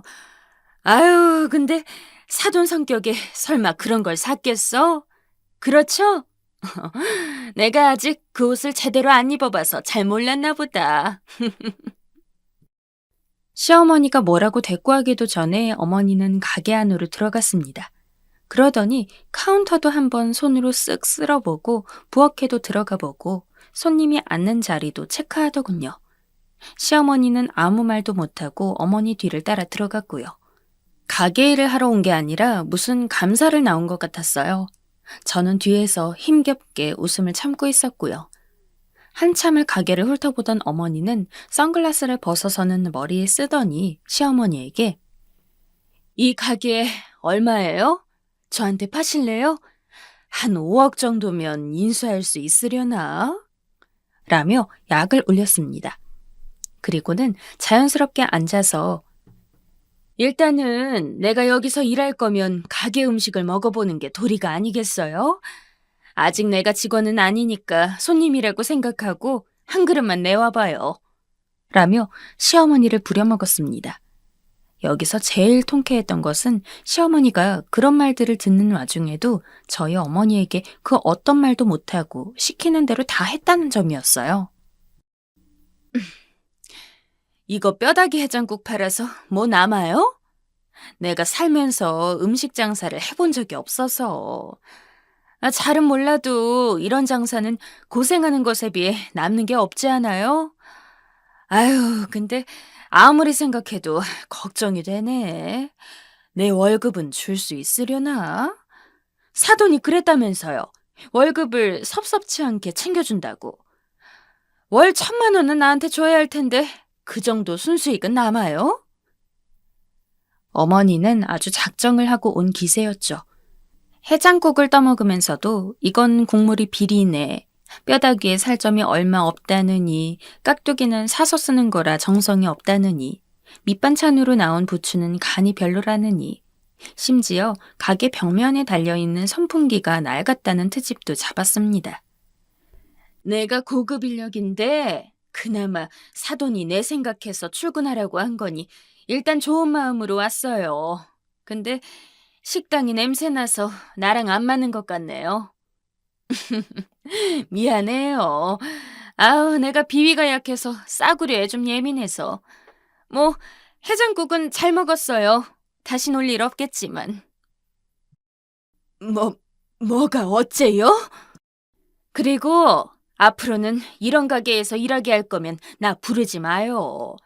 아유, 근데 사돈 성격에 설마 그런 걸 샀겠어? 그렇죠? 내가 아직 그 옷을 제대로 안 입어봐서 잘 몰랐나 보다. 시어머니가 뭐라고 대꾸하기도 전에 어머니는 가게 안으로 들어갔습니다. 그러더니 카운터도 한번 손으로 쓱 쓸어보고 부엌에도 들어가 보고 손님이 앉는 자리도 체크하더군요. 시어머니는 아무 말도 못하고 어머니 뒤를 따라 들어갔고요. 가게 일을 하러 온 게 아니라 무슨 감사를 나온 것 같았어요. 저는 뒤에서 힘겹게 웃음을 참고 있었고요. 한참을 가게를 훑어보던 어머니는 선글라스를 벗어서는 머리에 쓰더니 시어머니에게 이 가게 얼마예요? 저한테 파실래요? 한 5억 정도면 인수할 수 있으려나? 라며 약을 올렸습니다. 그리고는 자연스럽게 앉아서 일단은 내가 여기서 일할 거면 가게 음식을 먹어보는 게 도리가 아니겠어요? 아직 내가 직원은 아니니까 손님이라고 생각하고 한 그릇만 내와봐요. 라며 시어머니를 부려먹었습니다. 여기서 제일 통쾌했던 것은 시어머니가 그런 말들을 듣는 와중에도 저희 어머니에게 그 어떤 말도 못하고 시키는 대로 다 했다는 점이었어요. 이거 뼈다귀 해장국 팔아서 뭐 남아요? 내가 살면서 음식 장사를 해본 적이 없어서. 잘은 몰라도 이런 장사는 고생하는 것에 비해 남는 게 없지 않아요? 아유, 근데 아무리 생각해도 걱정이 되네. 내 월급은 줄 수 있으려나? 사돈이 그랬다면서요. 월급을 섭섭치 않게 챙겨준다고. 월 1,000만 원은 나한테 줘야 할 텐데 그 정도 순수익은 남아요? 어머니는 아주 작정을 하고 온 기세였죠. 해장국을 떠먹으면서도 이건 국물이 비리네, 뼈다귀에 살점이 얼마 없다느니, 깍두기는 사서 쓰는 거라 정성이 없다느니, 밑반찬으로 나온 부추는 간이 별로라느니, 심지어 가게 벽면에 달려있는 선풍기가 낡았다는 트집도 잡았습니다. 내가 고급 인력인데 그나마 사돈이 내 생각해서 출근하라고 한 거니 일단 좋은 마음으로 왔어요. 근데 식당이 냄새나서 나랑 안 맞는 것 같네요. 미안해요. 아우, 내가 비위가 약해서 싸구려에 좀 예민해서. 뭐 해장국은 잘 먹었어요. 다시 놀 일 없겠지만. 뭐가 어째요? 그리고 앞으로는 이런 가게에서 일하게 할 거면 나 부르지 마요.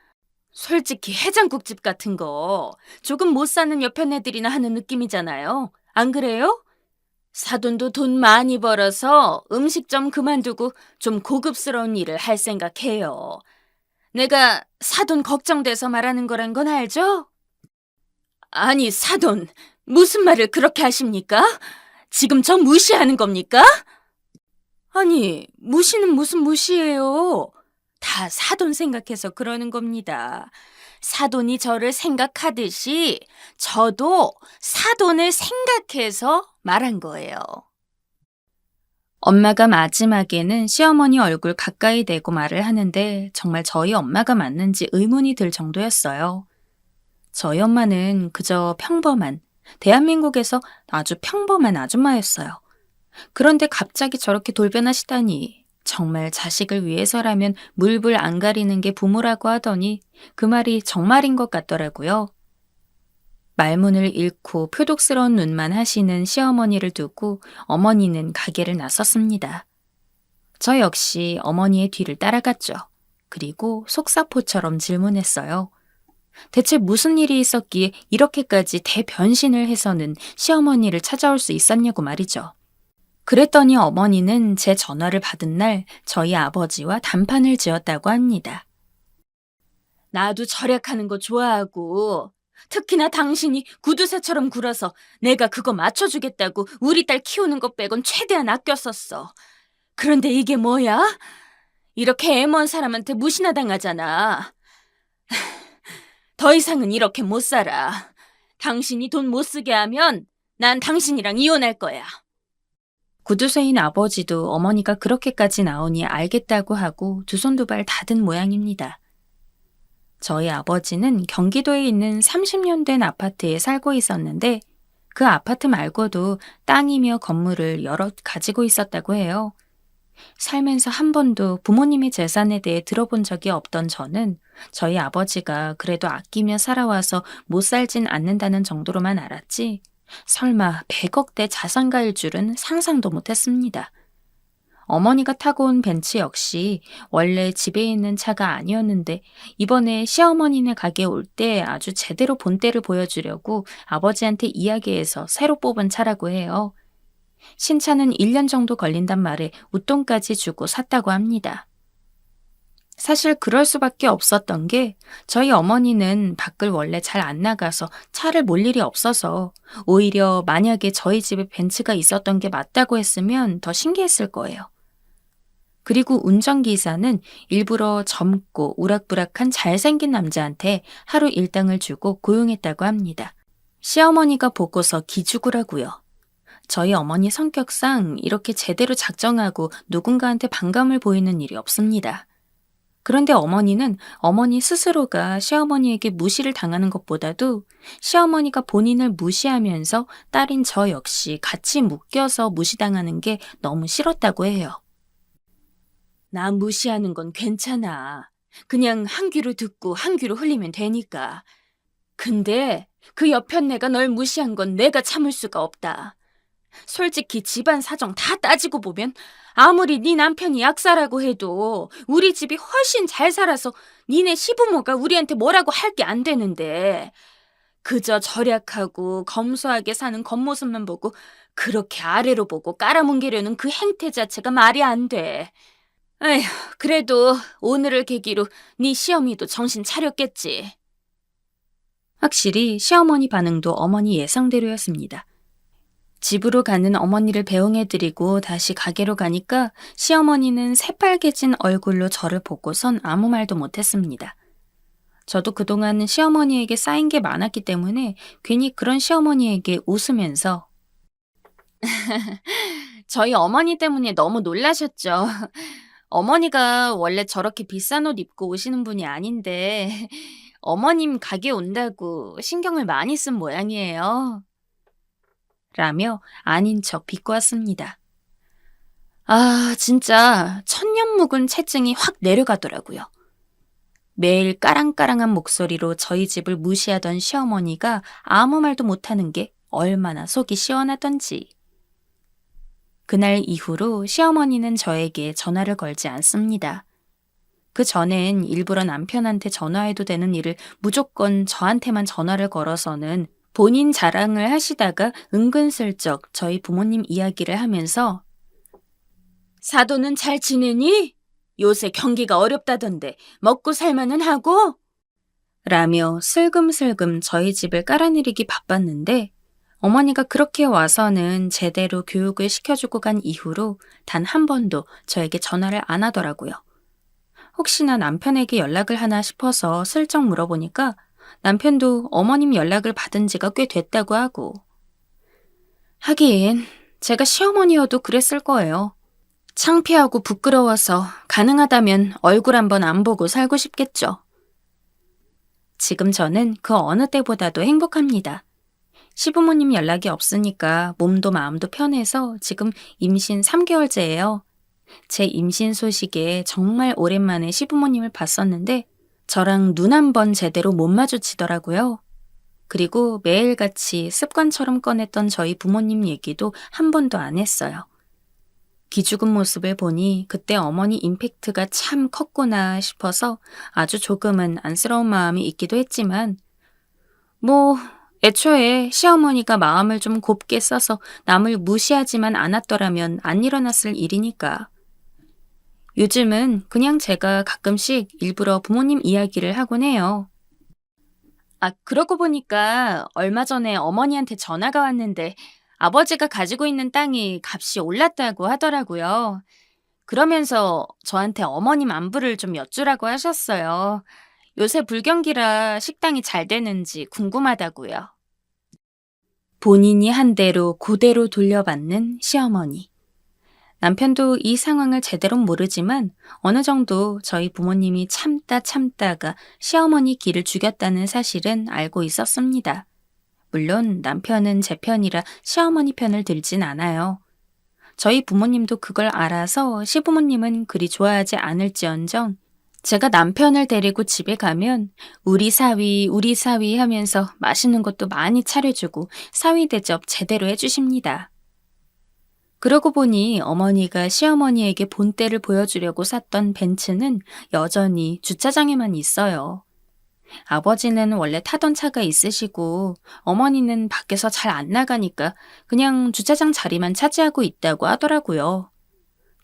솔직히 해장국집 같은 거 조금 못 사는 옆에 애들이나 하는 느낌이잖아요. 안 그래요? 사돈도 돈 많이 벌어서 음식점 그만두고 좀 고급스러운 일을 할 생각해요. 내가 사돈 걱정돼서 말하는 거란 건 알죠? 아니, 사돈, 무슨 말을 그렇게 하십니까? 지금 저 무시하는 겁니까? 아니, 무시는 무슨 무시예요. 다 사돈 생각해서 그러는 겁니다. 사돈이 저를 생각하듯이 저도 사돈을 생각해서 말한 거예요. 엄마가 마지막에는 시어머니 얼굴 가까이 대고 말을 하는데 정말 저희 엄마가 맞는지 의문이 들 정도였어요. 저희 엄마는 그저 평범한, 대한민국에서 아주 평범한 아줌마였어요. 그런데 갑자기 저렇게 돌변하시다니 정말 자식을 위해서라면 물불 안 가리는 게 부모라고 하더니 그 말이 정말인 것 같더라고요. 말문을 잃고 표독스러운 눈만 하시는 시어머니를 두고 어머니는 가게를 나섰습니다. 저 역시 어머니의 뒤를 따라갔죠. 그리고 속사포처럼 질문했어요. 대체 무슨 일이 있었기에 이렇게까지 대변신을 해서는 시어머니를 찾아올 수 있었냐고 말이죠. 그랬더니 어머니는 제 전화를 받은 날 저희 아버지와 단판을 지었다고 합니다. 나도 절약하는 거 좋아하고 특히나 당신이 구두쇠처럼 굴어서 내가 그거 맞춰주겠다고 우리 딸 키우는 거 빼곤 최대한 아껴 썼어. 그런데 이게 뭐야? 이렇게 애먼 사람한테 무시나 당하잖아. 더 이상은 이렇게 못 살아. 당신이 돈 못 쓰게 하면 난 당신이랑 이혼할 거야. 구두쇠인 아버지도 어머니가 그렇게까지 나오니 알겠다고 하고 두 손 두 발 다 든 모양입니다. 저희 아버지는 경기도에 있는 30년 된 아파트에 살고 있었는데 그 아파트 말고도 땅이며 건물을 여러 가지고 있었다고 해요. 살면서 한 번도 부모님의 재산에 대해 들어본 적이 없던 저는 저희 아버지가 그래도 아끼며 살아와서 못 살진 않는다는 정도로만 알았지, 설마 100억대 자산가일 줄은 상상도 못했습니다. 어머니가 타고 온 벤츠 역시 원래 집에 있는 차가 아니었는데 이번에 시어머니네 가게에 올 때 아주 제대로 본때를 보여주려고 아버지한테 이야기해서 새로 뽑은 차라고 해요. 신차는 1년 정도 걸린단 말에 웃돈까지 주고 샀다고 합니다. 사실 그럴 수밖에 없었던 게 저희 어머니는 밖을 원래 잘 안 나가서 차를 몰 일이 없어서 오히려 만약에 저희 집에 벤츠가 있었던 게 맞다고 했으면 더 신기했을 거예요. 그리고 운전기사는 일부러 젊고 우락부락한 잘생긴 남자한테 하루 일당을 주고 고용했다고 합니다. 시어머니가 보고서 기죽으라고요. 저희 어머니 성격상 이렇게 제대로 작정하고 누군가한테 반감을 보이는 일이 없습니다. 그런데 어머니는 어머니 스스로가 시어머니에게 무시를 당하는 것보다도 시어머니가 본인을 무시하면서 딸인 저 역시 같이 묶여서 무시당하는 게 너무 싫었다고 해요. 나 무시하는 건 괜찮아. 그냥 한 귀로 듣고 한 귀로 흘리면 되니까. 근데 그 여편네가 널 무시한 건 내가 참을 수가 없다. 솔직히 집안 사정 다 따지고 보면 아무리 네 남편이 약사라고 해도 우리 집이 훨씬 잘 살아서 니네 시부모가 우리한테 뭐라고 할 게 안 되는데 그저 절약하고 검소하게 사는 겉모습만 보고 그렇게 아래로 보고 깔아뭉개려는 그 행태 자체가 말이 안 돼. 에휴, 그래도 오늘을 계기로 네 시어미도 정신 차렸겠지. 확실히 시어머니 반응도 어머니 예상대로였습니다. 집으로 가는 어머니를 배웅해드리고 다시 가게로 가니까 시어머니는 새빨개진 얼굴로 저를 보고선 아무 말도 못했습니다. 저도 그동안 시어머니에게 쌓인 게 많았기 때문에 괜히 그런 시어머니에게 웃으면서 저희 어머니 때문에 너무 놀라셨죠. 어머니가 원래 저렇게 비싼 옷 입고 오시는 분이 아닌데 어머님 가게 온다고 신경을 많이 쓴 모양이에요. 라며 아닌 척 비꼬았습니다. 아, 진짜 천년 묵은 체증이 확 내려가더라고요. 매일 까랑까랑한 목소리로 저희 집을 무시하던 시어머니가 아무 말도 못하는 게 얼마나 속이 시원하던지. 그날 이후로 시어머니는 저에게 전화를 걸지 않습니다. 그 전엔 일부러 남편한테 전화해도 되는 일을 무조건 저한테만 전화를 걸어서는 본인 자랑을 하시다가 은근슬쩍 저희 부모님 이야기를 하면서 사도는 잘 지내니? 요새 경기가 어렵다던데 먹고 살만은 하고? 라며 슬금슬금 저희 집을 깔아내리기 바빴는데 어머니가 그렇게 와서는 제대로 교육을 시켜주고 간 이후로 단 한 번도 저에게 전화를 안 하더라고요. 혹시나 남편에게 연락을 하나 싶어서 슬쩍 물어보니까 남편도 어머님 연락을 받은 지가 꽤 됐다고 하고. 하긴 제가 시어머니여도 그랬을 거예요. 창피하고 부끄러워서 가능하다면 얼굴 한번 안 보고 살고 싶겠죠. 지금 저는 그 어느 때보다도 행복합니다. 시부모님 연락이 없으니까 몸도 마음도 편해서 지금 임신 3개월째예요. 제 임신 소식에 정말 오랜만에 시부모님을 봤었는데 저랑 눈 한 번 제대로 못 마주치더라고요. 그리고 매일같이 습관처럼 꺼냈던 저희 부모님 얘기도 한 번도 안 했어요. 기죽은 모습을 보니 그때 어머니 임팩트가 참 컸구나 싶어서 아주 조금은 안쓰러운 마음이 있기도 했지만 애초에 시어머니가 마음을 좀 곱게 써서 남을 무시하지만 않았더라면 안 일어났을 일이니까. 요즘은 그냥 제가 가끔씩 일부러 부모님 이야기를 하곤 해요. 아, 그러고 보니까 얼마 전에 어머니한테 전화가 왔는데 아버지가 가지고 있는 땅이 값이 올랐다고 하더라고요. 그러면서 저한테 어머님 안부를 좀 여쭈라고 하셨어요. 요새 불경기라 식당이 잘 되는지 궁금하다고요. 본인이 한 대로 그대로 돌려받는 시어머니. 남편도 이 상황을 제대로는 모르지만 어느 정도 저희 부모님이 참다가 시어머니 길을 죽였다는 사실은 알고 있었습니다. 물론 남편은 제 편이라 시어머니 편을 들진 않아요. 저희 부모님도 그걸 알아서 시부모님은 그리 좋아하지 않을지언정 제가 남편을 데리고 집에 가면 우리 사위 하면서 맛있는 것도 많이 차려주고 사위 대접 제대로 해주십니다. 그러고 보니 어머니가 시어머니에게 본때를 보여주려고 샀던 벤츠는 여전히 주차장에만 있어요. 아버지는 원래 타던 차가 있으시고 어머니는 밖에서 잘 안 나가니까 그냥 주차장 자리만 차지하고 있다고 하더라고요.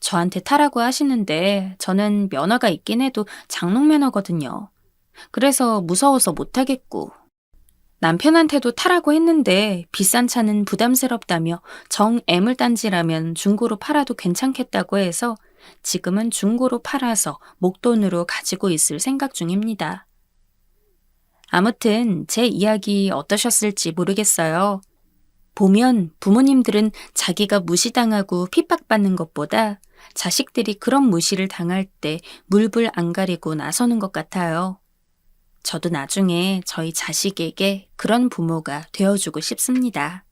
저한테 타라고 하시는데 저는 면허가 있긴 해도 장롱면허거든요. 그래서 무서워서 못 타겠고. 남편한테도 타라고 했는데 비싼 차는 부담스럽다며 정 애물단지라면 중고로 팔아도 괜찮겠다고 해서 지금은 중고로 팔아서 목돈으로 가지고 있을 생각 중입니다. 아무튼 제 이야기 어떠셨을지 모르겠어요. 보면 부모님들은 자기가 무시당하고 핍박받는 것보다 자식들이 그런 무시를 당할 때 물불 안 가리고 나서는 것 같아요. 저도 나중에 저희 자식에게 그런 부모가 되어주고 싶습니다.